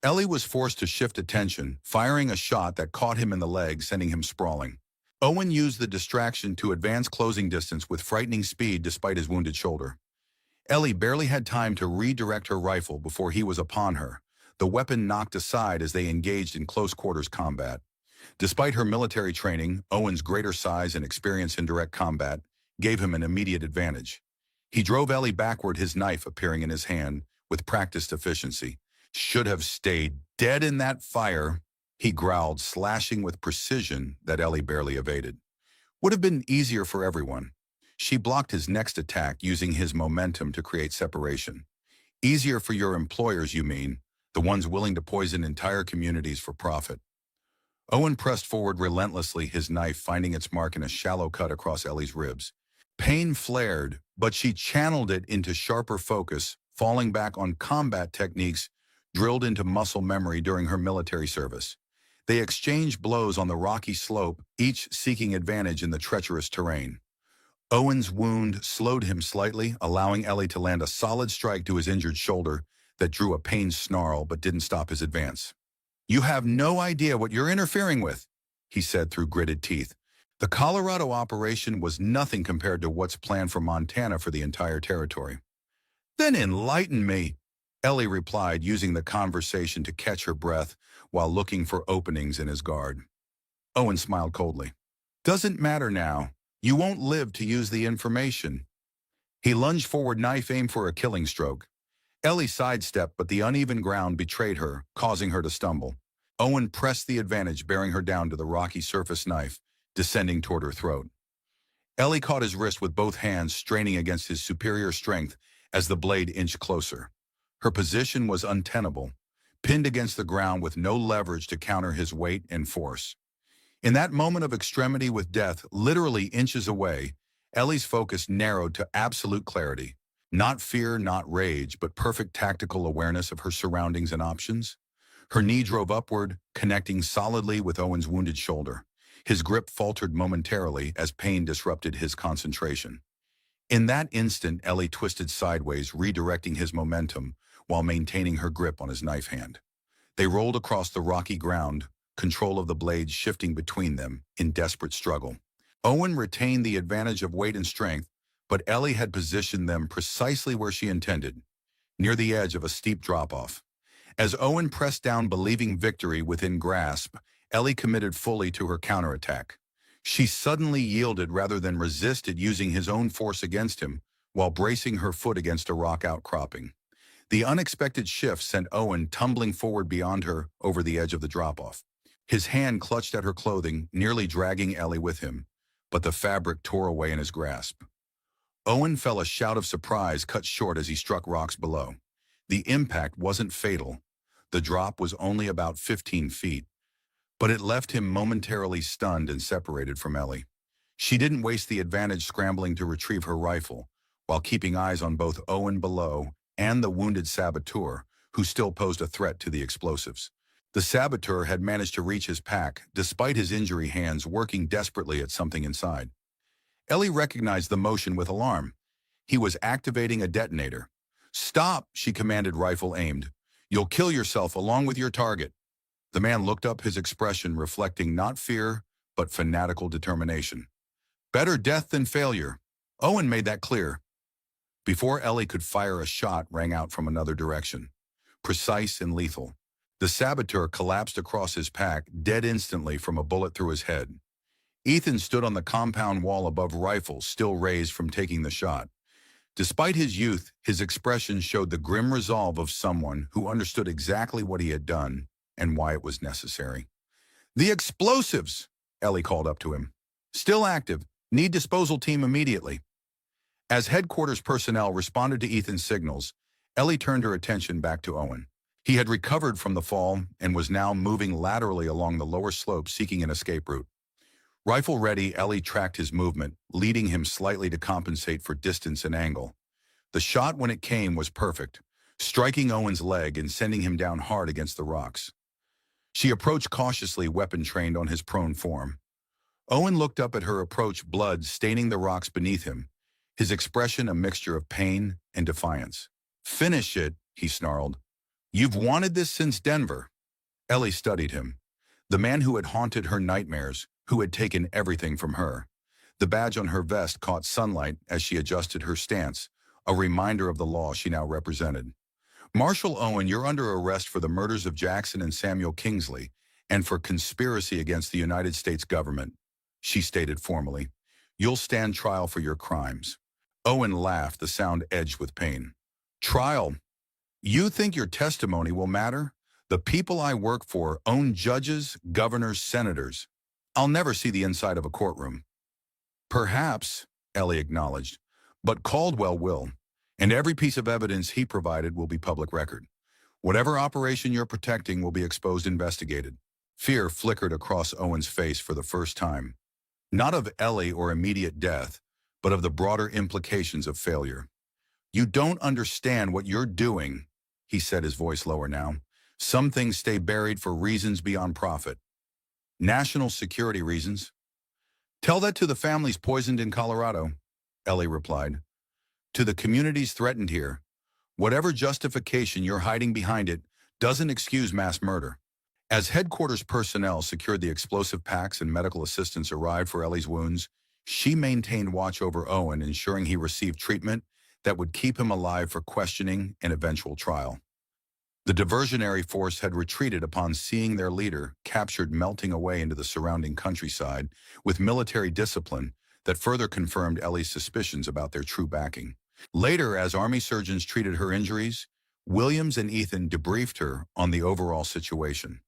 Ellie was forced to shift attention, firing a shot that caught him in the leg, sending him sprawling. Owen used the distraction to advance closing distance with frightening speed despite his wounded shoulder. Ellie barely had time to redirect her rifle before he was upon her, the weapon knocked aside as they engaged in close-quarters combat. Despite her military training, Owen's greater size and experience in direct combat gave him an immediate advantage. He drove Ellie backward, his knife appearing in his hand with practiced efficiency. "Should have stayed dead in that fire," he growled, slashing with precision that Ellie barely evaded. "Would have been easier for everyone." She blocked his next attack, using his momentum to create separation. "Easier for your employers, you mean, the ones willing to poison entire communities for profit." Owen pressed forward relentlessly, his knife finding its mark in a shallow cut across Ellie's ribs. Pain flared, but she channeled it into sharper focus, falling back on combat techniques drilled into muscle memory during her military service. They exchanged blows on the rocky slope, each seeking advantage in the treacherous terrain. Owen's wound slowed him slightly, allowing Ellie to land a solid strike to his injured shoulder that drew a pained snarl but didn't stop his advance. "You have no idea what you're interfering with," he said through gritted teeth. The Colorado operation was nothing compared to what's planned for Montana for the entire territory. "Then enlighten me," Ellie replied, using the conversation to catch her breath while looking for openings in his guard. Owen smiled coldly. "Doesn't matter now. You won't live to use the information." He lunged forward, knife aimed for a killing stroke. Ellie sidestepped, but the uneven ground betrayed her, causing her to stumble. Owen pressed the advantage, bearing her down to the rocky surface, knife descending toward her throat. Ellie caught his wrist with both hands, straining against his superior strength as the blade inched closer. Her position was untenable, pinned against the ground with no leverage to counter his weight and force. In that moment of extremity, with death literally inches away, Ellie's focus narrowed to absolute clarity. Not fear, not rage, but perfect tactical awareness of her surroundings and options. Her knee drove upward, connecting solidly with Owen's wounded shoulder. His grip faltered momentarily as pain disrupted his concentration. In that instant, Ellie twisted sideways, redirecting his momentum while maintaining her grip on his knife hand. They rolled across the rocky ground, control of the blades shifting between them in desperate struggle. Owen retained the advantage of weight and strength, but Ellie had positioned them precisely where she intended, near the edge of a steep drop-off. As Owen pressed down, believing victory within grasp, Ellie committed fully to her counterattack. She suddenly yielded rather than resisted, using his own force against him while bracing her foot against a rock outcropping. The unexpected shift sent Owen tumbling forward beyond her over the edge of the drop-off. His hand clutched at her clothing, nearly dragging Ellie with him, but the fabric tore away in his grasp. Owen fell, a shout of surprise cut short as he struck rocks below. The impact wasn't fatal. The drop was only about 15 feet, but it left him momentarily stunned and separated from Ellie. She didn't waste the advantage scrambling to retrieve her rifle, while keeping eyes on both Owen below and the wounded saboteur, who still posed a threat to the explosives. The saboteur had managed to reach his pack, despite his injury hands working desperately at something inside. Ellie recognized the motion with alarm. He was activating a detonator. "Stop," she commanded, rifle aimed. "You'll kill yourself along with your target." The man looked up, his expression reflecting not fear, but fanatical determination. "Better death than failure." Owen made that clear. Before Ellie could fire, a shot rang out from another direction, precise and lethal. The saboteur collapsed across his pack, dead instantly from a bullet through his head. Ethan stood on the compound wall above, rifle still raised from taking the shot. Despite his youth, his expression showed the grim resolve of someone who understood exactly what he had done and why it was necessary. "The explosives!" Ellie called up to him. "Still active. Need disposal team immediately." As headquarters personnel responded to Ethan's signals, Ellie turned her attention back to Owen. He had recovered from the fall and was now moving laterally along the lower slope, seeking an escape route. Rifle ready, Ellie tracked his movement, leading him slightly to compensate for distance and angle. The shot, when it came, was perfect, striking Owen's leg and sending him down hard against the rocks. She approached cautiously, weapon trained on his prone form. Owen looked up at her approach, blood staining the rocks beneath him, his expression a mixture of pain and defiance. "Finish it," he snarled. "You've wanted this since Denver." Ellie studied him. The man who had haunted her nightmares, who had taken everything from her. The badge on her vest caught sunlight as she adjusted her stance, a reminder of the law she now represented. "Marshal Owen, you're under arrest for the murders of Jackson and Samuel Kingsley and for conspiracy against the United States government," she stated formally. "You'll stand trial for your crimes." Owen laughed, the sound edged with pain. "Trial? You think your testimony will matter? The people I work for own judges, governors, senators. I'll never see the inside of a courtroom." "Perhaps," Ellie acknowledged, "but Caldwell will, and every piece of evidence he provided will be public record. Whatever operation you're protecting will be exposed, investigated." Fear flickered across Owen's face for the first time. Not of Ellie or immediate death, but of the broader implications of failure. "You don't understand what you're doing," he said, his voice lower now. "Some things stay buried for reasons beyond profit. National security reasons." "Tell that to the families poisoned in Colorado," Ellie replied. "To the communities threatened here. Whatever justification you're hiding behind it doesn't excuse mass murder." As headquarters personnel secured the explosive packs and medical assistance arrived for Ellie's wounds, she maintained watch over Owen, ensuring he received treatment that would keep him alive for questioning and eventual trial. The diversionary force had retreated upon seeing their leader captured, melting away into the surrounding countryside with military discipline that further confirmed Ellie's suspicions about their true backing. Later, as Army surgeons treated her injuries, Williams and Ethan debriefed her on the overall situation.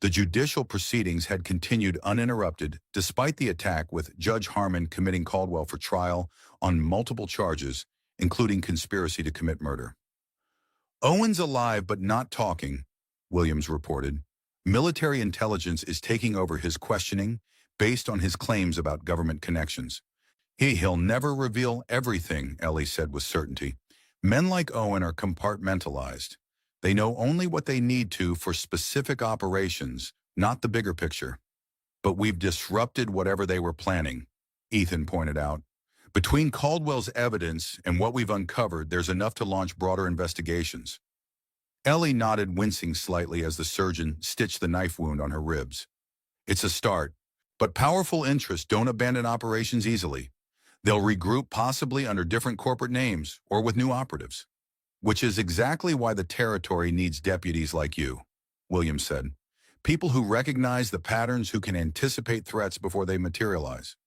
The judicial proceedings had continued uninterrupted despite the attack, with Judge Harmon committing Caldwell for trial on multiple charges, including conspiracy to commit murder. "Owen's alive but not talking," Williams reported. "Military intelligence is taking over his questioning based on his claims about government connections." He'll never reveal everything," Ellie said with certainty. "Men like Owen are compartmentalized. They know only what they need to for specific operations, not the bigger picture." "But we've disrupted whatever they were planning," Ethan pointed out. "Between Caldwell's evidence and what we've uncovered, there's enough to launch broader investigations." Ellie nodded, wincing slightly as the surgeon stitched the knife wound on her ribs. "It's a start, but powerful interests don't abandon operations easily. They'll regroup, possibly under different corporate names or with new operatives. Which is exactly why the territory needs deputies like you," Williams said. "People who recognize the patterns, who can anticipate threats before they materialize."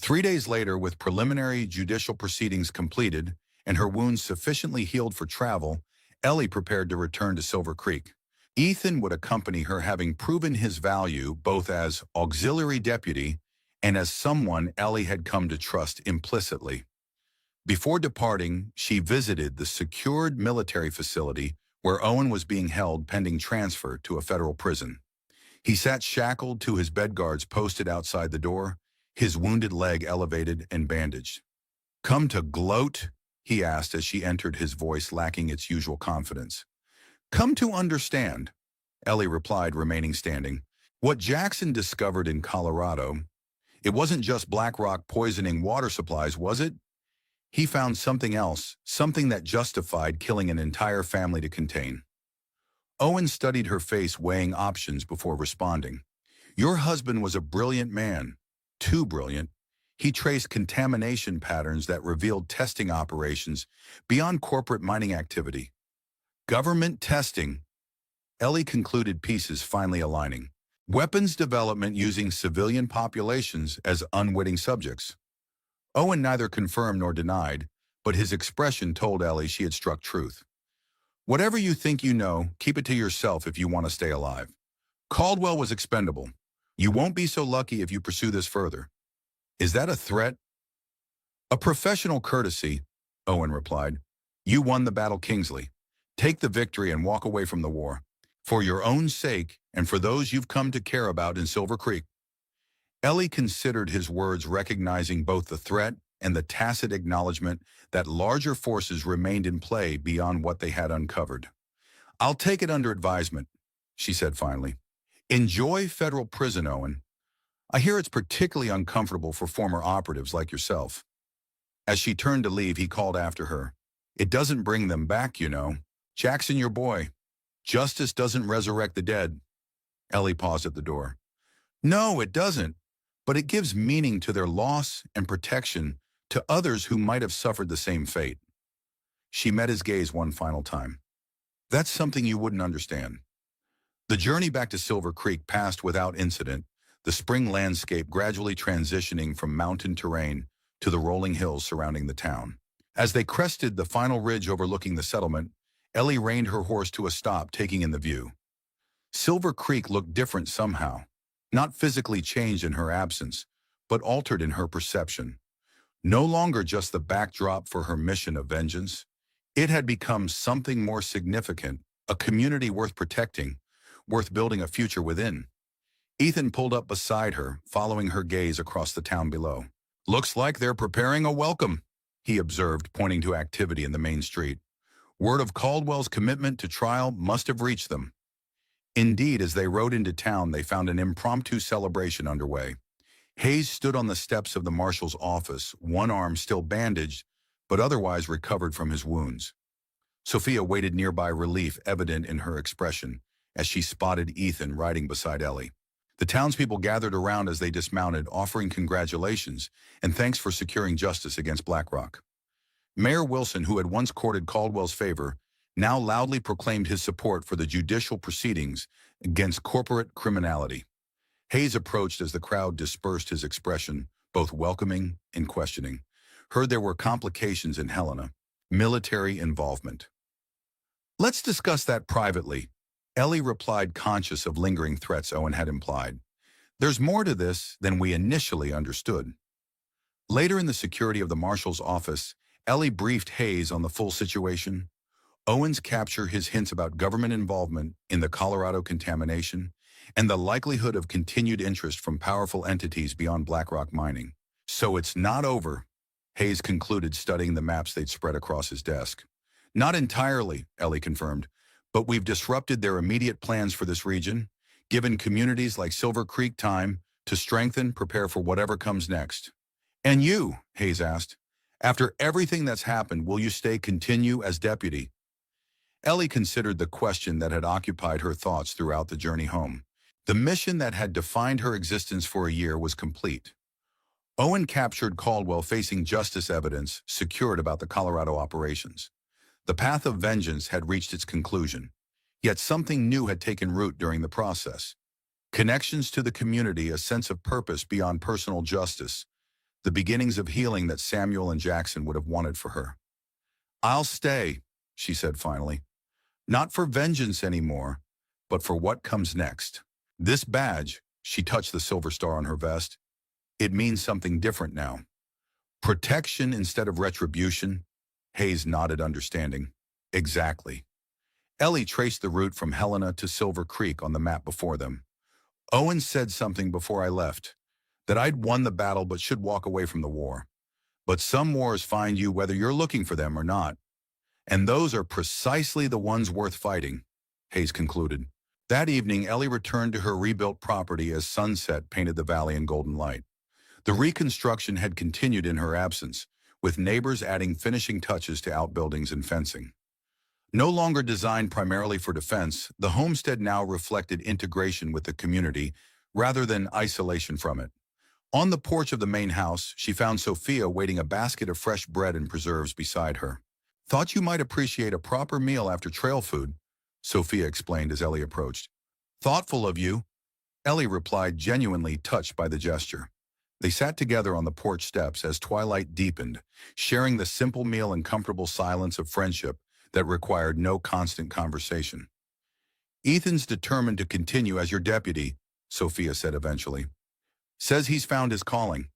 3 days later, with preliminary judicial proceedings completed and her wounds sufficiently healed for travel, Ellie prepared to return to Silver Creek. Ethan would accompany her, having proven his value both as auxiliary deputy and as someone Ellie had come to trust implicitly. Before departing, she visited the secured military facility where Owen was being held pending transfer to a federal prison. He sat shackled to his bed guards posted outside the door, his wounded leg elevated and bandaged. "Come to gloat?" he asked as she entered, his voice lacking its usual confidence. "Come to understand," Ellie replied, remaining standing. "What Jackson discovered in Colorado, it wasn't just black rock poisoning water supplies, was it? He found something else, something that justified killing an entire family to contain." Owen studied her face, weighing options before responding. "Your husband was a brilliant man. Too brilliant. He traced contamination patterns that revealed testing operations beyond corporate mining activity. Government testing," Ellie concluded, pieces finally aligning. "Weapons development using civilian populations as unwitting subjects." Owen neither confirmed nor denied, but his expression told Ellie she had struck truth. "Whatever you think you know, keep it to yourself if you want to stay alive. Caldwell was expendable. You won't be so lucky if you pursue this further." "Is that a threat?" "A professional courtesy," Owen replied. "You won the battle, Kingsley. Take the victory and walk away from the war. For your own sake and for those you've come to care about in Silver Creek." Ellie considered his words, recognizing both the threat and the tacit acknowledgement that larger forces remained in play beyond what they had uncovered. "I'll take it under advisement," she said finally. "Enjoy federal prison, Owen. I hear it's particularly uncomfortable for former operatives like yourself." As she turned to leave, he called after her. "It doesn't bring them back, you know. Jackson, your boy. Justice doesn't resurrect the dead." Ellie paused at the door. "No, it doesn't. But it gives meaning to their loss and protection to others who might have suffered the same fate." She met his gaze one final time. "That's something you wouldn't understand." The journey back to Silver Creek passed without incident, the spring landscape gradually transitioning from mountain terrain to the rolling hills surrounding the town. As they crested the final ridge overlooking the settlement, Ellie reined her horse to a stop, taking in the view. Silver Creek looked different somehow, not physically changed in her absence, but altered in her perception. No longer just the backdrop for her mission of vengeance, it had become something more significant, a community worth protecting, worth building a future within. Ethan pulled up beside her, following her gaze across the town below. "Looks like they're preparing a welcome," he observed, pointing to activity in the main street. "Word of Caldwell's commitment to trial must have reached them." Indeed, as they rode into town, they found an impromptu celebration underway. Hayes stood on the steps of the marshal's office, one arm still bandaged, but otherwise recovered from his wounds. Sophia waited nearby, relief evident in her expression, as she spotted Ethan riding beside Ellie. The townspeople gathered around as they dismounted, offering congratulations and thanks for securing justice against BlackRock. Mayor Wilson, who had once courted Caldwell's favor, now loudly proclaimed his support for the judicial proceedings against corporate criminality. Hayes approached as the crowd dispersed, his expression both welcoming and questioning. Heard there were complications in Helena, military involvement. "Let's discuss that privately," Ellie replied, conscious of lingering threats Owen had implied. "There's more to this than we initially understood." Later in the security of the marshal's office, Ellie briefed Hayes on the full situation. Owen's capture, his hints about government involvement in the Colorado contamination, and the likelihood of continued interest from powerful entities beyond BlackRock mining. "So it's not over," Hayes concluded, studying the maps they'd spread across his desk. "Not entirely," Ellie confirmed, "but we've disrupted their immediate plans for this region, given communities like Silver Creek time to strengthen, prepare for whatever comes next." "And you," Hayes asked, "after everything that's happened, will you continue as deputy?" Ellie considered the question that had occupied her thoughts throughout the journey home. The mission that had defined her existence for a year was complete. Owen captured Caldwell, facing justice, evidence secured about the Colorado operations. The path of vengeance had reached its conclusion, yet something new had taken root during the process. Connections to the community, a sense of purpose beyond personal justice, the beginnings of healing that Samuel and Jackson would have wanted for her. "I'll stay," she said finally. "Not for vengeance anymore, but for what comes next. This badge," she touched the silver star on her vest, "it means something different now. Protection instead of retribution." Hayes nodded, understanding. "Exactly." Ellie traced the route from Helena to Silver Creek on the map before them. "Owen said something before I left. that I'd won the battle but should walk away from the war. But some wars find you whether you're looking for them or not. And those are precisely the ones worth fighting, Hayes concluded. That evening, Ellie returned to her rebuilt property as sunset painted the valley in golden light. The reconstruction had continued in her absence, with neighbors adding finishing touches to outbuildings and fencing. No longer designed primarily for defense, the homestead now reflected integration with the community rather than isolation from it. On the porch of the main house, she found Sophia waiting a basket of fresh bread and preserves beside her. "Thought you might appreciate a proper meal after trail food," Sophia explained as Ellie approached. "Thoughtful of you," Ellie replied, genuinely touched by the gesture. They sat together on the porch steps as twilight deepened, sharing the simple meal and comfortable silence of friendship that required no constant conversation. "Ethan's determined to continue as your deputy," Sophia said eventually. "Says he's found his calling."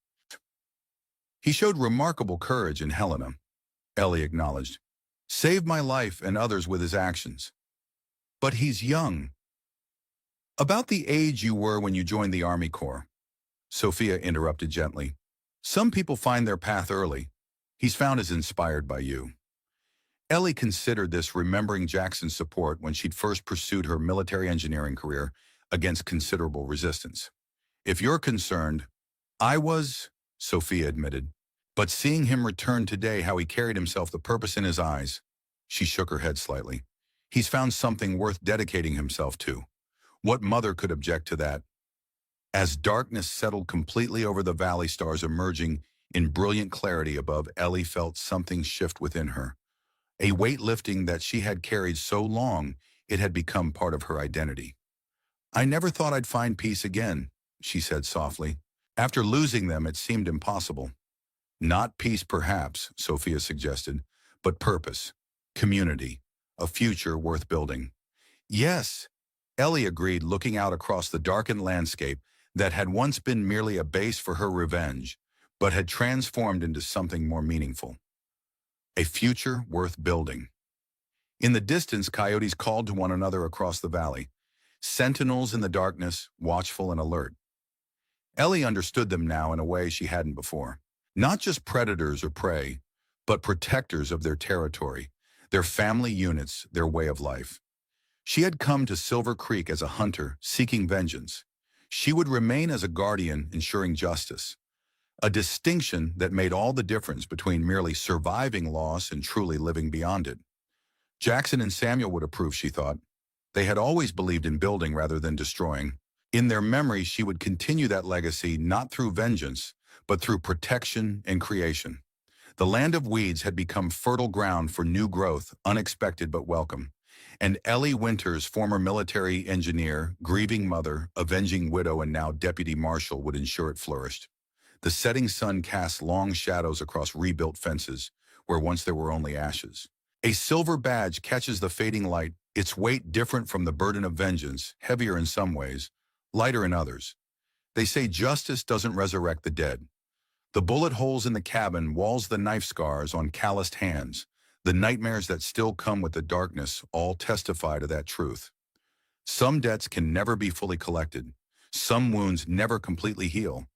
"He showed remarkable courage in Helena," Ellie acknowledged. "Saved my life and others with his actions. But he's young." "About the age you were when you joined the Army Corps," Sophia interrupted gently. "Some people find their path early. He's found as inspired by you." Ellie considered this, remembering Jackson's support when she'd first pursued her military engineering career against considerable resistance. "If you're concerned, I was," Sophia admitted. "But seeing him return today, how he carried himself, the purpose in his eyes," she shook her head slightly. "He's found something worth dedicating himself to. What mother could object to that?" As darkness settled completely over the valley, stars emerging in brilliant clarity above, Ellie felt something shift within her. A weight lifting that she had carried so long it had become part of her identity. "I never thought I'd find peace again," she said softly. "After losing them, it seemed impossible." "Not peace, perhaps," Sophia suggested, "but purpose, community, a future worth building." "Yes," Ellie agreed, looking out across the darkened landscape that had once been merely a base for her revenge, but had transformed into something more meaningful. A future worth building. In the distance, coyotes called to one another across the valley, sentinels in the darkness, watchful and alert. Ellie understood them now in a way she hadn't before. Not just predators or prey, but protectors of their territory, their family units, their way of life. She had come to Silver Creek as a hunter, seeking vengeance. She would remain as a guardian, ensuring justice. A distinction that made all the difference between merely surviving loss and truly living beyond it. Jackson and Samuel would approve, she thought. They had always believed in building rather than destroying. In their memory, she would continue that legacy not through vengeance, but through protection and creation. The land of weeds had become fertile ground for new growth, unexpected but welcome. And Ellie Winters, former military engineer, grieving mother, avenging widow, and now deputy marshal, would ensure it flourished. The setting sun cast long shadows across rebuilt fences, where once there were only ashes. A silver badge catches the fading light, its weight different from the burden of vengeance, heavier in some ways, lighter in others. They say justice doesn't resurrect the dead. The bullet holes in the cabin, walls, the knife scars on calloused hands, the nightmares that still come with the darkness, all testify to that truth. Some debts can never be fully collected. Some wounds never completely heal.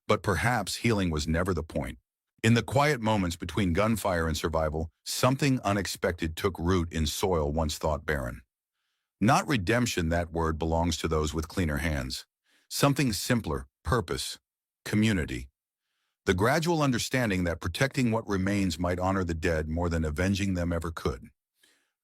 But perhaps healing was never the point. In the quiet moments between gunfire and survival, something unexpected took root in soil once thought barren. Not redemption, that word belongs to those with cleaner hands. Something simpler, purpose, community. The gradual understanding that protecting what remains might honor the dead more than avenging them ever could.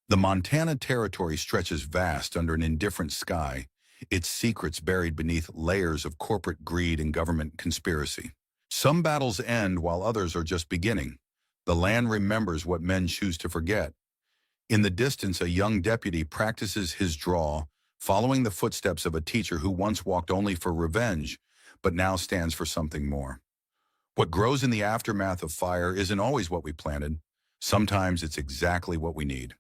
The Montana Territory stretches vast under an indifferent sky, its secrets buried beneath layers of corporate greed and government conspiracy. Some battles end while others are just beginning. The land remembers what men choose to forget. In the distance, a young deputy practices his draw, following the footsteps of a teacher who once walked only for revenge, but now stands for something more. What grows in the aftermath of fire isn't always what we planted. Sometimes it's exactly what we need.